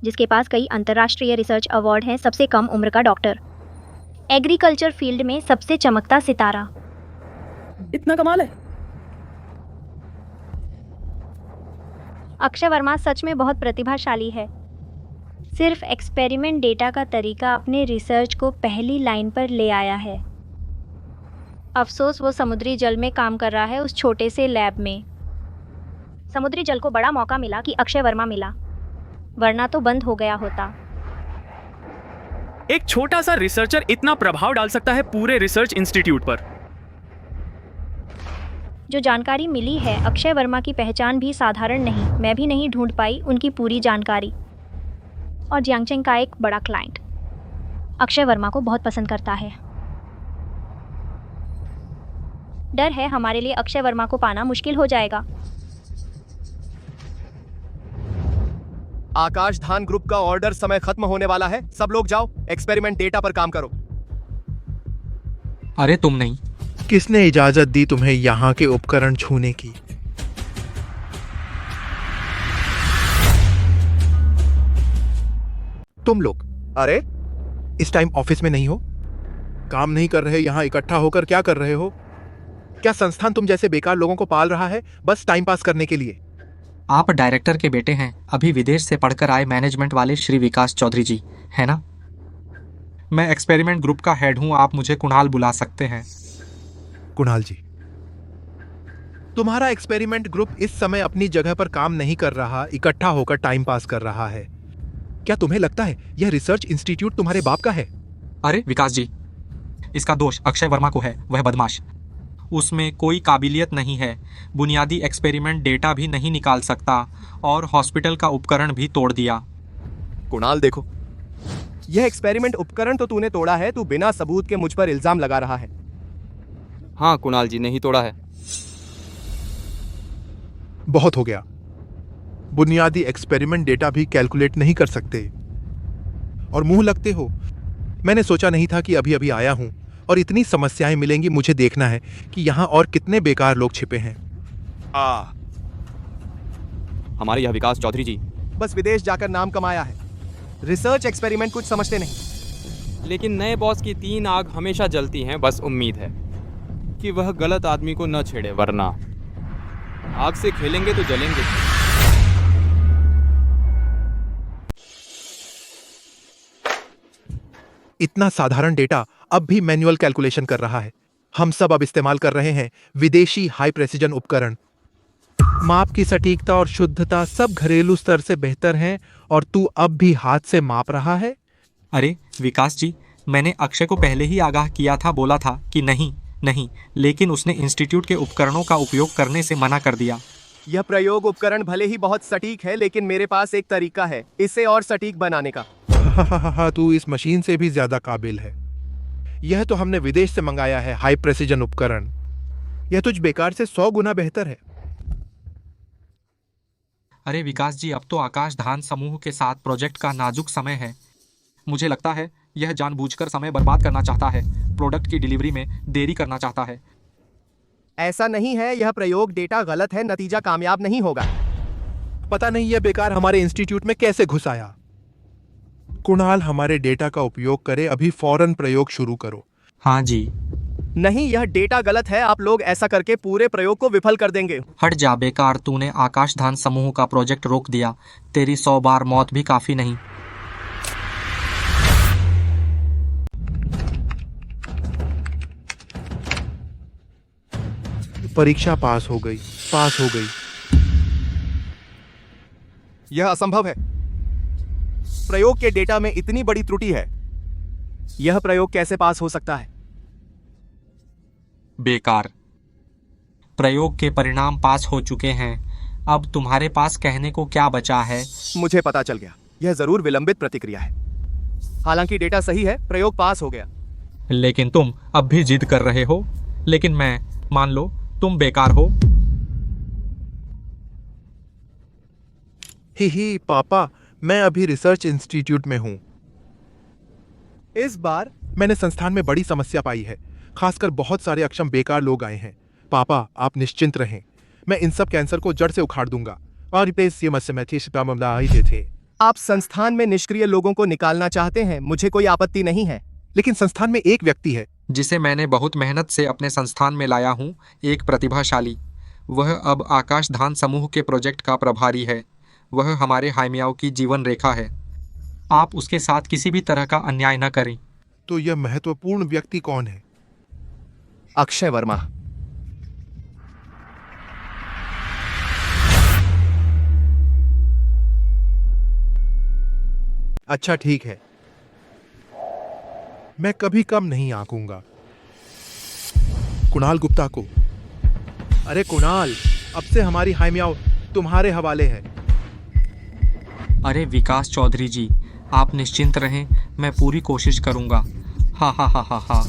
जिसके पास कई अंतर्राष्ट्रीय रिसर्च अवार्ड हैं, सबसे कम उम्र का डॉक्टर, एग्रीकल्चर फील्ड में सबसे चमकता सितारा। इतना कमाल है। अक्षय वर्मा सच में बहुत प्रतिभाशाली है। सिर्फ एक्सपेरिमेंट डेटा का तरीका अपने रिसर्च को पहली लाइन पर ले आया है। अफसोस वो समुद्री जल में काम कर रहा है, उस छोटे से लैब में। समुद्री जल को बड़ा मौका मिला कि अक्षय वर्मा मिला, वरना तो बंद हो गया होता। एक छोटा सा रिसर्चर इतना प्रभाव डाल सकता है पूरे रिसर्च इंस्टीट्यूट पर। जो जानकारी मिली है, अक्षय वर्मा की पहचान भी साधारण नहीं। मैं भी नहीं ढूंढ पाई उनकी पूरी जानकारी। और जियांगचेंग का एक बड़ा क्लाइंट अक्षय वर्मा को बहुत पसंद करता है। डर है हमारे लिए अक्षय वर्मा को पाना मुश्किल हो जाएगा। आकाश धान ग्रुप का ऑर्डर समय खत्म होने वाला है। सब लोग जाओ, एक्सपेरिमेंट डेटा पर काम करो। अरे तुम नहीं। किसने इजाजत दी तुम्हें यहाँ के उपकरण छूने की? तुम लोग अरे इस टाइम ऑफिस में नहीं हो? काम नहीं कर रहे, यहाँ इकट्ठा होकर क्या कर रहे हो? क्या संस्थान तुम जैसे बेकार लोगों को पाल रहा है बस टाइम पास करने के लिए? आप डायरेक्टर के बेटे हैं, अभी विदेश से पढ़कर आए मैनेजमेंट वाले श्री विकास चौधरी जी, है ना? मैं एक्सपेरिमेंट ग्रुप का हेड हूं, आप मुझे कुणाल बुला सकते हैं। कुणाल जी, तुम्हारा एक्सपेरिमेंट ग्रुप इस समय अपनी जगह पर काम नहीं कर रहा, इकट्ठा होकर टाइम पास कर रहा है। क्या तुम्हें लगता है यह रिसर्च इंस्टीट्यूट तुम्हारे बाप का है? अरे विकास जी, इसका दोष अक्षय वर्मा को है, वह बदमाश। उसमें कोई काबिलियत नहीं है, बुनियादी एक्सपेरिमेंट डेटा भी नहीं निकाल सकता और हॉस्पिटल का उपकरण भी तोड़ दिया। कुणाल देखो, यह एक्सपेरिमेंट उपकरण तो तूने तोड़ा है, तू बिना सबूत के मुझ पर इल्जाम लगा रहा है। हाँ कुणाल जी, नहीं तोड़ा है। बहुत हो गया। बुनियादी एक्सपेरिमेंट डेटा भी कैलकुलेट नहीं कर सकते और मुंह लगते हो। मैंने सोचा नहीं था कि अभी अभी आया हूं और इतनी समस्याएं मिलेंगी। मुझे देखना है कि यहां और कितने बेकार लोग छिपे हैं। हमारे यह विकास चौधरी जी बस विदेश जाकर नाम कमाया है, रिसर्च एक्सपेरिमेंट कुछ समझते नहीं। लेकिन नए बॉस की 3 आग हमेशा जलती हैं। बस उम्मीद है कि वह गलत आदमी को न छेड़े, वरना आग से खेलेंगे तो जलेंगे। इतना साधारण डेटा अब भी मैन्युअल कैलकुलेशन कर रहा है। हम सब अब इस्तेमाल कर रहे हैं विदेशी हाई प्रेसिजन उपकरण। माप की सटीकता और शुद्धता सब घरेलू स्तर से बेहतर हैं और तू अब भी हाथ से माप रहा है। अरे विकास जी, मैंने अक्षय को पहले ही आगाह किया था, बोला था कि नहीं, लेकिन उसने इंस्टीट्यूट के उपकरणों का उपयोग करने से मना कर दिया। यह प्रयोग उपकरण भले ही बहुत सटीक है, लेकिन मेरे पास एक तरीका है इसे और सटीक बनाने का। तू इस मशीन से भी ज्यादा काबिल है। यह तो हमने विदेश से मंगाया है हाई प्रेसिजन उपकरण। यह तुझ बेकार से 100 गुना बेहतर है। अरे विकास जी, अब तो आकाश धान समूह के साथ प्रोजेक्ट का नाजुक समय है। मुझे लगता है यह जानबूझकर समय बर्बाद करना चाहता है, प्रोडक्ट की डिलीवरी में देरी करना चाहता है। ऐसा नहीं है, यह प्रयोग डेटा गलत है, नतीजा कामयाब नहीं होगा। पता नहीं यह बेकार हमारे इंस्टीट्यूट में कैसे घुस आया। कुणाल हमारे डेटा का उपयोग करे, अभी फौरन प्रयोग शुरू करो। हाँ जी। नहीं, यह डेटा गलत है। आप लोग ऐसा करके पूरे प्रयोग को विफल कर देंगे। हट जा बेकार, तूने आकाश धान समूह का प्रोजेक्ट रोक दिया। तेरी 100 बार मौत भी काफी नहीं। परीक्षा पास हो गई। यह असंभव है। प्रयोग के डेटा में इतनी बड़ी त्रुटि है। यह प्रयोग कैसे पास हो सकता है? बेकार। प्रयोग के परिणाम पास हो चुके हैं। अब तुम्हारे पास कहने को क्या बचा है? मुझे पता चल गया, यह जरूर विलंबित प्रतिक्रिया है। हालांकि डेटा सही है, प्रयोग पास हो गया। लेकिन तुम अब भी जिद कर रहे हो। लेकिन मैं, मान लो तुम बेकार हो। ही पापा, मैं अभी रिसर्च इंस्टीट्यूट में हूं। इस बार मैंने संस्थान में बड़ी समस्या पाई है, खासकर बहुत सारे अक्षम बेकार लोग आए हैं। पापा आप निश्चिंत रहें, मैं इन सब कैंसर को जड़ से उखाड़ दूंगा। और थे आप संस्थान में निष्क्रिय लोगों को निकालना चाहते हैं, मुझे कोई आपत्ति नहीं है। लेकिन संस्थान में एक व्यक्ति है जिसे मैंने बहुत मेहनत से अपने संस्थान में लाया हूँ, एक प्रतिभाशाली। वह अब आकाश धान समूह के प्रोजेक्ट का प्रभारी है। वह हमारे हाइमियाओं की जीवन रेखा है। आप उसके साथ किसी भी तरह का अन्याय न करें। तो यह महत्वपूर्ण व्यक्ति कौन है? अक्षय वर्मा। अच्छा ठीक है, मैं कभी कम नहीं आंकूंगा। कुणाल गुप्ता को। अरे कुणाल, अब से हमारी हाइमियाओ तुम्हारे हवाले है। अरे विकास चौधरी जी, आप निश्चिंत रहें, मैं पूरी कोशिश करूंगा। हा हा हा हा हा।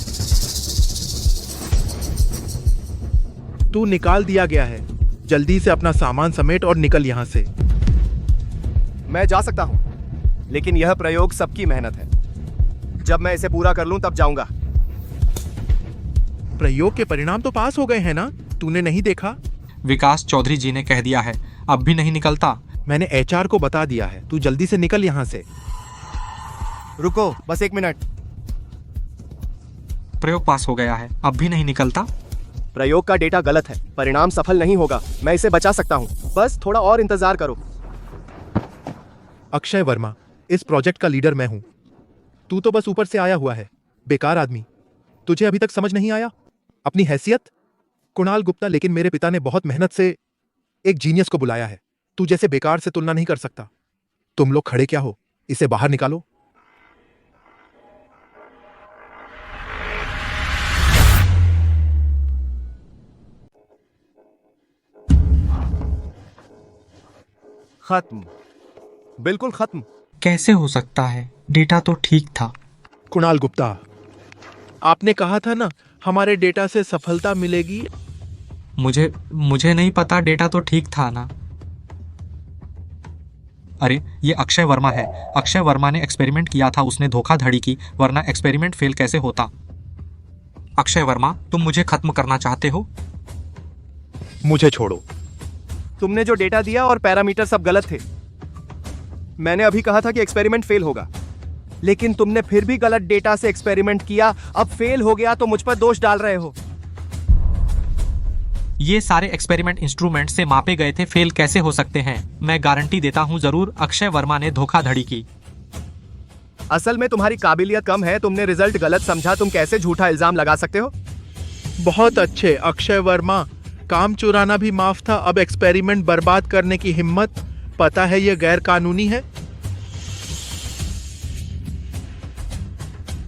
तू निकाल दिया गया है। जल्दी से अपना सामान समेट और निकल यहाँ से। मैं जा सकता हूँ, लेकिन यह प्रयोग सबकी मेहनत है। जब मैं इसे पूरा कर लूं तब जाऊंगा। प्रयोग के परिणाम तो पास हो गए हैं ना? तूने नहीं देखा? विकास चौधरी जी ने कह दिया है, अब भी नहीं निकलता। मैंने एचआर को बता दिया है। तू जल्दी से निकल यहाँ से। रुको बस 1 मिनट। प्रयोग पास हो गया है, अब भी नहीं निकलता। प्रयोग का डेटा गलत है, परिणाम सफल नहीं होगा। मैं इसे बचा सकता हूँ, बस थोड़ा और इंतजार करो। अक्षय वर्मा, इस प्रोजेक्ट का लीडर मैं हूं। तू तो बस ऊपर से आया हुआ है, बेकार आदमी। तुझे अभी तक समझ नहीं आया अपनी हैसियत? कुणाल गुप्ता, लेकिन मेरे पिता ने बहुत मेहनत से एक जीनियस को बुलाया है। तू जैसे बेकार से तुलना नहीं कर सकता। तुम लोग खड़े क्या हो? इसे बाहर निकालो। खत्म, बिल्कुल खत्म। कैसे हो सकता है? डेटा तो ठीक था। कुणाल गुप्ता, आपने कहा था ना हमारे डेटा से सफलता मिलेगी। मुझे नहीं पता, डेटा तो ठीक था ना। अरे ये अक्षय वर्मा है। अक्षय वर्मा ने एक्सपेरिमेंट किया था, उसने धोखाधड़ी की, वरना एक्सपेरिमेंट फेल कैसे होता? अक्षय वर्मा, तुम मुझे खत्म करना चाहते हो? मुझे छोड़ो। तुमने जो डेटा दिया और पैरामीटर सब गलत थे। मैंने अभी कहा था कि एक्सपेरिमेंट फेल होगा, लेकिन तुमने फिर भी गलत डेटा से एक्सपेरिमेंट किया। अब फेल हो गया तो मुझ पर दोष डाल रहे हो। ये सारे एक्सपेरिमेंट इंस्ट्रूमेंट से मापे गए थे, फेल कैसे हो सकते हैं? मैं गारंटी देता हूं जरूर अक्षय वर्मा ने धोखाधड़ी की। असल में तुम्हारी काबिलियत कम है, तुमने रिजल्ट गलत समझा। तुम कैसे झूठा इल्जाम लगा सकते हो? बहुत अच्छे अक्षय वर्मा, काम चुराना भी माफ था, अब एक्सपेरिमेंट बर्बाद करने की हिम्मत। पता है यह गैर कानूनी है।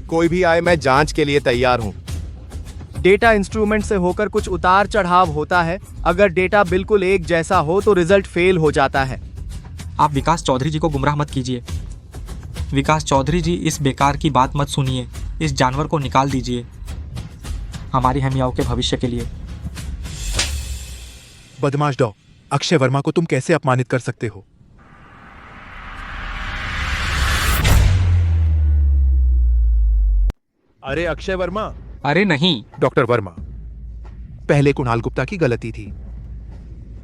कोई भी आए, मैं जांच के लिए तैयार हूं। डेटा इंस्ट्रूमेंट से होकर कुछ उतार चढ़ाव होता है। अगर डेटा बिल्कुल एक जैसा हो तो रिजल्ट फेल हो जाता है। आप विकास चौधरी जी को गुमराह मत कीजिए। विकास चौधरी जी, इस बेकार की बात मत सुनिए। इस जानवर को निकाल दीजिए, हमारी हाइमियाओं के भविष्य के लिए। बदमाश डॉ, अक्षय वर्मा को तुम कैसे अपमानित कर सकते हो? अरे अक्षय वर्मा। अरे नहीं डॉक्टर वर्मा, पहले कुणाल गुप्ता की गलती थी।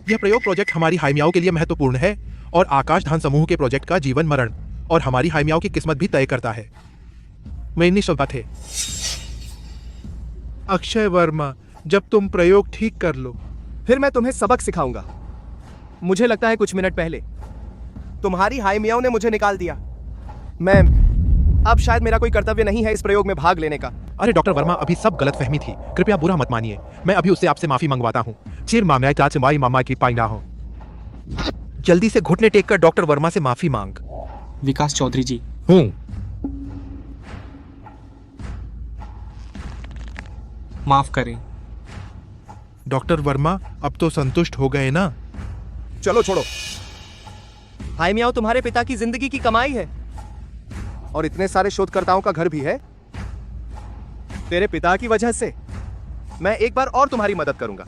यह प्रयोग प्रोजेक्ट हमारी हाइमियाओं के लिए महत्वपूर्ण है और आकाश धान समूह के प्रोजेक्ट का जीवन मरण और हमारी हाइमियाओं की किस्मत भी तय करता है। मैं निश्चित थे। अक्षय वर्मा, जब तुम प्रयोग ठीक कर लो फिर मैं तुम्हें सबक सिखाऊंगा। मुझे लगता है कुछ मिनट पहले तुम्हारी हाइमियाओं ने मुझे निकाल दिया। अब शायद मेरा कोई कर्तव्य नहीं है इस प्रयोग में भाग लेने का। अरे डॉक्टर वर्मा, अभी सब गलतफहमी थी, कृपया बुरा मत मानिए। मैं अभी उससे आपसे माफी मंगवाता हूँ। चिर मामला चाचमाई मामा की पाई ना हो। जल्दी से घुटने टेक कर डॉक्टर वर्मा से माफी मांग। विकास चौधरी जी। हूँ। माफ करें। डॉक्टर वर्मा, अब तो संतुष्ट हो गए ना? चलो छोड़ो। हाइमियाओं तुम्हारे पिता की जिंदगी की कमाई है और इतने सारे शोधकर्ताओं का घर भी है। तेरे पिता की वजह से मैं एक बार और तुम्हारी मदद करूंगा।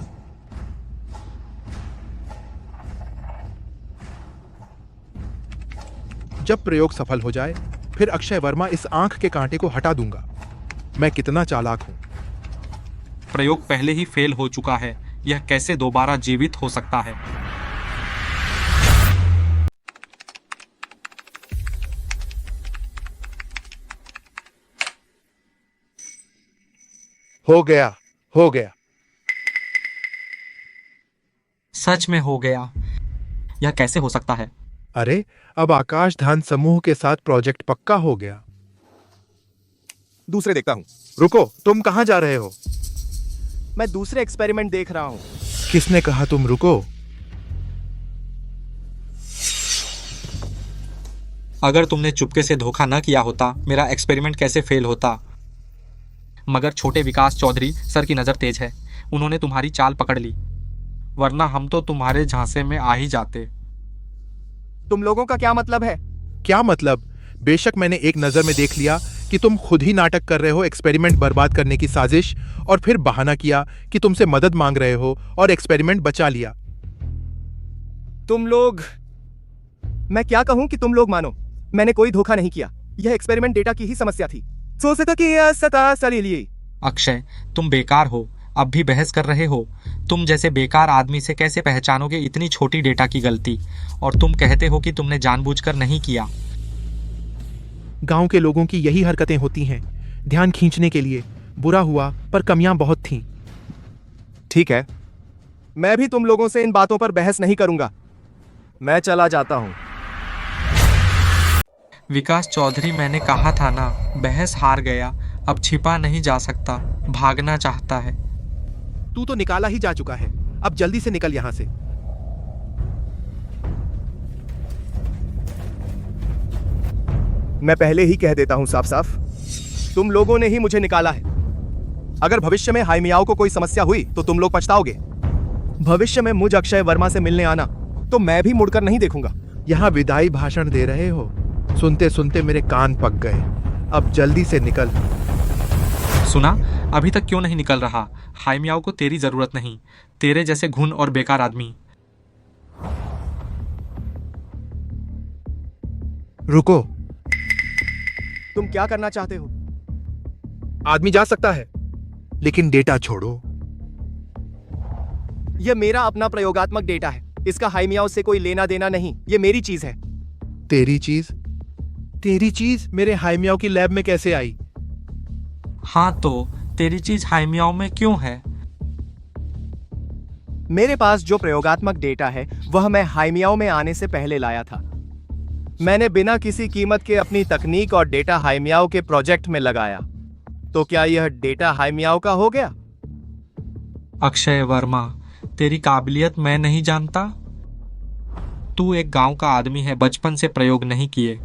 जब प्रयोग सफल हो जाए फिर अक्षय वर्मा इस आंख के कांटे को हटा दूंगा। मैं कितना चालाक हूं। प्रयोग पहले ही फेल हो चुका है, यह कैसे दोबारा जीवित हो सकता है? हो गया, हो गया। सच में हो गया। यह कैसे हो सकता है? अरे, अब आकाश धान समूह के साथ प्रोजेक्ट पक्का हो गया। दूसरे देखता हूँ। रुको, तुम कहाँ जा रहे हो? मैं दूसरे एक्सपेरिमेंट देख रहा हूँ। किसने कहा तुम रुको? अगर तुमने चुपके से धोखा न किया होता, मेरा एक्सपेरिमेंट कैसे फेल होता? मगर छोटे विकास चौधरी सर की नज़र तेज है, उन्होंने तुम्हारी चाल पकड़ ली, वरना हम तो तुम्हारे झांसे में आ ही जाते। तुम लोगों का क्या मतलब है? क्या मतलब? बेशक मैंने एक नजर में देख लिया कि तुम खुद ही नाटक कर रहे हो, एक्सपेरिमेंट बर्बाद करने की साजिश, और फिर बहाना किया कि तुमसे मदद मांग रहे हो और एक्सपेरिमेंट बचा लिया। तुम लोग, मैं क्या कहूं कि तुम लोग मानो, मैंने कोई धोखा नहीं किया। यह एक्सपेरिमेंट डेटा की ही समस्या थी। सोचता कि यह सता सलीली। अक्षय, तुम बेकार हो, अब भी बहस कर रहे हो। तुम जैसे बेकार आदमी से कैसे पहचानोगे इतनी छोटी डेटा की गलती? और तुम कहते हो कि तुमने जानबूझकर नहीं किया। गांव के लोगों की यही हरकतें होती हैं, ध्यान खींचने के लिए। बुरा हुआ, पर कमियां बहुत थीं। ठीक है, मैं भी तुम लोगों से इन बातों पर बहस नहीं करूंगा। मैं चला जाता हूं। विकास चौधरी, मैंने कहा था ना, बहस हार गया, अब छिपा नहीं जा सकता, भागना चाहता है। तू तो निकाला ही जा चुका है, अब जल्दी से निकल यहां से। मैं पहले ही कह देता हूं साफ साफ, तुम लोगों ने ही मुझे निकाला है। अगर भविष्य में हाइमियाओ को कोई समस्या हुई तो तुम लोग पछताओगे। भविष्य में मुझ अक्षय वर्मा से मिलने आना तो मैं भी मुड़कर नहीं देखूंगा। यहां विदाई भाषण दे रहे हो? सुनते सुनते मेरे कान पक गए। अब जल्दी से निकल। सुना, अभी तक क्यों नहीं निकल रहा? हाइमियाओ को तेरी जरूरत नहीं, तेरे जैसे घुन और बेकार आदमी। रुको, तुम क्या करना चाहते हो? आदमी जा सकता है, लेकिन डेटा छोड़ो। यह मेरा अपना प्रयोगात्मक डेटा है, इसका हाइमियाओ से कोई लेना देना नहीं। यह मेरी चीज है। तेरी चीज? तेरी चीज मेरे हाइमियाओ की लैब में कैसे आई? हाँ, तो तेरी चीज हाइमियाओ में क्यों है? मेरे पास जो प्रयोगात्मक डेटा है वह मैं हाइमियाओ में आने से पहले लाया था। मैंने बिना किसी कीमत के अपनी तकनीक और डेटा हाइमियाओ के प्रोजेक्ट में लगाया। तो क्या यह डेटा हाइमियाओ का हो गया? अक्षय वर्मा, तेरी काबिलियत मैं नहीं जानता। तू एक गांव का आदमी है, बचपन से प्रयोग नहीं किए।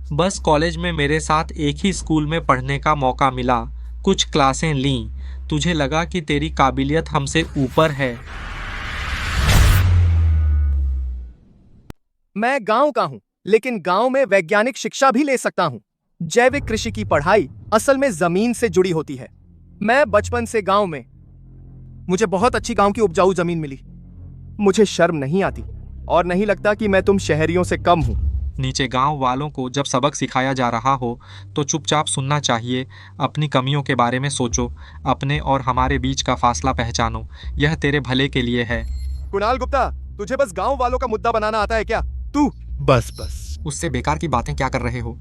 बस कॉलेज में मेरे साथ एक ही स्कूल में पढ़ने का मौका मिला, कुछ क्लासें लीं, तुझे लगा कि तेरी काबिलियत हमसे ऊपर है। मैं गांव का हूं, लेकिन गांव में वैज्ञानिक शिक्षा भी ले सकता हूं। जैविक कृषि की पढ़ाई असल में जमीन से जुड़ी होती है। मैं बचपन से गांव में, मुझे बहुत अच्छी गांव की उपजाऊ जमीन मिली। मुझे शर्म नहीं आती और नहीं लगता कि मैं तुम शहरियों से कम हूं। नीचे गांव वालों को जब सबक सिखाया जा रहा हो तो चुपचाप सुनना चाहिए। अपनी कमियों के बारे में सोचो, अपने और हमारे बीच का फासला पहचानो, यह तेरे भले के लिए है। कुणाल गुप्ता, तुझे बस गांव वालों का मुद्दा बनाना आता है क्या? तू बस उससे बेकार की बातें क्या कर रहे हो?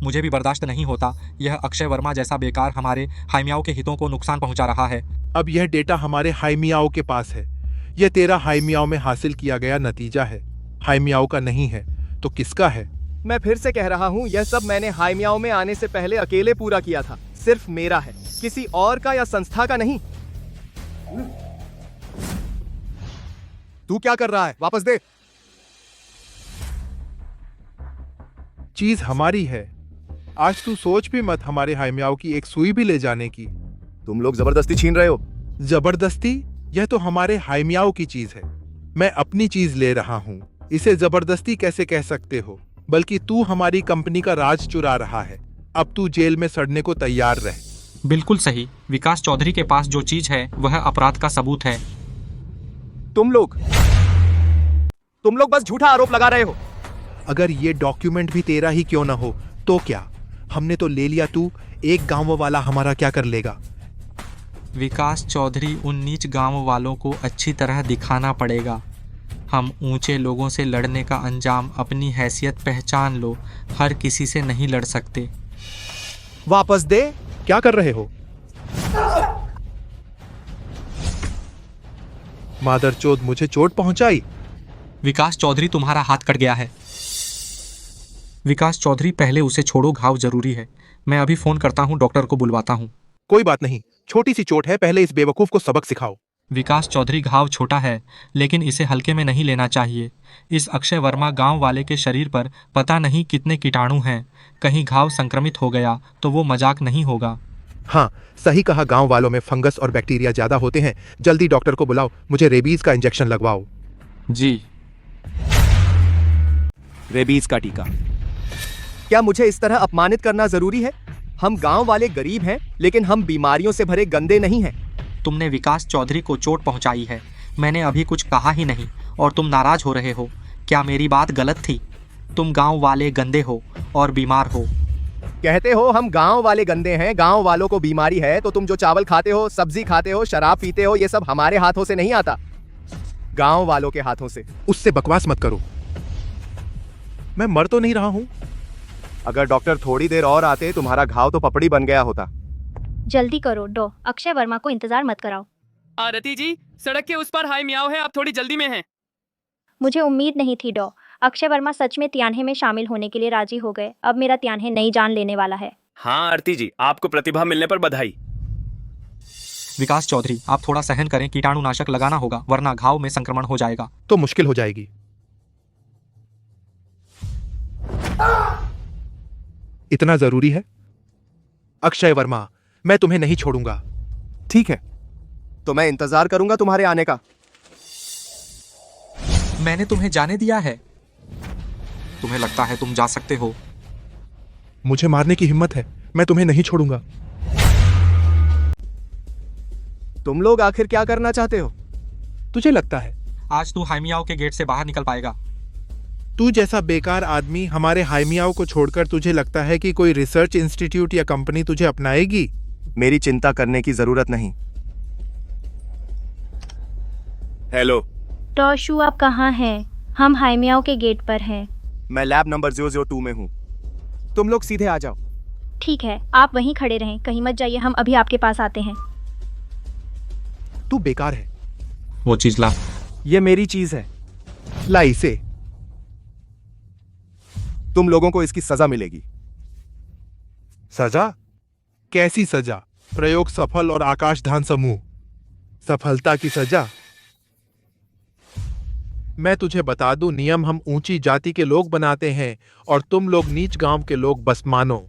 मुझे भी बर्दाश्त नहीं होता। यह अक्षय वर्मा जैसा बेकार हमारे हाइमियाओ के हितों को नुकसान पहुंचा रहा है। अब यह डेटा हमारे हाइमियाओ के पास है। यह तेरा हाइमियाओ में हासिल किया गया नतीजा है, हाइमियाओ का नहीं है। तो किसका है? मैं फिर से कह रहा हूं, यह सब मैंने हाइमियाओ में आने से पहले अकेले पूरा किया था। सिर्फ मेरा है, किसी और का या संस्था का नहीं। तू क्या कर रहा है? वापस दे। चीज हमारी है। आज तू सोच भी मत हमारे हाइमियाओ की एक सुई भी ले जाने की। तुम लोग जबरदस्ती छीन रहे हो। जबरदस्ती? यह तो हमारे हाइमियाओ की चीज है। मैं अपनी चीज ले रहा हूँ, इसे जबरदस्ती कैसे कह सकते हो? बल्कि तू हमारी कंपनी का राज चुरा रहा है। अब तू जेल में सड़ने को तैयार रह। बिल्कुल सही। विकास चौधरी के पास जो चीज है वह अपराध का सबूत है। तुम लोग बस झूठा आरोप लगा रहे हो। अगर ये डॉक्यूमेंट भी तेरा ही क्यों ना हो तो क्या? हमने तो ले लिया, तू एक गांव वाला हमारा क्या कर लेगा? विकास चौधरी, उन नीच गांव वालों को अच्छी तरह दिखाना पड़ेगा। हम ऊंचे लोगों से लड़ने का अंजाम अपनी हैसियत पहचान लो। हर किसी से नहीं लड़ सकते। वापस दे। क्या कर रहे हो? मादरचोद, मुझे चोट पहुंचाई। विकास चौधरी, तुम्हारा हाथ कट गया है। विकास चौधरी, पहले उसे छोड़ो, घाव जरूरी है। मैं अभी फोन करता हूँ, डॉक्टर को बुलवाता हूँ। कोई बात नहीं, छोटी सी चोट है, पहले इस बेवकूफ को सबक सिखाओ। विकास चौधरी, घाव छोटा है, लेकिन इसे हल्के में नहीं लेना चाहिए। इस अक्षय वर्मा गांव वाले के शरीर पर पता नहीं कितने कीटाणु हैं। कहीं घाव संक्रमित हो गया तो वो मजाक नहीं होगा। हाँ, सही कहा, गांव वालों में फंगस और बैक्टीरिया ज्यादा होते हैं। जल्दी डॉक्टर को बुलाओ, मुझे रेबीज का इंजेक्शन लगवाओ। जी। रेबीज का टीका। क्या मुझे इस तरह अपमानित करना जरूरी है? हम गांव वाले गरीब हैं, लेकिन हम बीमारियों से भरे गंदे नहीं हैं। तुमने विकास चौधरी को चोट पहुंचाई है। मैंने अभी कुछ कहा ही नहीं और तुम नाराज हो रहे हो। क्या मेरी बात गलत थी? तुम गांव वाले गंदे हो और बीमार हो। कहते हो हम गांव वाले गंदे हैं, गांव वालों को बीमारी है, तो तुम जो चावल खाते हो, सब्जी खाते हो, शराब पीते हो, ये सब हमारे हाथों से नहीं आता, गांव वालों के हाथों से। उससे बकवास मत करो, मैं मर तो नहीं रहा हूं। अगर डॉक्टर थोड़ी देर और आते, तुम्हारा घाव तो पपड़ी बन गया होता। जल्दी करो डॉ, अक्षय वर्मा को इंतजार मत कराओ। आरती जी, सड़क के उस पार हाई मियाओ है, आप थोड़ी जल्दी में हैं। मुझे उम्मीद नहीं थी डॉ, अक्षय वर्मा सच में त्यान्हे में शामिल होने के लिए राजी हो गए। अब मेरा त्यान्हे नई जान लेने वाला है। हाँ आरती जी, आपको प्रतिभा मिलने पर बधाई। विकास चौधरी, आप थोड़ा सहन करें, कीटाणुनाशक लगाना होगा, वरना घाव में संक्रमण हो जाएगा। तो मुश्किल हो जाएगी। इतना जरूरी है? अक्षय वर्मा, मैं तुम्हें नहीं छोड़ूंगा। ठीक है, तो मैं इंतजार करूंगा तुम्हारे आने का। मैंने तुम्हें जाने दिया है। तुम्हें लगता है तुम जा सकते हो? मुझे मारने की हिम्मत है, मैं तुम्हें नहीं छोड़ूंगा। तुम लोग आखिर क्या करना चाहते हो? तुझे लगता है आज तू हाइमियाओ के गेट से बाहर निकल पाएगा? तू जैसा बेकार आदमी हमारे हाइमियाओ को छोड़कर, तुझे लगता है कि कोई रिसर्च इंस्टीट्यूट या कंपनी तुझे अपनाएगी? मेरी चिंता करने की जरूरत नहीं। हेलो डॉ शू, आप कहाँ हैं? हम हाइमियाओ के गेट पर हैं। मैं लैब नंबर 002 में हूँ। तुम लोग सीधे आ जाओ। ठीक है, आप वहीं खड़े रहें, कहीं मत जाइए, हम अभी आपके पास आते हैं। तू बेकार है। वो चीज ला। ये मेरी चीज है। ला इसे। तुम लोगों को इसकी सजा मिलेगी। सजा? कैसी सजा? प्रयोग सफल और आकाशधान समूह। सफलता की सजा? मैं तुझे बता दूं, नियम हम ऊंची जाति के लोग बनाते हैं और तुम लोग नीच गांव के लोग बस मानो।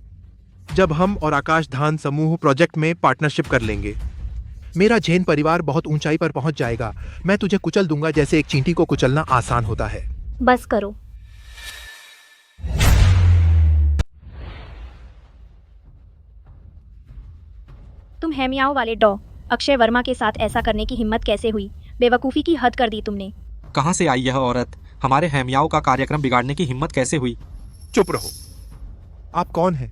जब हम और आकाशधान समूह प्रोजेक्ट में पार्टनरशिप कर लेंगे, मेरा जैन परिवार बहुत ऊंचाई पर पहुंच जाएगा। मैं तुझे कुचल दूंगा जैसे एक चींटी को कुचलना आसान होता है। बस करो। तुम हेमियाओ वाले डॉ अक्षय वर्मा के साथ ऐसा करने की हिम्मत कैसे हुई? बेवकूफी की हद कर दी तुमने। कहां से आई यह औरत? हमारे हेमियाओ का कार्यक्रम बिगाड़ने की हिम्मत कैसे हुई? चुप रहो। आप कौन हैं?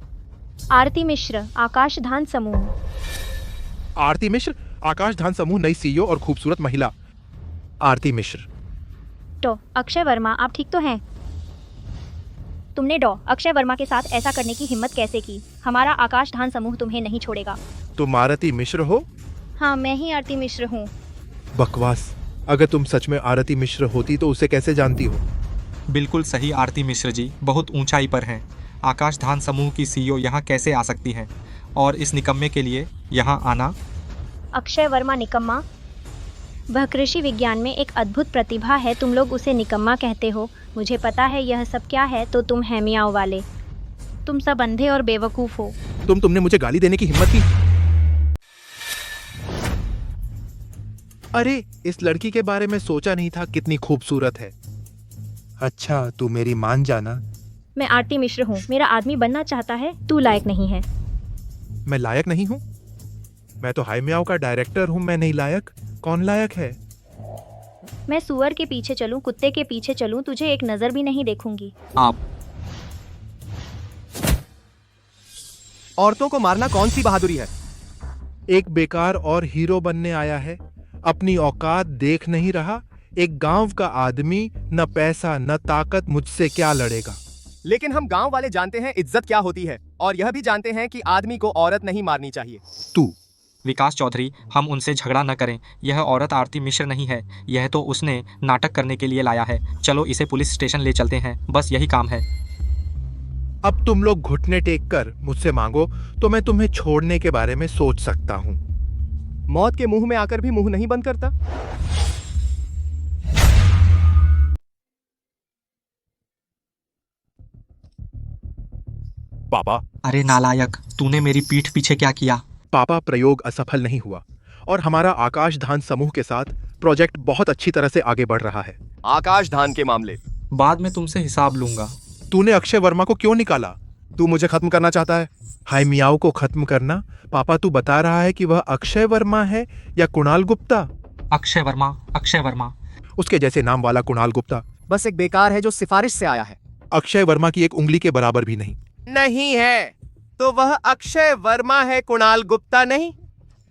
आरती मिश्र, आकाशधान समूह। आरती मिश्र, आकाशधान समूह नई सीईओ और खूबसूरत महिला आरती मिश्र। डॉ अक्षय वर्मा, आप ठीक तो हैं? तुमने डॉ अक्षय वर्मा के साथ ऐसा करने की हिम्मत कैसे की? हमारा आकाशधान समूह तुम्हें नहीं छोड़ेगा। तुम आरती मिश्र हो? हाँ, मैं ही आरती मिश्र हूँ। बकवास। अगर तुम सच में आरती मिश्र होती तो उसे कैसे जानती हो? बिल्कुल सही आरती मिश्र जी, बहुत ऊंचाई पर हैं। आकाशधान समूह की सीईओ यहाँ कैसे आ सकती हैं? और इस निकम्मे के लिए यहाँ आना? अक्षय वर्मा निकम्मा? वह कृषि विज्ञान में एक अद्भुत प्रतिभा है, तुम लोग उसे निकम्मा कहते हो। मुझे पता है यह सब क्या है, तो तुम हेमियाओ वाले, तुम सब अंधे और बेवकूफ हो। तुमने मुझे गाली देने की हिम्मत की? अरे, इस लड़की के बारे में सोचा नहीं था, कितनी खूबसूरत है। अच्छा, तू मेरी मान जाना। मैं आरती मिश्र हूँ, मेरा आदमी बनना चाहता है, तू लायक नहीं है। मैं लायक नहीं हूँ? मैं तो हाइमियाओ का डायरेक्टर हूँ, मैं नहीं लायक? कौन लायक है? मैं सुअर के पीछे चलूं, कुत्ते के पीछे चलूं, तुझे एक नजर भी नहीं देखूंगी। आप औरतों को मारना कौन सी बहादुरी है? एक बेकार और हीरो बनने आया है, अपनी औकात देख नहीं रहा। एक गांव का आदमी, न पैसा न ताकत, मुझसे क्या लड़ेगा? लेकिन हम गांव वाले जानते हैं इज्जत क्या होती है, और यह भी जानते हैं कि आदमी को औरत नहीं मारनी चाहिए। तू विकास चौधरी, हम उनसे झगड़ा न करें। यह औरत आरती मिश्र नहीं है, यह तो उसने नाटक करने के लिए लाया है। चलो इसे पुलिस स्टेशन ले चलते हैं, बस यही काम है। अब तुम लोग घुटने टेक कर मुझसे मांगो तो मैं तुम्हें छोड़ने के बारे में सोच सकता हूं। मौत के मुंह में आकर भी मुंह नहीं बंद करता। पापा। अरे नालायक, तूने मेरी पीठ पीछे क्या किया? पापा, प्रयोग असफल नहीं हुआ और हमारा आकाशधान समूह के साथ प्रोजेक्ट बहुत अच्छी तरह से आगे बढ़ रहा है। आकाशधान के मामले बाद में तुमसे हिसाब लूंगा। तूने अक्षय वर्मा को क्यों निकाला? तू मुझे खत्म करना चाहता है? हाय मियाओ को खत्म करना? पापा, तू बता रहा है कि वह अक्षय वर्मा है या कुणाल गुप्ता? अक्षय वर्मा, अक्षय वर्मा। उसके जैसे नाम वाला कुणाल गुप्ता बस एक बेकार है जो सिफारिश से आया है। अक्षय वर्मा की एक उंगली के बराबर भी नहीं। नहीं है तो वह अक्षय वर्मा है, कुणाल गुप्ता नहीं।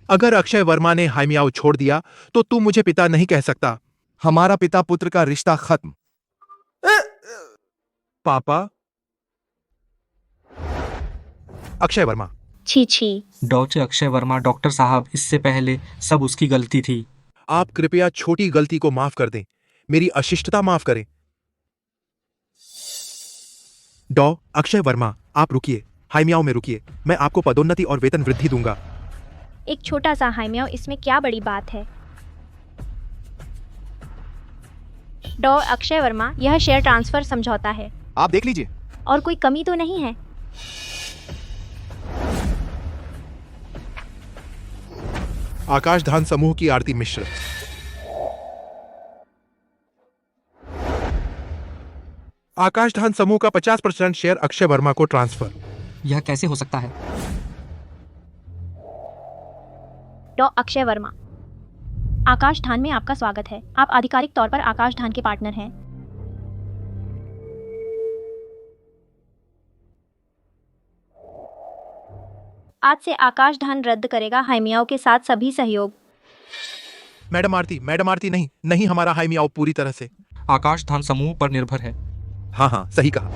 अगर अक्षय वर्मा ने हाय मियाओ छोड़ दिया तो तू मुझे पिता नहीं कह सकता। हमारा पिता पुत्र का रिश्ता खत्म। पापा, अक्षय वर्मा। छी छी। डॉक्टर अक्षय वर्मा, डॉक्टर साहब, इससे पहले सब उसकी गलती थी। आप कृपया छोटी गलती को माफ कर दें, मेरी अशिष्टता माफ करें। डॉ अक्षय वर्मा, आप रुकिए, हाय मियाओ में रुकिए। मैं आपको पदोन्नति और वेतन वृद्धि दूंगा। एक छोटा सा हाय मियाओ, इसमें क्या बड़ी बात है? डॉ अक्षय वर्मा, यह शेयर ट्रांसफर समझौता है, आप देख लीजिए। और कोई कमी तो नहीं है? आकाशधान समूह की आरती मिश्र। आकाशधान समूह का 50% शेयर अक्षय वर्मा को ट्रांसफर। यह कैसे हो सकता है? डॉ अक्षय वर्मा, आकाशधान में आपका स्वागत है। आप आधिकारिक तौर पर आकाशधान के पार्टनर हैं। आज से आकाशधान रद्द करेगा हाय मियाओ के साथ सभी सहयोग। मैडम आरती नहीं, हमारा हाय मियाओ पूरी तरह से आकाशधान समूह पर निर्भर है। हाँ, सही कहा।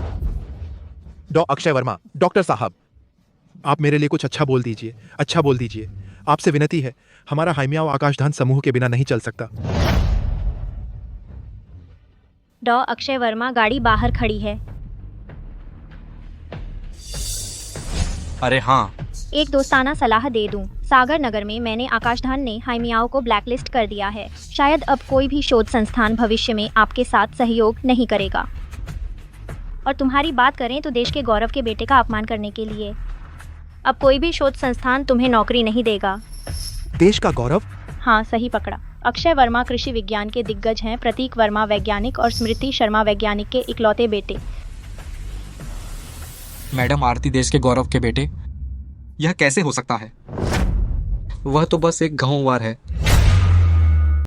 डॉ अक्षय वर्मा, डॉक्टर साहब, आप मेरे लिए कुछ अच्छा बोल दीजिए। आपसे विनती है, हमारा हाय मियाओ आकाशधान समूह के बिना नहीं चल सकता। डॉ अक्षय वर्मा, गाड़ी बाहर खड़ी है। अरे हाँ, एक दोस्ताना सलाह दे दूं। सागर नगर में मैंने आकाशधान ने हाय मियाओ को ब्लैकलिस्ट कर दिया है। शायद अब कोई भी शोध संस्थान भविष्य में आपके साथ सहयोग नहीं करेगा। और तुम्हारी बात करें तो देश के गौरव के बेटे का अपमान करने के लिए अब कोई भी शोध संस्थान तुम्हें नौकरी नहीं देगा। देश का गौरव? हाँ, सही पकड़ा। अक्षय वर्मा कृषि विज्ञान के दिग्गज हैं, प्रतीक वर्मा वैज्ञानिक और स्मृति शर्मा वैज्ञानिक के इकलौते बेटे। मैडम आरती देश के गौरव के बेटे? यह कैसे हो सकता है? वह तो बस एक गांववार है।